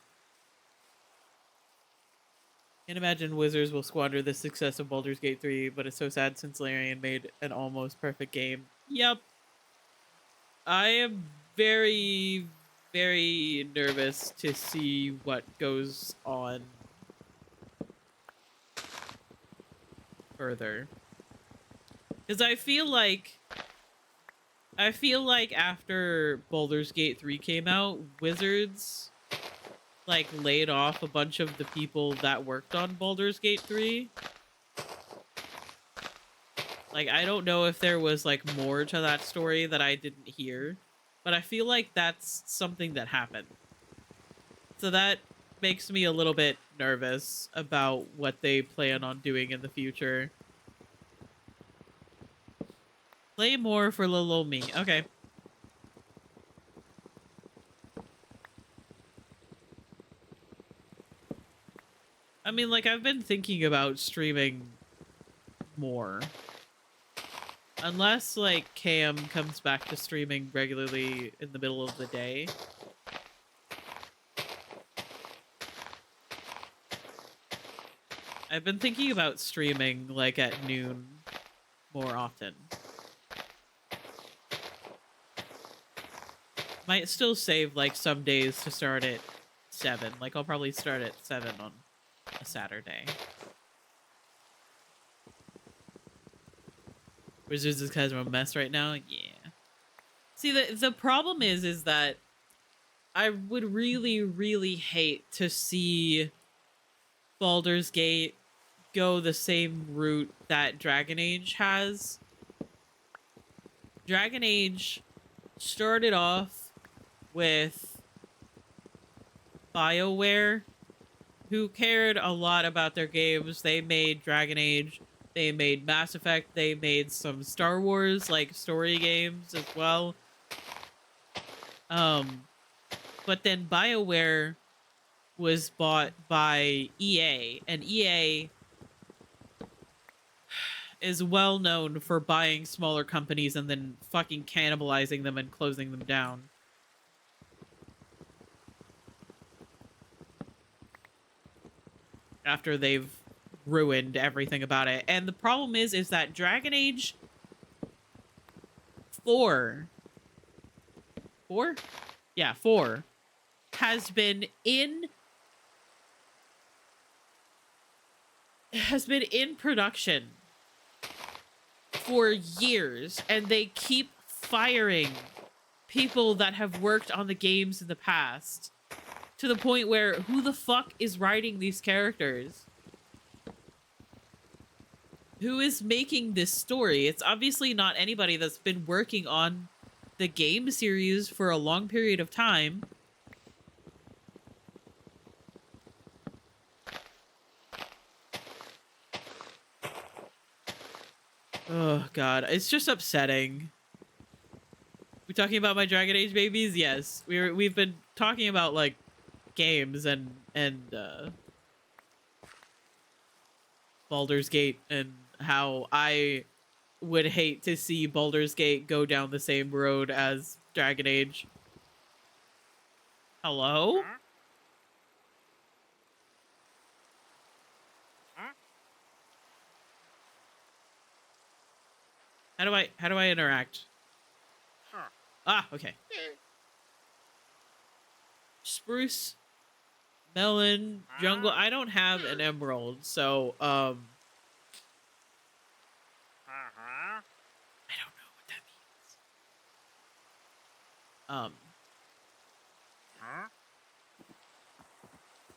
Can't imagine Wizards will squander the success of Baldur's Gate 3, but it's so sad since Larian made an almost perfect game. Yep. I am very, very nervous to see what goes on further. Because I feel like after Baldur's Gate 3 came out, Wizards like laid off a bunch of the people that worked on Baldur's Gate 3. Like, I don't know if there was like more to that story that I didn't hear, but I feel like that's something that happened. So that makes me a little bit nervous about what they plan on doing in the future. Play more for little old me. Okay. I mean, like, I've been thinking about streaming more. Unless, like, Cam comes back to streaming regularly in the middle of the day. I've been thinking about streaming, like, at noon more often. Might still save, like, some days to start at 7. Like, I'll probably start at 7 on a Saturday. Wizards is kind of a mess right now? Yeah. See, the problem is that I would really, really hate to see Baldur's Gate go the same route that Dragon Age has. Dragon Age started off with BioWare, who cared a lot about their games. They made Dragon Age, they made Mass Effect, they made some Star Wars, like, story games as well. But then BioWare was bought by EA, and EA is well known for buying smaller companies and then fucking cannibalizing them and closing them down. After they've ruined everything about it. And the problem is that Dragon Age 4 Yeah, 4 has been in production for years, and they keep firing people that have worked on the games in the past, to the point where who the fuck is writing these characters? Who is making this story? It's obviously not anybody that's been working on the game series for a long period of time. Oh god, it's just upsetting. We talking about my Dragon Age babies? Yes. We've been talking about, like, games and Baldur's Gate, and how I would hate to see Baldur's Gate go down the same road as Dragon Age. Hello? How do I interact? Ah, okay. Spruce, melon, jungle. I don't have an emerald, so I don't know what that means.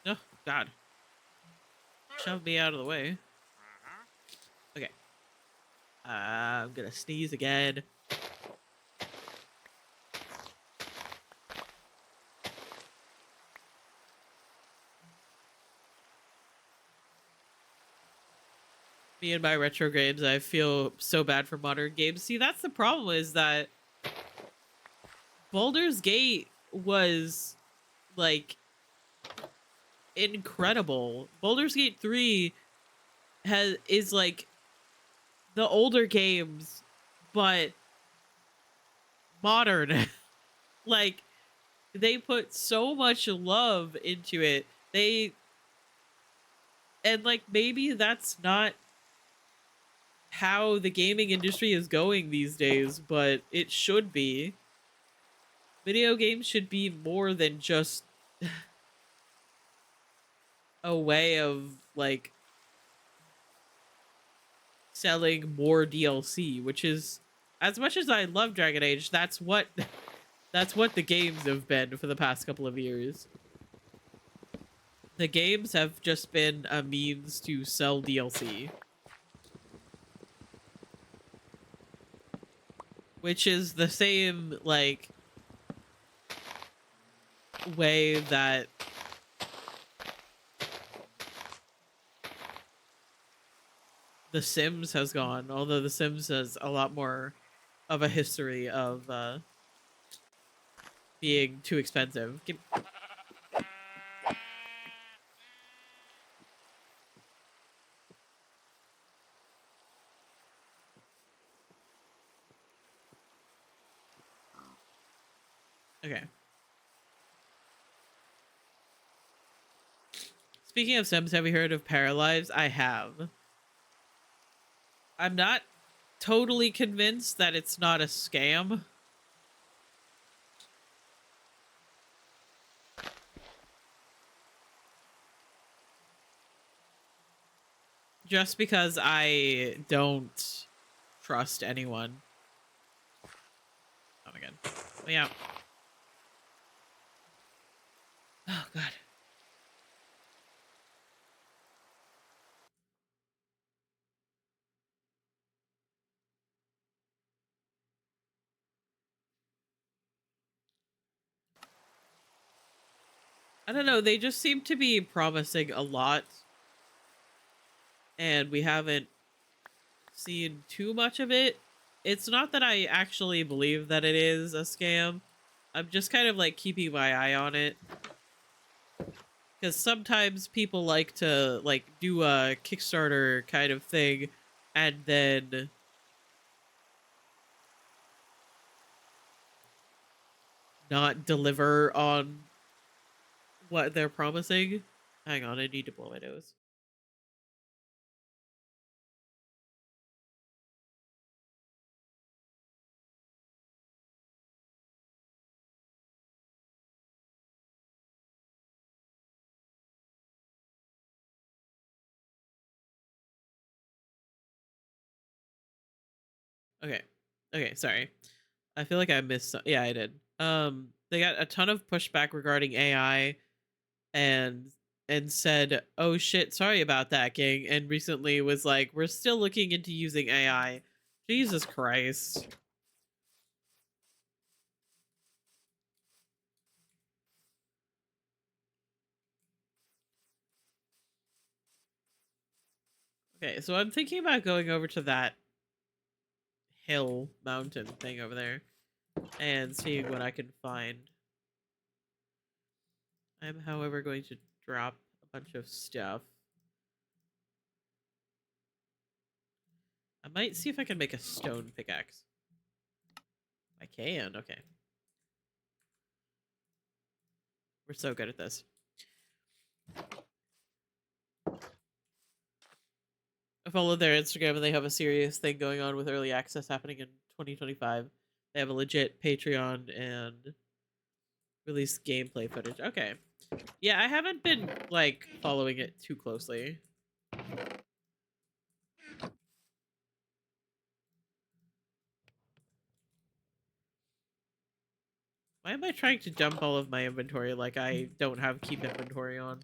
Oh god. Shove me out of the way. Okay. I'm gonna sneeze again. Me and my retro games, I feel so bad for modern games. See, that's the problem, is that Baldur's Gate was, like, incredible. Baldur's Gate 3 is like the older games, but modern. Like, they put so much love into it. And like, maybe that's not how the gaming industry is going these days, but it should be. Video games should be more than just a way of, like, selling more DLC, which is, as much as I love Dragon Age, that's what the games have been for the past couple of years. The games have just been a means to sell DLC. Which is the same, like, way that The Sims has gone, although The Sims has a lot more of a history of being too expensive. Okay. Speaking of Sims, have you heard of Paralyzed? I have. I'm not totally convinced that it's not a scam. Just because I don't trust anyone. Not again. Me out. Oh, God. I don't know, they just seem to be promising a lot. And we haven't seen too much of it. It's not that I actually believe that it is a scam. I'm just kind of like keeping my eye on it. Because sometimes people like to like do a Kickstarter kind of thing and then not deliver on what they're promising. Hang on, I need to blow my nose. Okay. Okay, sorry. I feel like I missed yeah, I did. They got a ton of pushback regarding AI and said, "Oh shit, sorry about that, gang." And recently was like, "We're still looking into using AI." Jesus Christ. Okay, so I'm thinking about going over to that hill mountain thing over there and seeing what I can find. I'm, however, going to drop a bunch of stuff. I might see if I can make a stone pickaxe. I can, okay. We're so good at this. I followed their Instagram and they have a serious thing going on with early access happening in 2025. They have a legit Patreon and release gameplay footage. Okay. Yeah, I haven't been, like, following it too closely. Why am I trying to dump all of my inventory like I don't have keep inventory on?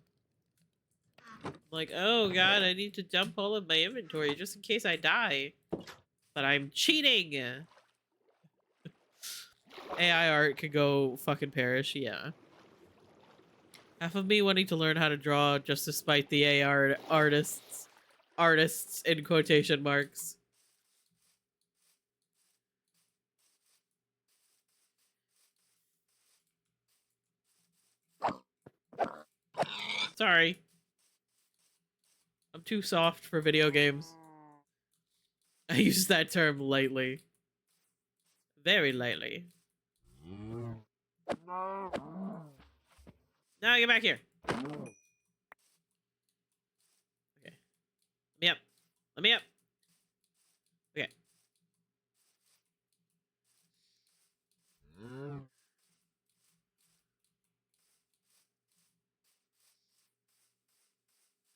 Like, oh god, I need to dump all of my inventory just in case I die. But I'm cheating! AI art could go fucking perish, yeah. Half of me wanting to learn how to draw just to spite the AI artists in quotation marks. Sorry. I'm too soft for video games. I use that term lightly. Very lightly. Now get back here. Okay. Let me up. Let me up. Okay.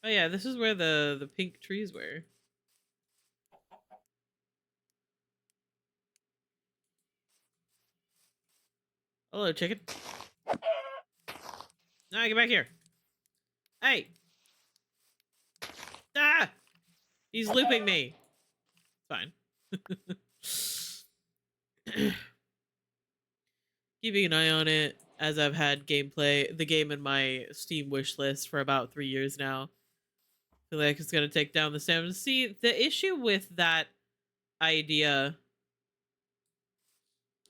Oh yeah, this is where the pink trees were. Hello, chicken. Now get back here. Hey. Ah! He's looping me. Fine. Keeping an eye on it as I've had the game in my Steam wish list for about 3 years now. Feel like it's gonna take down the Sims. See, the issue with that idea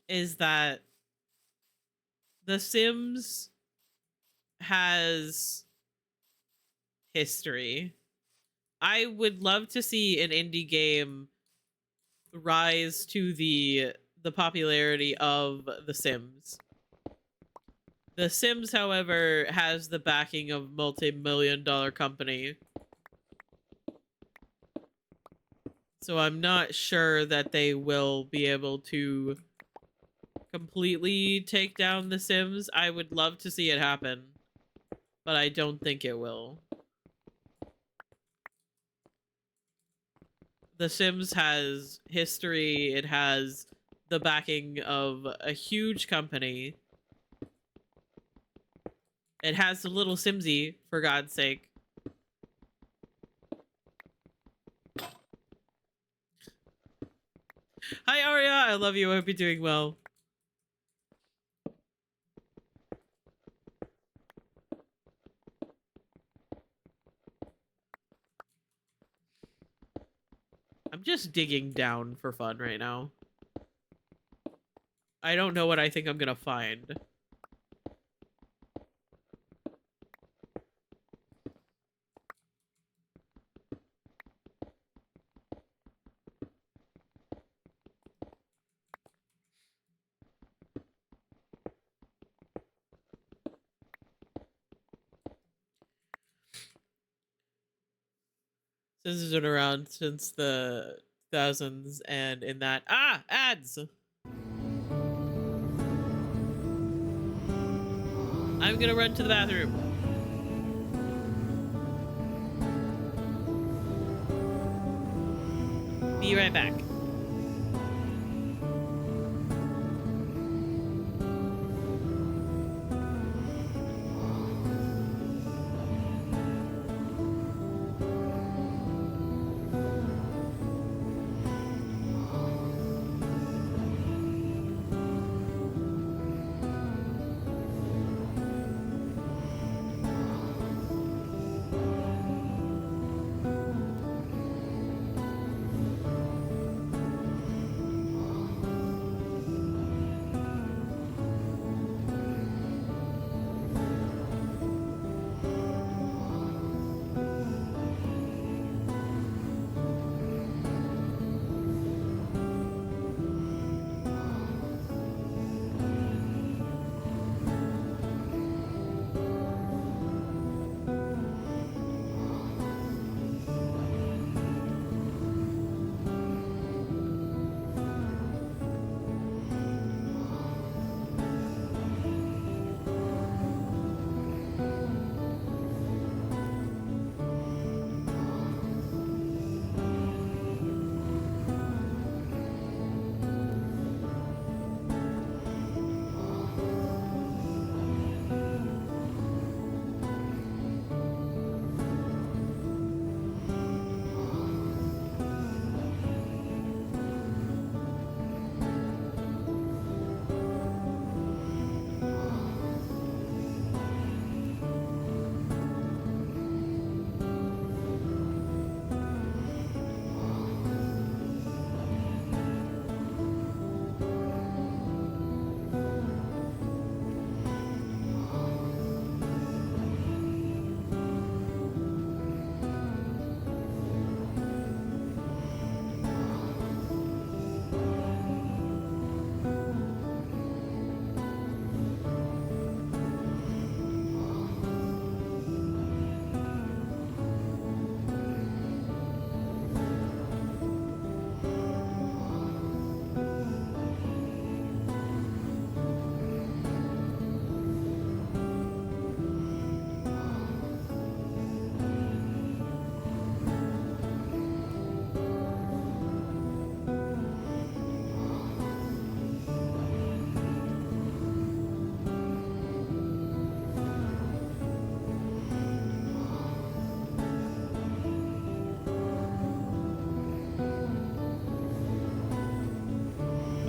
is that The Sims has history. I would love to see an indie game rise to the popularity of The Sims. The Sims, however, has the backing of multi-million-dollar company. So I'm not sure that they will be able to completely take down The Sims. I would love to see it happen, but I don't think it will. The Sims has history, it has the backing of a huge company. It has the little Simsy, for God's sake. Hi, Arya. I love you. I hope you're doing well. I'm just digging down for fun right now. I don't know what I think I'm gonna find. This has been around since the thousands, and in that ads. I'm gonna run to the bathroom. Be right back.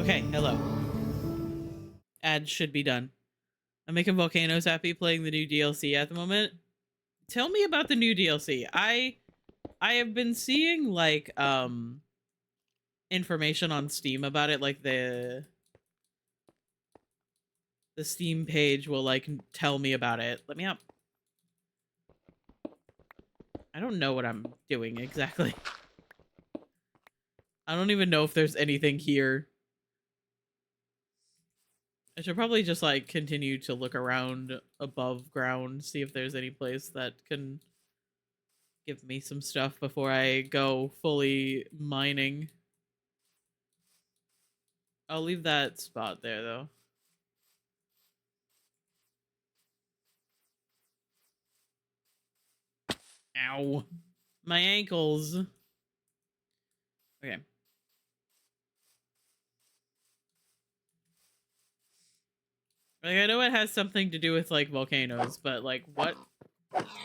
Okay, hello. Ads should be done. I'm making volcanoes happy playing the new DLC at the moment. Tell me about the new DLC. I have been seeing like information on Steam about it, like the Steam page will like tell me about it. Let me up. I don't know what I'm doing exactly. I don't even know if there's anything here. I should probably just like continue to look around above ground, see if there's any place that can give me some stuff before I go fully mining. I'll leave that spot there though. Ow. My ankles. Okay. Like, I know it has something to do with, like, volcanoes, but, like, what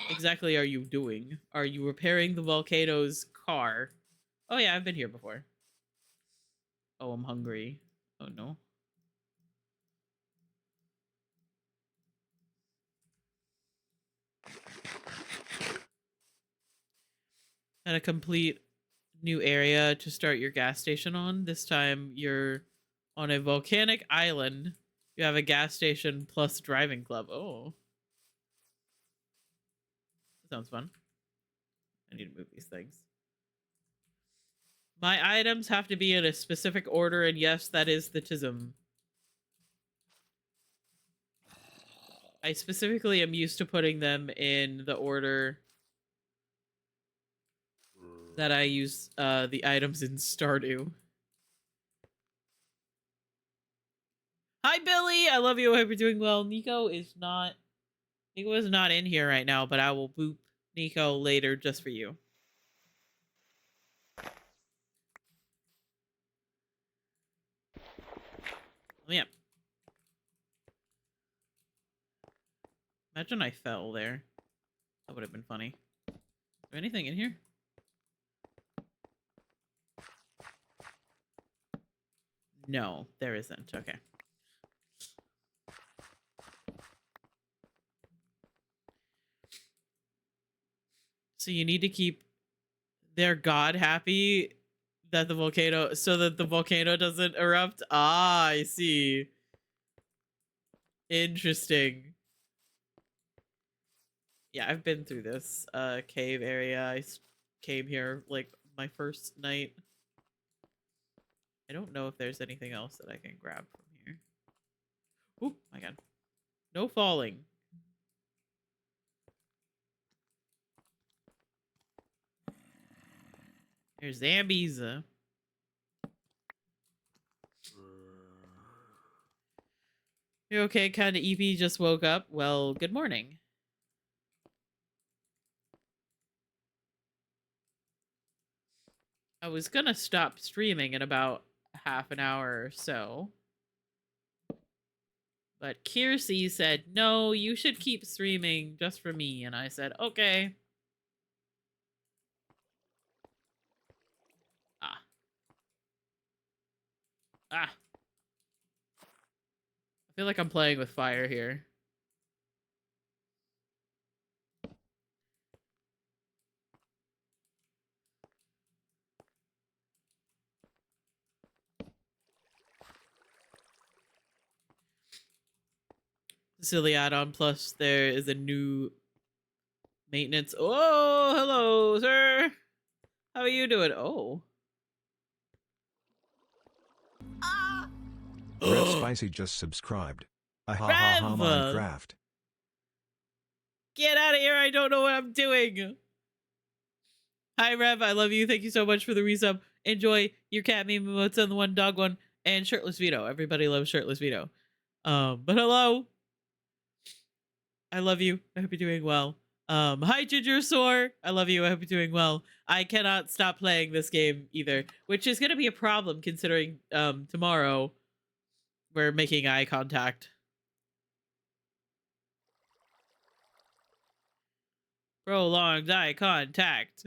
exactly are you doing? Are you repairing the volcano's car? Oh, yeah, I've been here before. Oh, I'm hungry. Oh, no. And a complete new area to start your gas station on. This time you're on a volcanic island. You have a gas station plus driving club. Oh. Sounds fun. I need to move these things. My items have to be in a specific order, and yes, that is the tism. I specifically am used to putting them in the order that I use the items in Stardew. Hi, Billy! I love you. I hope you're doing well. Nico is not in here right now, but I will boop Nico later just for you. Yeah. Imagine I fell there. That would have been funny. Is there anything in here? No, there isn't. Okay. So you need to keep their god happy that the volcano, so that the volcano doesn't erupt. Ah, I see. Interesting. Yeah, I've been through this cave area. I came here like my first night. I don't know if there's anything else that I can grab from here. Oh my god. No falling. There's zombies. You okay? Kind of EP just woke up. Well, good morning. I was gonna stop streaming in about half an hour or so. But Kiersey said, no, you should keep streaming just for me. And I said, okay. Ah. Ah. I feel like I'm playing with fire here. Silly add-on, plus there is a new maintenance. Oh, hello, sir. How are you doing? Oh. Rev Spicy just subscribed. Ahahaha Minecraft. Get out of here. I don't know what I'm doing. Hi, Rev. I love you. Thank you so much for the resub. Enjoy your cat meme emotes on the one dog one and Shirtless Vito. Everybody loves Shirtless Vito. But hello. I love you. I hope you're doing well. Hi, Ginger Sore. I love you. I hope you're doing well. I cannot stop playing this game either, which is going to be a problem considering tomorrow we're making eye contact. Prolonged eye contact.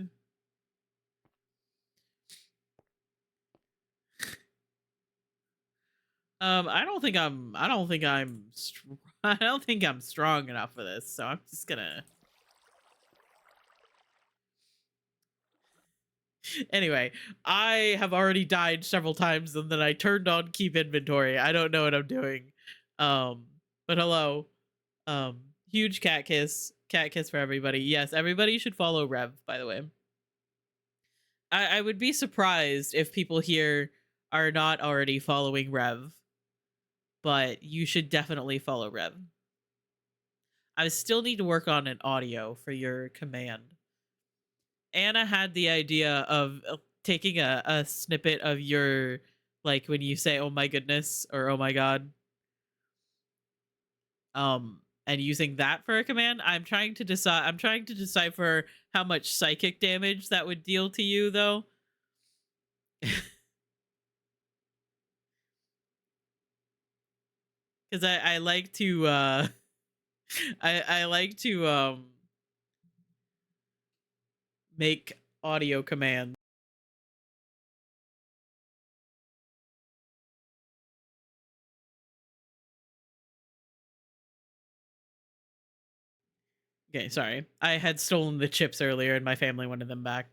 I don't think I'm strong enough for this, so I'm just gonna. Anyway, I have already died several times and then I turned on keep inventory. I don't know what I'm doing. But hello. Huge cat kiss. Cat kiss for everybody. Yes, everybody should follow Rev, by the way. I would be surprised if people here are not already following Rev. But you should definitely follow Rev. I still need to work on an audio for your command. Anna had the idea of taking a snippet of your, like, when you say, oh my goodness, or oh my god. And using that for a command. I'm trying to decipher how much psychic damage that would deal to you, though. because I like to I like to make audio commands. Okay, sorry. I had stolen the chips earlier and my family wanted them back.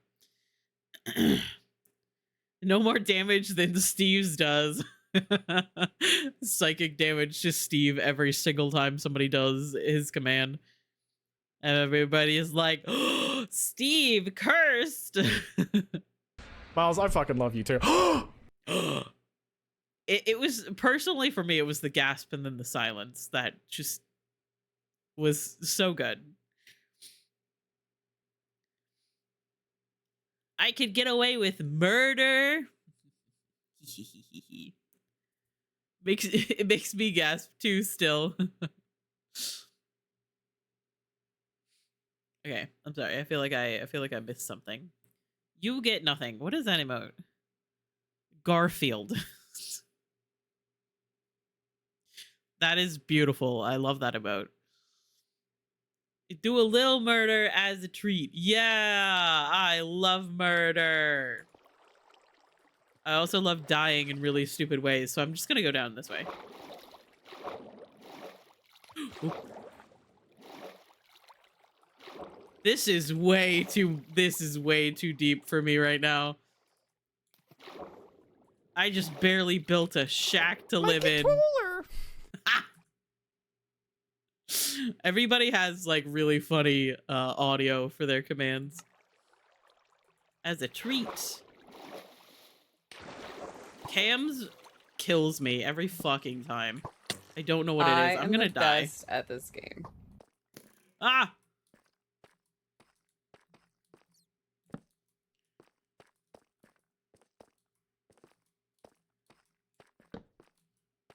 No more damage than Steve's does. Psychic damage to Steve every single time somebody does his command. And everybody is like, oh, Steve, cursed. Miles, I fucking love you too. It was, personally for me, it was the gasp and then the silence that just was so good. I could get away with murder. It makes me gasp too still. Okay, I'm sorry. I feel like I missed something. You get nothing. What is that emote? Garfield. That is beautiful. I love that emote. Do a little murder as a treat. Yeah, I love murder. I also love dying in really stupid ways, so I'm just gonna go down this way. This is way too deep for me right now. I just barely built a shack to live in. Everybody has like really funny audio for their commands. As a treat. Cams kills me every fucking time. I don't know what it is. I'm gonna die. Best at this game. Ah!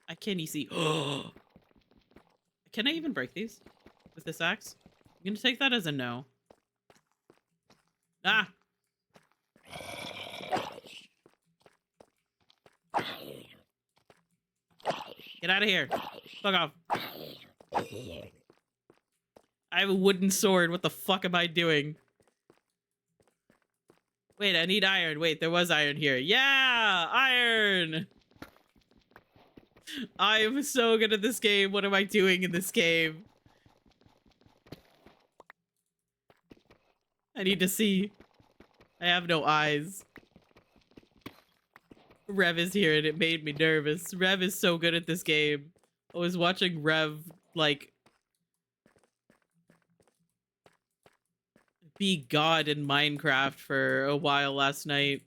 I can't even see. Oh! Can I even break these with this axe? I'm gonna take that as a no. Ah! Get out of here. Fuck off. I have a wooden sword. What the fuck am I doing? Wait, I need iron. Wait, there was iron here. Yeah! Iron! I am so good at this game. What am I doing in this game? I need to see. I have no eyes. Rev is here and it made me nervous. Rev is so good at this game. I was watching Rev, like, be God in Minecraft for a while last night.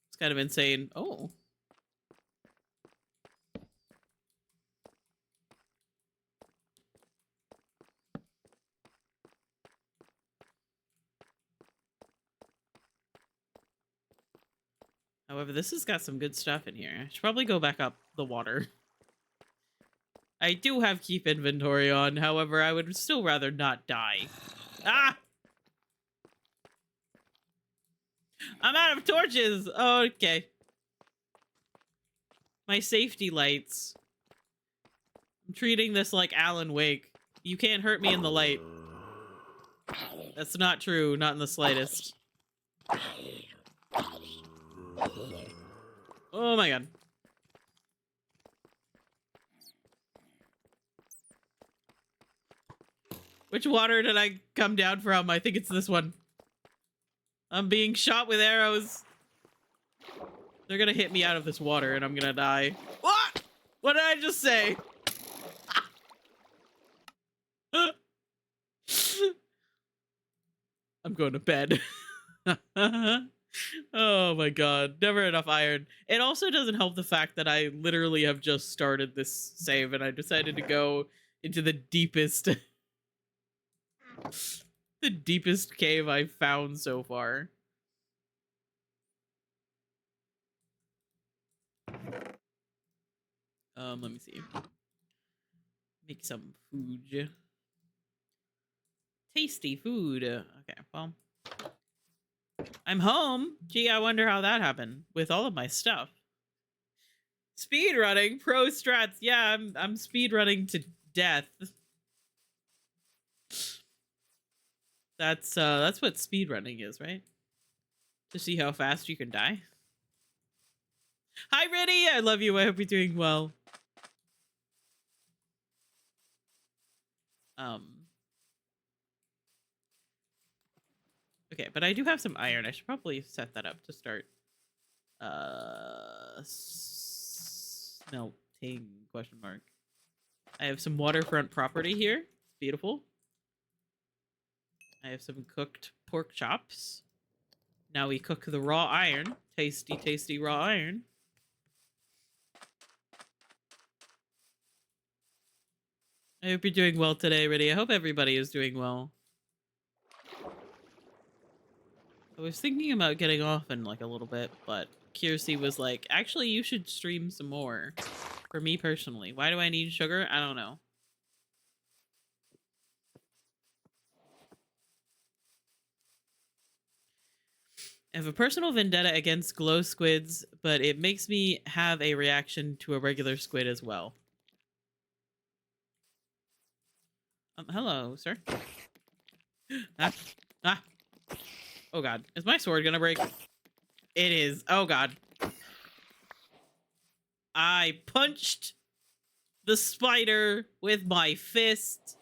It's kind of insane. Oh. However, this has got some good stuff in here. I should probably go back up the water. I do have keep inventory on, however, I would still rather not die. Ah! I'm out of torches! Oh, okay. My safety lights. I'm treating this like Alan Wake. You can't hurt me in the light. That's not true, not in the slightest. Oh my god. Which water did I come down from? I think it's this one. I'm being shot with arrows. They're gonna hit me out of this water and I'm gonna die. What? What did I just say? I'm going to bed. Oh my god, never enough iron. It also doesn't help the fact that I literally have just started this save and I decided to go into the deepest the deepest cave I've found so far. Let me see. Make some food. Tasty food. Okay, well. I'm home. Gee, I wonder how that happened with all of my stuff. Speed running, pro strats. Yeah, I'm speed running to death. That's what speed running is, right? To see how fast you can die. Hi, Riddy. I love you. I hope you're doing well. Okay, but I do have some iron. I should probably set that up to start smelting question mark. I have some waterfront property here. It's beautiful. I have some cooked pork chops. Now we cook the raw iron. Tasty, tasty raw iron. I hope you're doing well today, Riddy. I hope everybody is doing well. I was thinking about getting off in like a little bit, but Kiersey was like, actually, you should stream some more. For me personally. Why do I need sugar? I don't know. I have a personal vendetta against glow squids, but it makes me have a reaction to a regular squid as well. Hello, sir. Ah. Oh god. Is my sword gonna break? It is. Oh god. I punched the spider with my fist.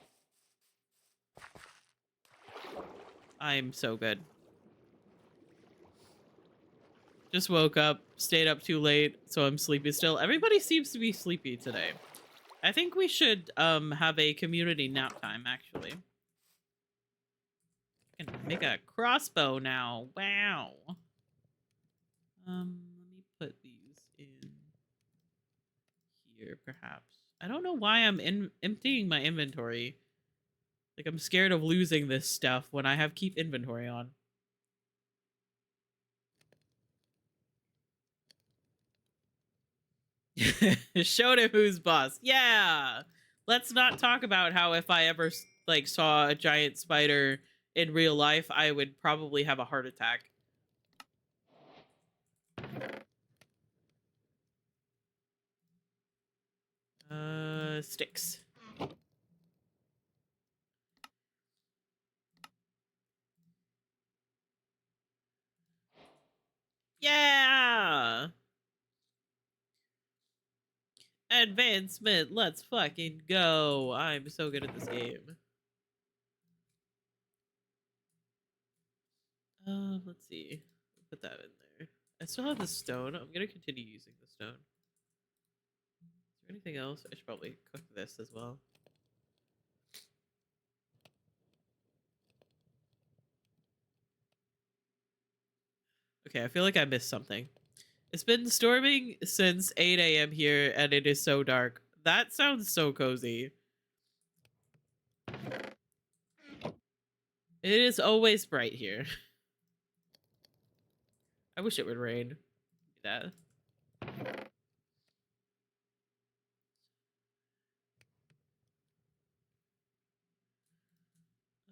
I'm so good. Just woke up, stayed up too late, so I'm sleepy still. Everybody seems to be sleepy today. I think we should have a community nap time, actually. I can make a crossbow now. Wow. Let me put these in here, perhaps. I don't know why I'm emptying my inventory. Like, I'm scared of losing this stuff when I have keep inventory on. Showed him who's boss. Yeah! Let's not talk about how if I ever, like, saw a giant spider in real life, I would probably have a heart attack. Sticks. Yeah! Advancement, let's fucking go. I'm so good at this game. Let's see. Put that in there. I still have the stone. I'm gonna continue using the stone. Is there anything else? I should probably cook this as well. Okay, I feel like I missed something. It's been storming since 8 a.m. here, and it is so dark. That sounds so cozy. It is always bright here. I wish it would rain. That.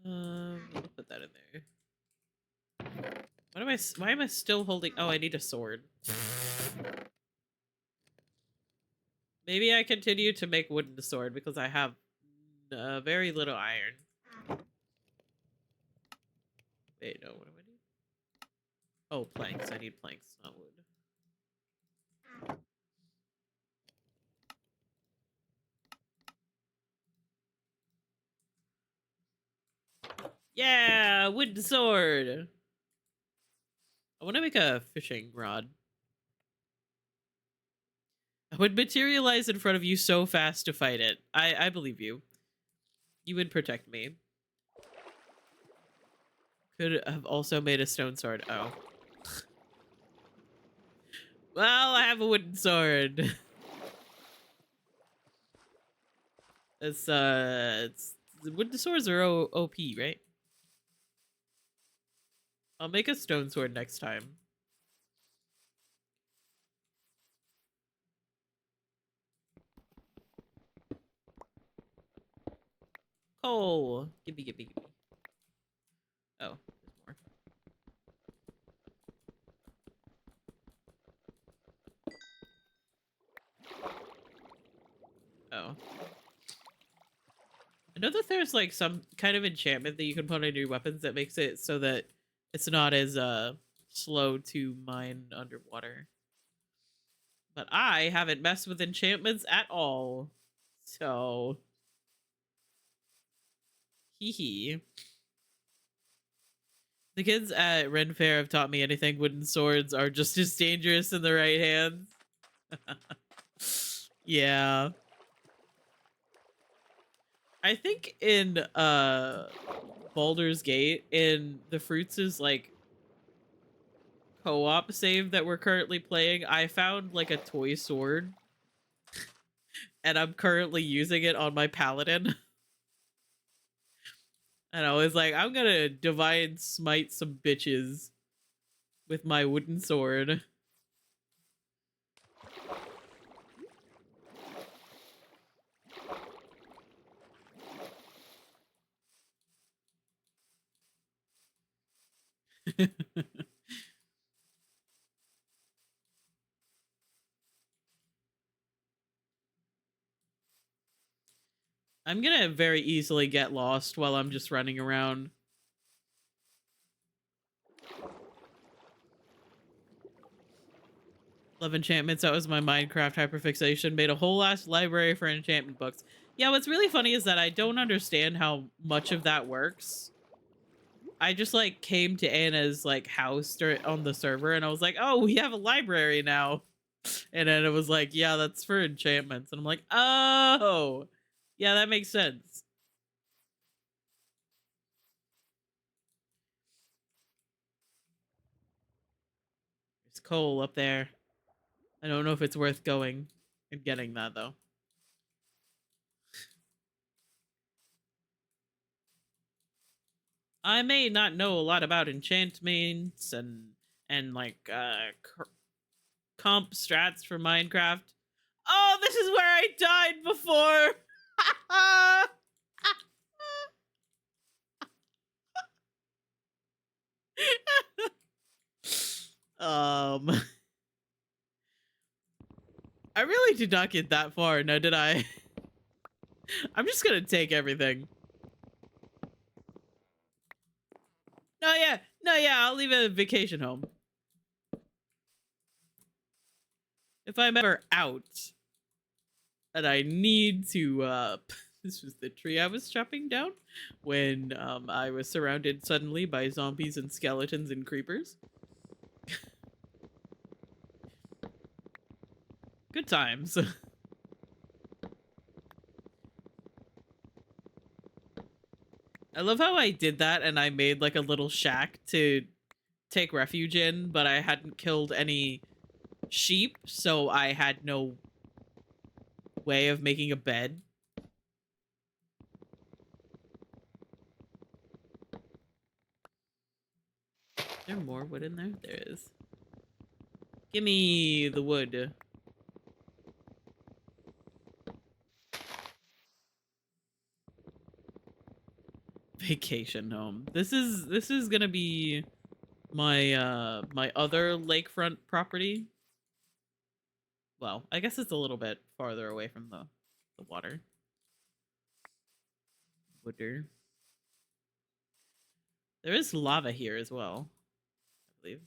I'll put that in there. Why am I still holding? Oh, I need a sword. Maybe I continue to make wooden sword because I have very little iron. Wait, no, what do I need? Oh, planks. I need planks, not wood. Yeah, wooden sword. I want to make a fishing rod. I would materialize in front of you so fast to fight it. I believe you. You would protect me. Could have also made a stone sword. Oh. Well, I have a wooden sword. It's wooden swords are OP, right? I'll make a stone sword next time. Coal. Gimme, gimme, gimme. Oh, there's more. Oh. I know that there's like some kind of enchantment that you can put on your weapons that makes it so that it's not as slow to mine underwater. But I haven't messed with enchantments at all. So hee hee. The kids at Ren Fair have taught me anything wooden swords are just as dangerous in the right hands. Yeah. I think in Baldur's Gate, in the Fruits' like co-op save that we're currently playing, I found like a toy sword. And I'm currently using it on my paladin. And I was like, I'm gonna divine smite some bitches with my wooden sword. I'm gonna very easily get lost while I'm just running around. Love enchantments. That was my Minecraft hyperfixation. Made a whole ass library for enchantment books. Yeah, what's really funny is that I don't understand how much of that works. I just like came to Anna's like house on the server and I was like, oh, we have a library now. And then it was like, yeah, that's for enchantments. And I'm like, oh, yeah, that makes sense. There's coal up there. I don't know if it's worth going and getting that though. I may not know a lot about enchantments and like comp strats for Minecraft. Oh, this is where I died before. I really did not get that far, now did I? I'm just gonna take everything. No, yeah, I'll leave a vacation home. If I'm ever out and I need to, this was the tree I was chopping down when, I was surrounded suddenly by zombies and skeletons and creepers. Good times. I love how I did that and I made like a little shack to take refuge in, but I hadn't killed any sheep, so I had no way of making a bed. Is there more wood in there? There is. Give me the wood. Vacation home. This is gonna be my my other lakefront property. Well, I guess it's a little bit farther away from the water. Wooder. There is lava here as well, I believe.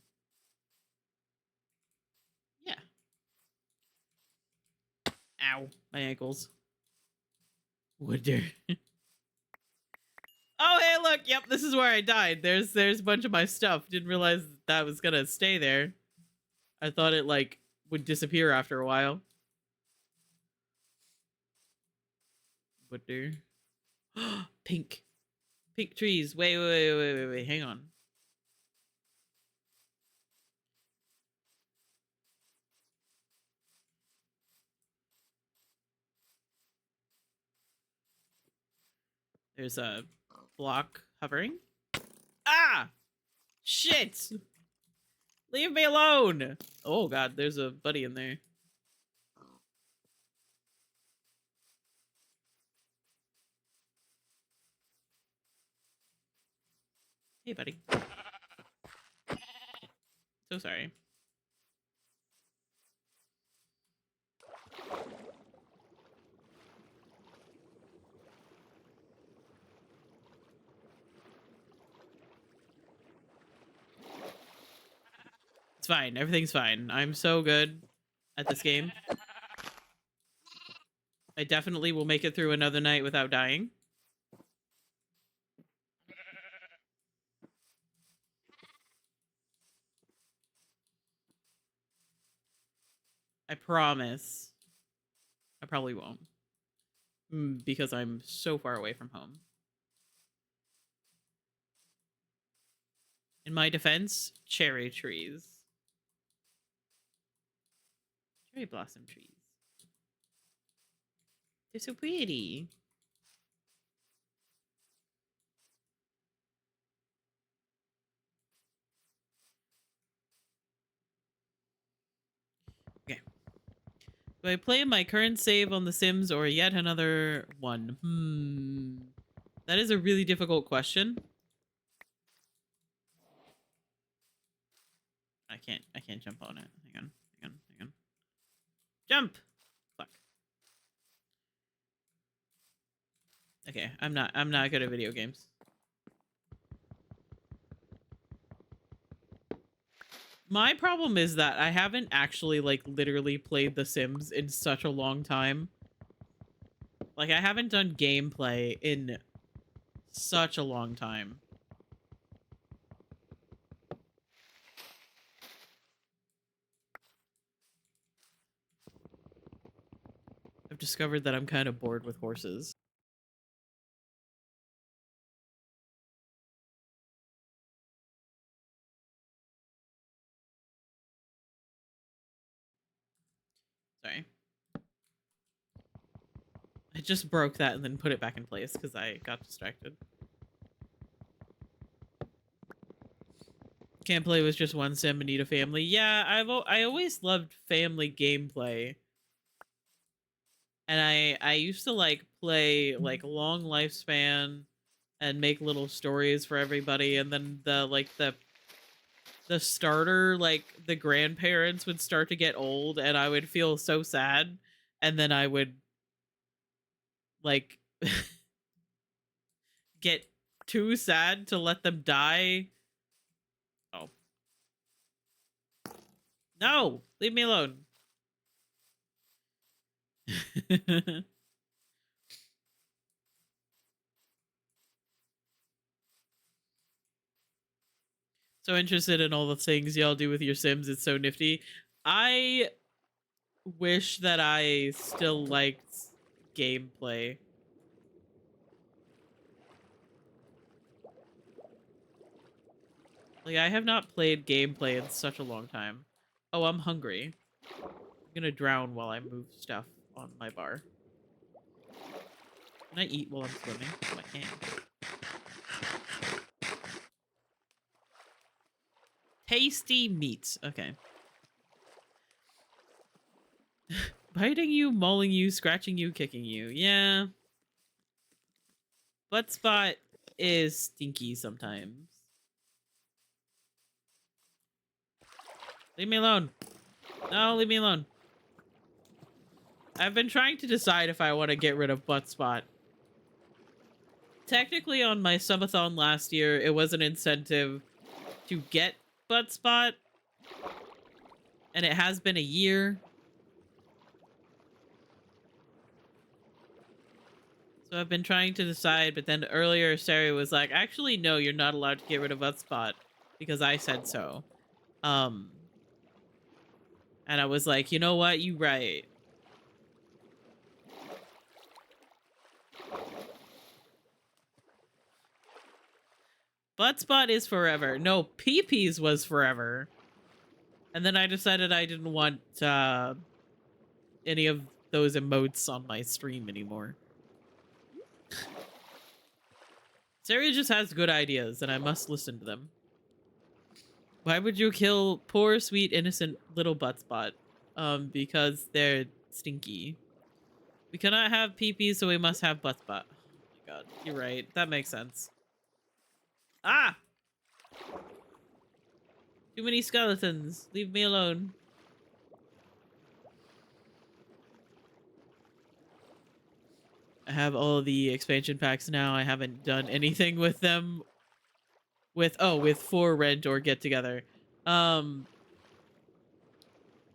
Yeah. Ow, my ankles. Wooder. Oh, hey, look. Yep, this is where I died. There's a bunch of my stuff. Didn't realize that was gonna stay there. I thought it, like, would disappear after a while. Wooder. Pink. Pink trees. Wait. Hang on. There's a block hovering. Ah! Shit! Leave me alone! Oh god, there's a buddy in there. Hey, buddy. So sorry. fine. Everything's fine. I'm so good at this game. I definitely will make it through another night without dying. I promise. I probably won't. Because I'm so far away from home. In my defense, cherry trees. Cherry blossom trees. They're so pretty. Okay. Do I play my current save on The Sims or yet another one? That is a really difficult question. I can't jump on it. Hang on. Jump! Fuck. Okay, I'm not good at video games. My problem is that I haven't actually, like, literally played The Sims in such a long time. Like, I haven't done gameplay in such a long time. I've discovered that I'm kind of bored with horses. Sorry. I just broke that and then put it back in place because I got distracted. Can't play with just one sim and need a family. Yeah, I always loved family gameplay. And I used to like play like long lifespan and make little stories for everybody, and then the starter, like the grandparents would start to get old and I would feel so sad, and then I would like get too sad to let them die. Oh. No, leave me alone. So interested in all the things y'all do with your Sims. It's so nifty. I wish that I still liked gameplay. Like, I have not played gameplay in such a long time. Oh, I'm hungry. I'm gonna drown while I move stuff on my bar. Can I eat while I'm swimming? Oh, I can. Tasty meats. Okay. Biting you, mauling you, scratching you, kicking you. Yeah. Butt spot is stinky sometimes. Leave me alone. No, leave me alone. I've been trying to decide if I want to get rid of butt spot. Technically, on my subathon last year, it was an incentive to get butt spot. And it has been a year. So I've been trying to decide, but then earlier Sari was like, actually, no, you're not allowed to get rid of butt spot because I said so. And I was like, you know what? You right. Butt spot is forever. No, pee-pees was forever. And then I decided I didn't want any of those emotes on my stream anymore. Sari just has good ideas, and I must listen to them. Why would you kill poor, sweet, innocent little butt spot? Because they're stinky. We cannot have pee-pee, so we must have butt spot. Oh my god, you're right. That makes sense. Ah! Too many skeletons. Leave me alone. I have all the expansion packs now. I haven't done anything with them. With For Rent or Get Together.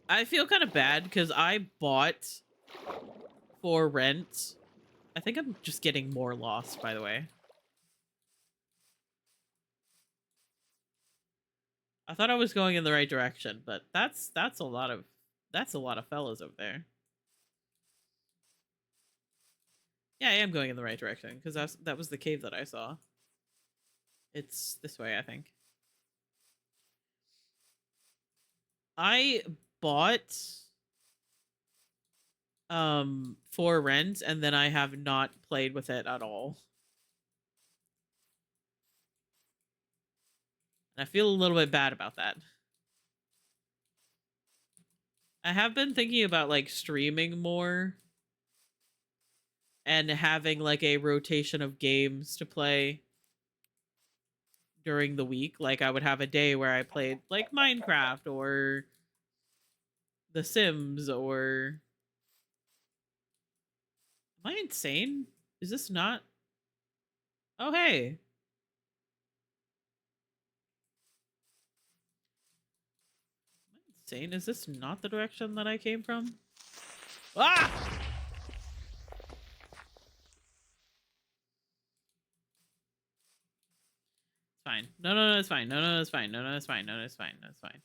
I feel kind of bad because I bought for rent. I think I'm just getting more lost, by the way. I thought I was going in the right direction, but that's a lot of fellas over there. Yeah, I am going in the right direction because that was the cave that I saw. It's this way, I think. I bought for rent and then I have not played with it at all. And I feel a little bit bad about that. I have been thinking about like streaming more and having like a rotation of games to play during the week. Like I would have a day where I played like Minecraft or The Sims or am I insane? Is this not? Oh hey. Am I insane? Is this not the direction that I came from? Ah! Fine. No, it's fine. No, it's fine. No, it's fine. No, it's fine. No, it's fine.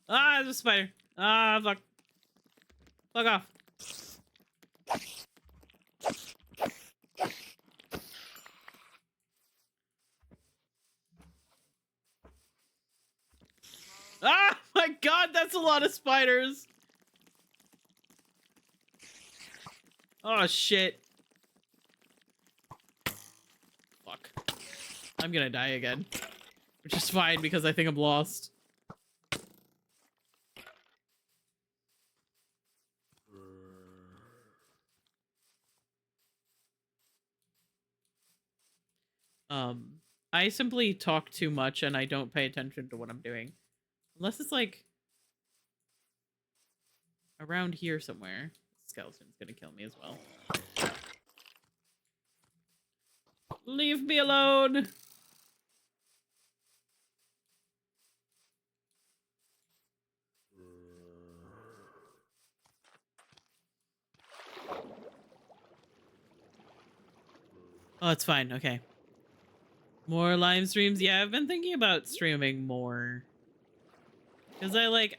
Ah, there's a spider. Ah, fuck. Fuck off. Ah, my god, that's a lot of spiders. Oh, shit. Fuck. I'm gonna die again. Which is fine because I think I'm lost. I simply talk too much and I don't pay attention to what I'm doing. Unless it's like around here somewhere. Skeleton's gonna kill me as well. Leave me alone! Oh, it's fine. Okay. More live streams? Yeah, I've been thinking about streaming more. Because I like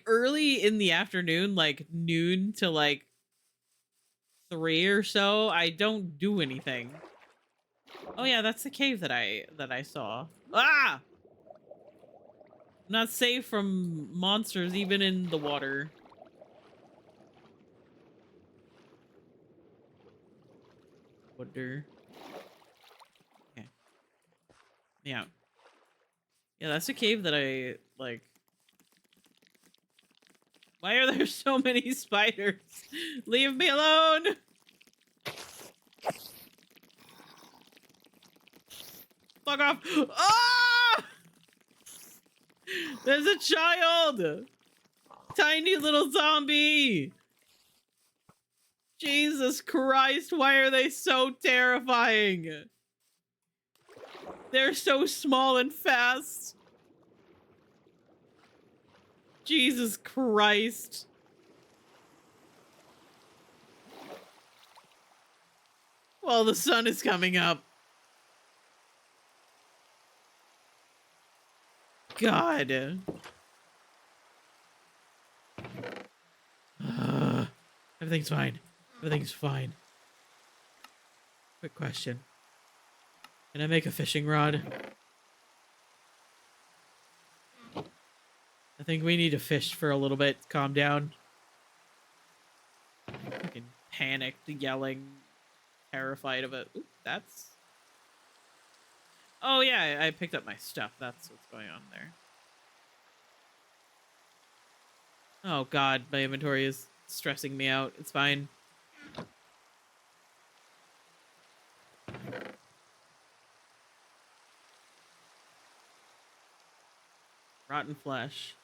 early in the afternoon, like noon to like 3 or so, I don't do anything. Oh yeah, that's the cave that I saw. Ah! I'm not safe from monsters even in the water. Water. Okay. Yeah. Yeah, that's a cave that I like. Why are there so many spiders? Leave me alone! Fuck off! Ah! There's a child! Tiny little zombie! Jesus Christ, why are they so terrifying? They're so small and fast. Jesus Christ. Well, the sun is coming up. God. Everything's fine. Everything's fine. Quick question. Can I make a fishing rod? I think we need to fish for a little bit. Calm down. Fucking panicked, yelling, terrified of it. Oop, that's... Oh yeah, I picked up my stuff. That's what's going on there. Oh god, my inventory is stressing me out. It's fine. Rotten flesh.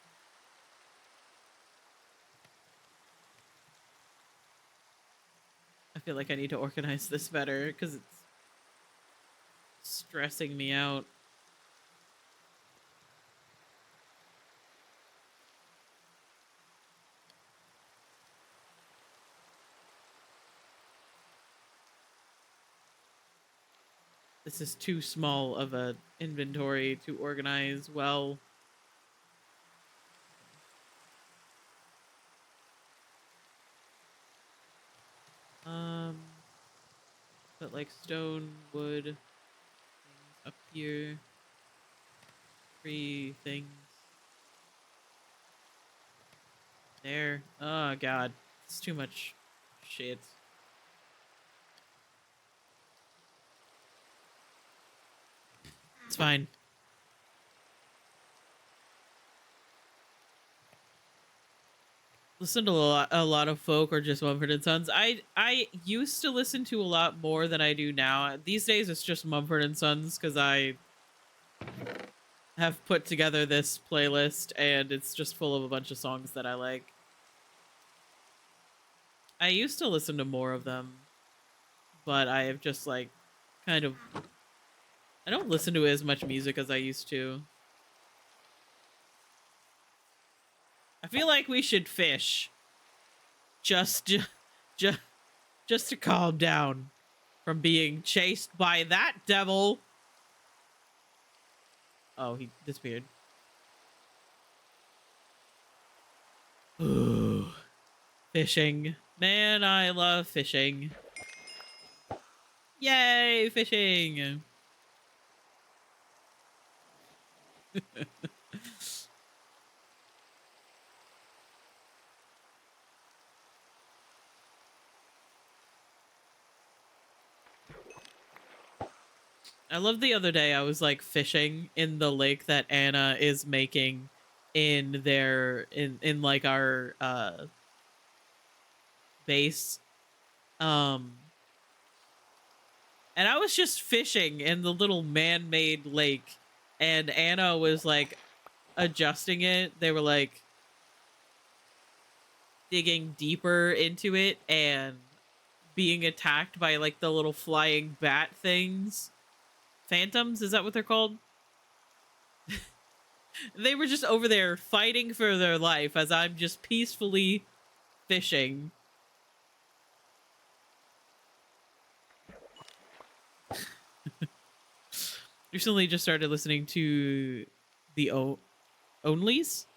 I feel like I need to organize this better because it's stressing me out. this is too small of a inventory to organize well. But like stone, wood, things up here, tree things. There. Oh god, it's too much shit. It's fine. Listen to a lot of folk or just Mumford & Sons. I used to listen to a lot more than I do now. These days it's just Mumford & Sons because I have put together this playlist and it's just full of a bunch of songs that I like. I used to listen to more of them, but I have just like kind of, I don't listen to as much music as I used to. I feel like we should fish just to calm down from being chased by that devil. Oh, he disappeared. Ooh, fishing. Man, I love fishing. Yay, fishing! I love the other day I was like fishing in the lake that Anna is making in their in like our base. And I was just fishing in the little man-made lake and Anna was like adjusting it. They were like digging deeper into it and being attacked by like the little flying bat things. Phantoms, is that what they're called? They were just over there fighting for their life as I'm just peacefully fishing. Recently just started listening to the Onlys,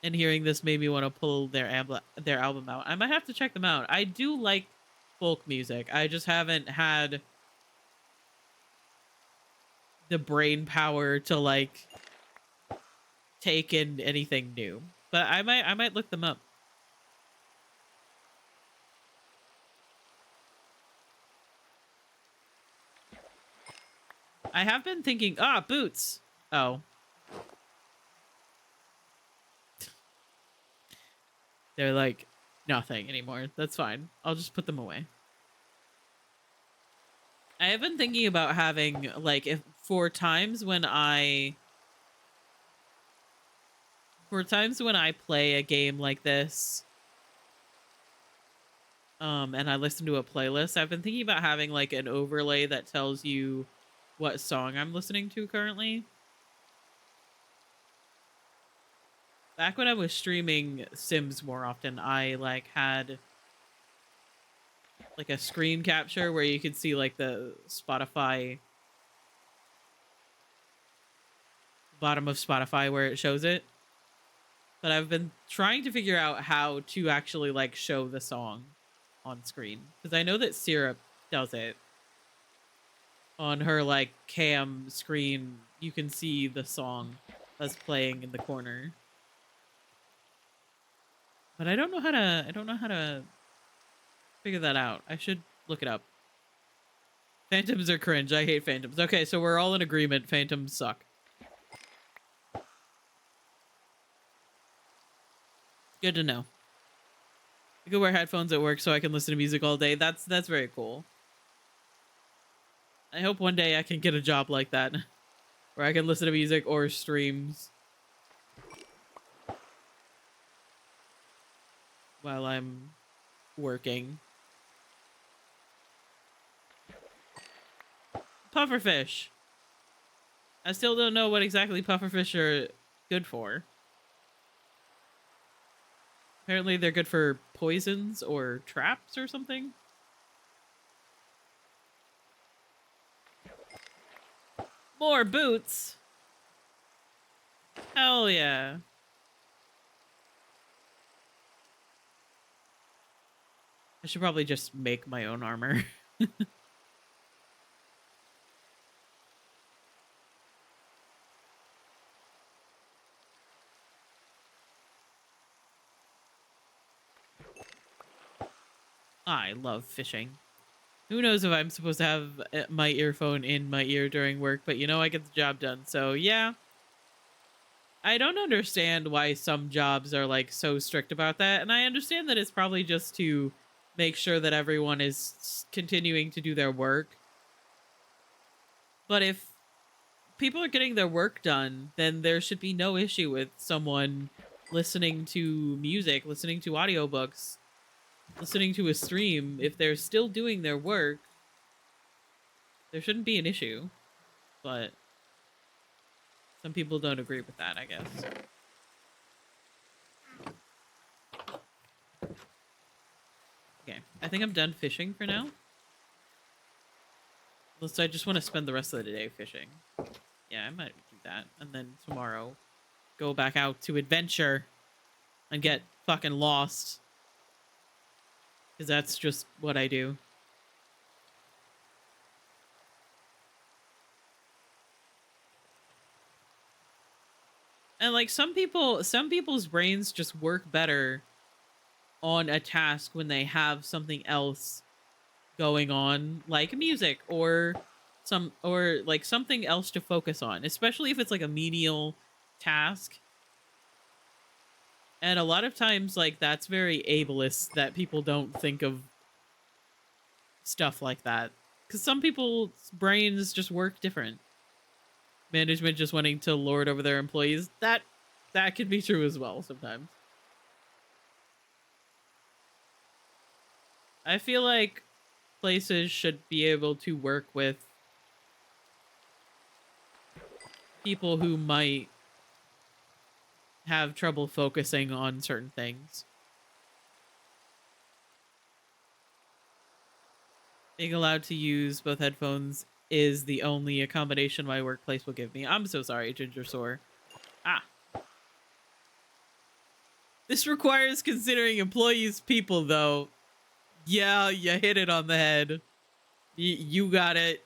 and hearing this made me want to pull their album out. I might have to check them out. I do like folk music. I just haven't had the brain power to like take in anything new, but I might look them up. I have been thinking, boots. Oh, they're like nothing anymore. That's fine. I'll just put them away. I have been thinking about having like for times when I play a game like this, and I listen to a playlist, I've been thinking about having like an overlay that tells you what song I'm listening to currently. Back when I was streaming Sims more often, I like had like a screen capture where you could see like the Spotify, bottom of Spotify where it shows it. But I've been trying to figure out how to actually like show the song on screen, because I know that Syrup does it. On her like cam screen, you can see the song that's playing in the corner. But I don't know how to figure that out. I should look it up. Phantoms are cringe. I hate phantoms. Okay, so we're all in agreement. Phantoms suck. Good to know. I could wear headphones at work so I can listen to music all day. That's very cool. I hope one day I can get a job like that, where I can listen to music or streams while I'm working. Pufferfish. I still don't know what exactly pufferfish are good for. Apparently they're good for poisons or traps or something. More boots. Hell yeah. I should probably just make my own armor. I love fishing. Who knows if I'm supposed to have my earphone in my ear during work, but you know, I get the job done. So yeah, I don't understand why some jobs are like so strict about that. And I understand that it's probably just to make sure that everyone is continuing to do their work. But if people are getting their work done, then there should be no issue with someone listening to music, listening to audiobooks, listening to a stream. If they're still doing their work, there shouldn't be an issue. But some people don't agree with that, I guess. Okay, I think I'm done fishing for now. Unless I just want to spend the rest of the day fishing. Yeah, I might do that. And then tomorrow, go back out to adventure and get fucking lost. Because that's just what I do. And like some people's brains just work better on a task when they have something else going on, like music or like something else to focus on, especially if it's like a menial task. And a lot of times like that's very ableist that people don't think of stuff like that, because some people's brains just work different. Management just wanting to lord over their employees, that could be true as well sometimes. I feel like places should be able to work with people who might have trouble focusing on certain things. Being allowed to use both headphones is the only accommodation my workplace will give me. I'm so sorry, Ginger Sore. Ah. This requires considering employees people, though. Yeah, you hit it on the head. You got it.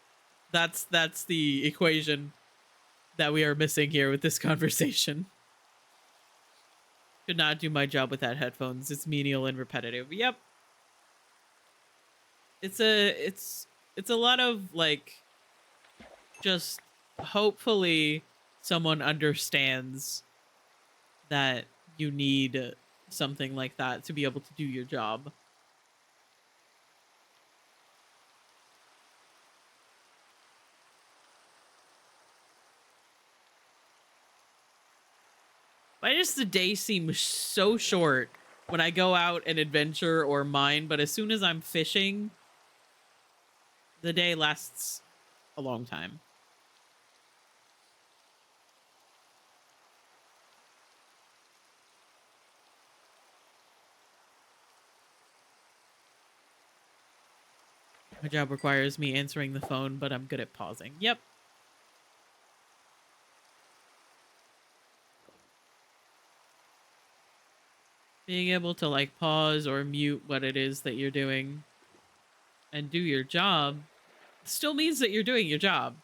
That's the equation that we are missing here with this conversation. Could not do my job without headphones. It's menial and repetitive. Yep. It's a lot of like, just hopefully someone understands that you need something like that to be able to do your job. Why does the day seem so short when I go out and adventure or mine, but as soon as I'm fishing, the day lasts a long time? My job requires me answering the phone, but I'm good at pausing. Yep. Being able to like pause or mute what it is that you're doing and do your job still means that you're doing your job.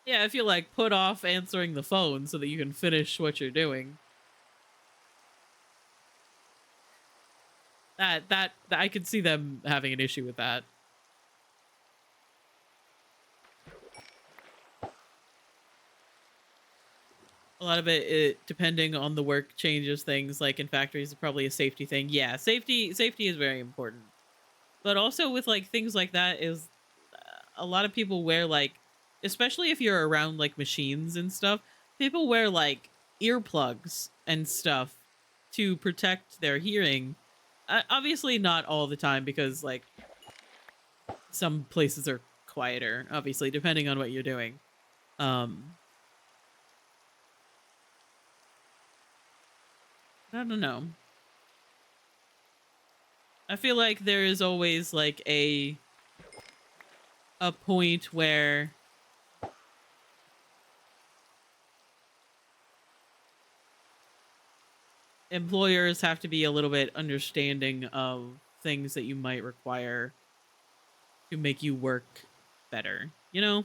Yeah, if you like put off answering the phone so that you can finish what you're doing. That I could see them having an issue with that. A lot of it, depending on the work, changes things. Like in factories, it's probably a safety thing. Yeah, safety is very important. But also with like things like that is a lot of people wear like, especially if you're around like machines and stuff, people wear like earplugs and stuff to protect their hearing. Obviously not all the time, because like some places are quieter, obviously, depending on what you're doing. I don't know. I feel like there is always like a point where employers have to be a little bit understanding of things that you might require to make you work better, you know?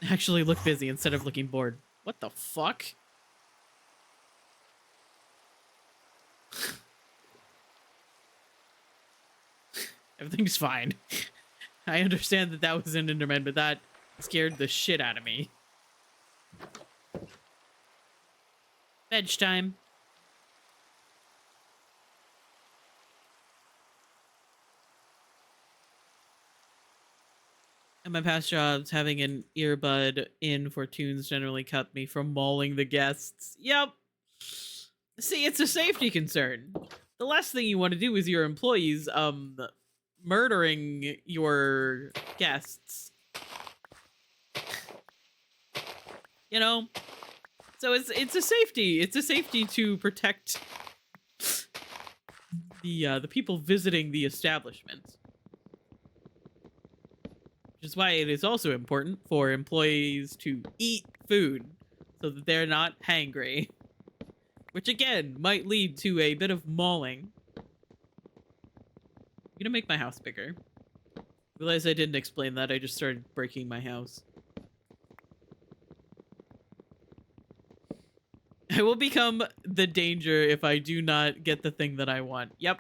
Actually look busy instead of looking bored. What the fuck? Everything's fine. I understand that that was an Enderman, but that scared the shit out of me. Veg time. At my past jobs, having an earbud in for tunes generally kept me from mauling the guests. Yep. See, it's a safety concern. The last thing you want to do is your employees, murdering your guests. You know? So it's a safety. It's a safety to protect the people visiting the establishment. Which is why it is also important for employees to eat food so that they're not hangry. Which again might lead to a bit of mauling. I'm gonna make my house bigger. Realize I didn't explain that, I just started breaking my house. I will become the danger if I do not get the thing that I want. Yep.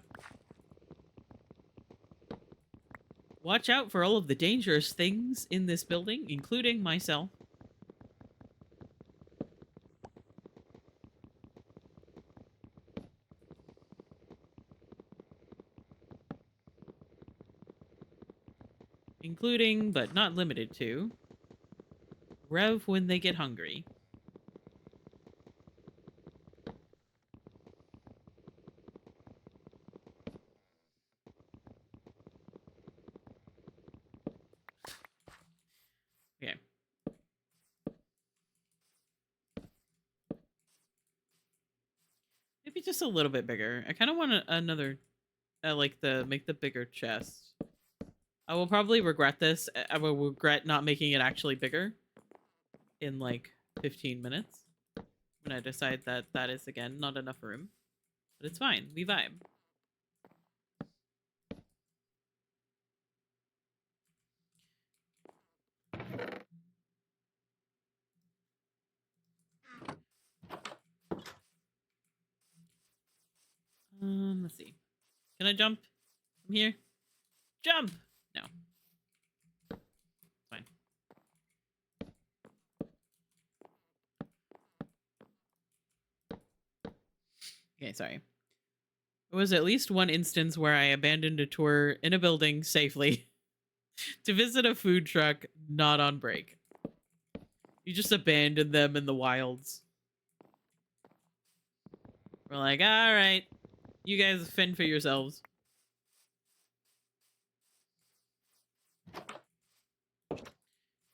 Watch out for all of the dangerous things in this building, including myself. Including, but not limited to, Rev when they get hungry. Okay. Maybe just a little bit bigger. I kind of want another, make the bigger chest. I will probably regret this. I will regret not making it actually bigger in like 15 minutes when I decide that that is again not enough room. But it's fine. We vibe. Let's see. Can I jump from here? Jump! No. Fine. Okay, sorry. There was at least one instance where I abandoned a tour in a building safely to visit a food truck not on break. You just abandon them in the wilds. We're like, alright, you guys fend for yourselves.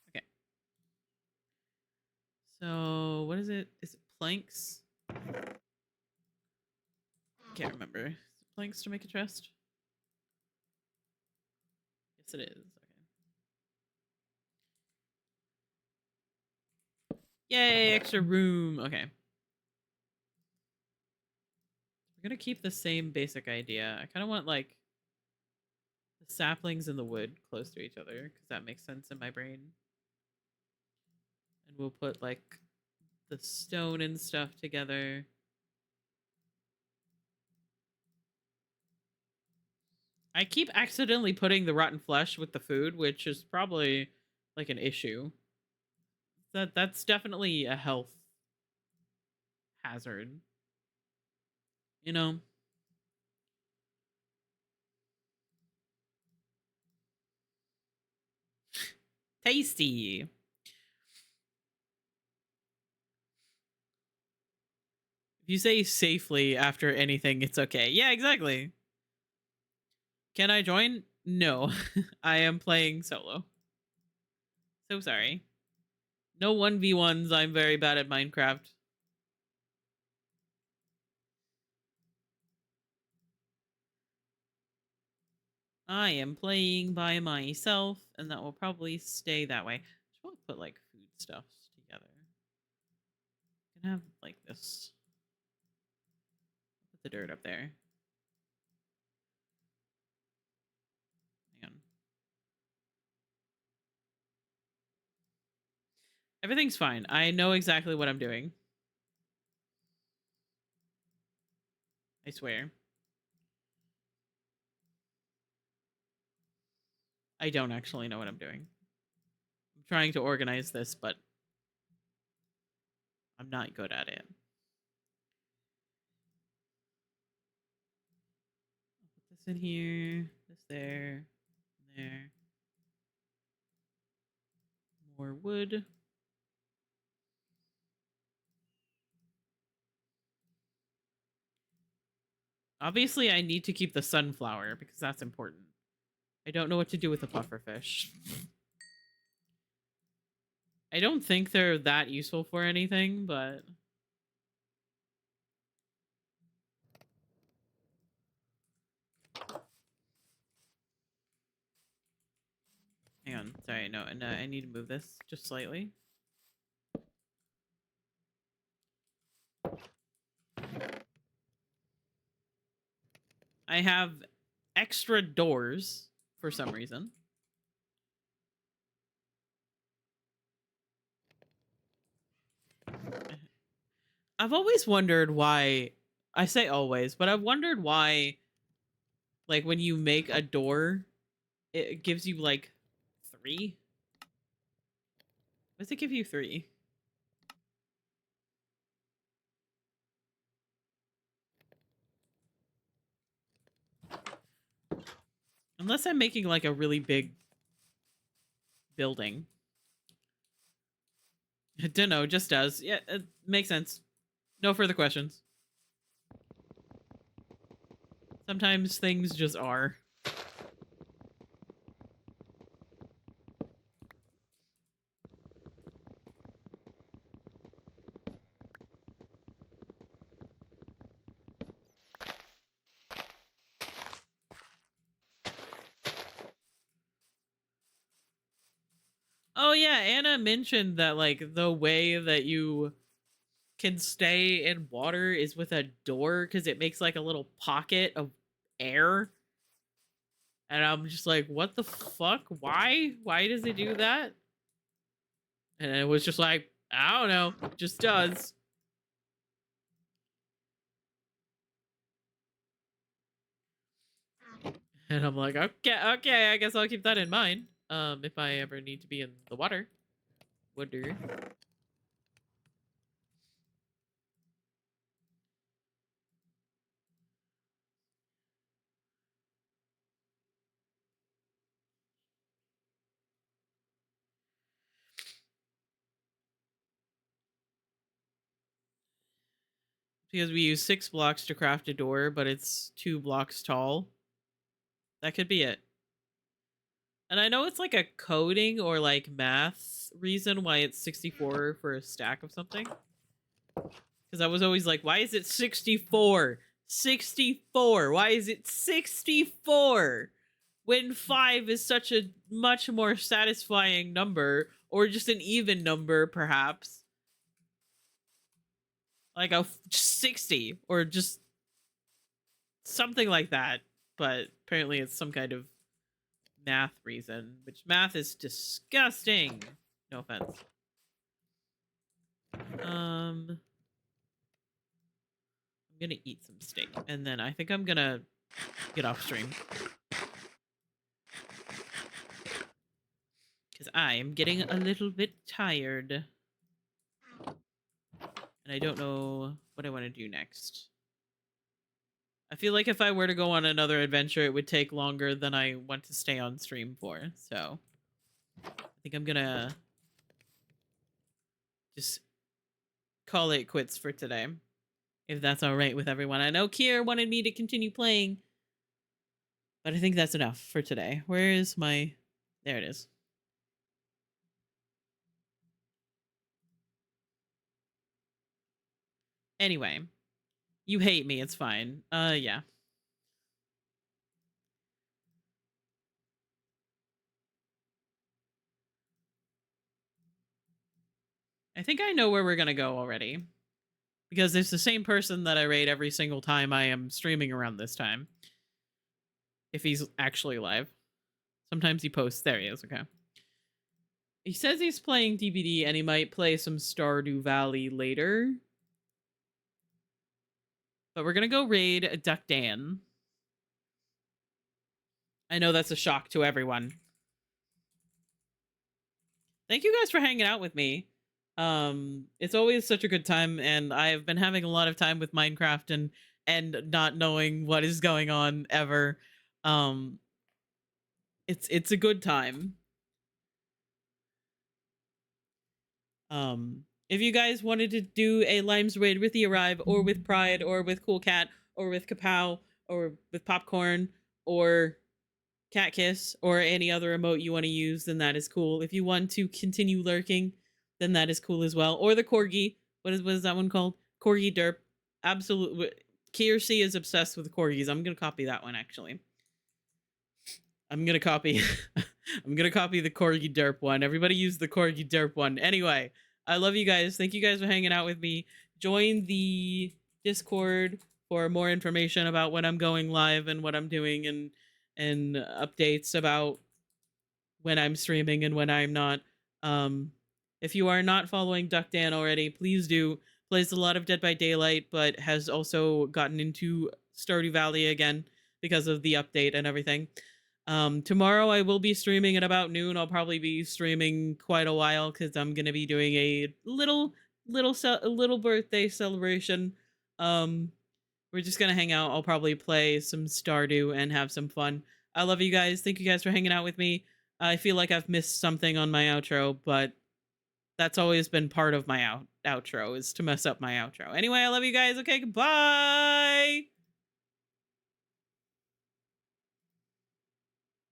Okay. So, what is it? Is it planks? Can't remember. Is it planks to make a chest? Yes, it is. Okay. Yay, extra room. Okay. We're gonna keep the same basic idea. I kind of want, like, the saplings and the wood close to each other, because that makes sense in my brain. And we'll put, like, the stone and stuff together. I keep accidentally putting the rotten flesh with the food, which is probably like an issue. That's definitely a health hazard. You know? Tasty. If you say safely after anything, it's okay. Yeah, exactly. Can I join? No. I am playing solo. So sorry. No 1v1s. I'm very bad at Minecraft. I am playing by myself, and that will probably stay that way. I just want to put like foodstuffs together. I can have like this. Put the dirt up there. Hang on. Everything's fine. I know exactly what I'm doing. I swear. I don't actually know what I'm doing. I'm trying to organize this, but I'm not good at it. I'll put this in here, this there, there. More wood. Obviously, I need to keep the sunflower because that's important. I don't know what to do with the pufferfish. I don't think they're that useful for anything, but... Hang on. Sorry, no, and I need to move this just slightly. I have extra doors for some reason. I've always wondered why... I say always, but I've wondered why, like, when you make a door, it gives you, like, 3? Why does it give you 3? Unless I'm making, like, a really big building. I don't know, just does. Yeah, it makes sense. No further questions. Sometimes things just are. Oh yeah, Anna mentioned that like the way that you can stay in water is with a door because it makes like a little pocket of air. And I'm just like, what the fuck? Why? Why does it do that? And it was just like, I don't know, it just does. And I'm like, okay, I guess I'll keep that in mind. If I ever need to be in the water. Wonder. Because we use 6 blocks to craft a door, but it's 2 blocks tall. That could be it. And I know it's like a coding or like math reason why it's 64 for a stack of something. Because I was always like, why is it 64? 64! Why is it 64? When 5 is such a much more satisfying number, or just an even number, perhaps. Like a 60, or just something like that. But apparently it's some kind of math reason, which math is disgusting. No offense. I'm gonna eat some steak, and then I think I'm gonna get off stream. Because I am getting a little bit tired. And I don't know what I want to do next. I feel like if I were to go on another adventure, it would take longer than I want to stay on stream for. So I think I'm gonna just call it quits for today. If that's alright with everyone. I know Kier wanted me to continue playing, but I think that's enough for today. Where is my... There it is. Anyway. You hate me, it's fine. Yeah. I think I know where we're gonna go already. Because it's the same person that I raid every single time I am streaming around this time. If he's actually live. Sometimes he posts. There he is, okay. He says he's playing DBD and he might play some Stardew Valley later. But we're gonna go raid Duck Dan. I know that's a shock to everyone. Thank you guys for hanging out with me. It's always such a good time, and I've been having a lot of time with Minecraft and not knowing what is going on ever. It's a good time. If you guys wanted to do a Limes raid with the Arrive, or with Pride, or with Cool Cat, or with Kapow, or with Popcorn, or Cat Kiss, or any other emote you want to use, then that is cool. If you want to continue lurking, then that is cool as well. Or the Corgi. What is that one called? Corgi Derp. Absolutely. Kiersey is obsessed with corgis. I'm gonna copy that one, actually. I'm gonna copy I'm gonna copy the Corgi Derp one. Everybody use the Corgi Derp one. Anyway, I love you guys. Thank you guys for hanging out with me. Join the Discord for more information about when I'm going live and what I'm doing, and updates about when I'm streaming and when I'm not. If you are not following Duck Dan already, please do. Plays a lot of Dead by Daylight, but has also gotten into Stardew Valley again because of the update and everything. Tomorrow I will be streaming at about noon. I'll probably be streaming quite a while because I'm gonna be doing a little birthday celebration. We're just gonna hang out. I'll probably play some Stardew and have some fun. I love you guys. Thank you guys for hanging out with me. I feel like I've missed something on my outro, but that's always been part of my outro, is to mess up my outro. Anyway, I love you guys. Okay, goodbye!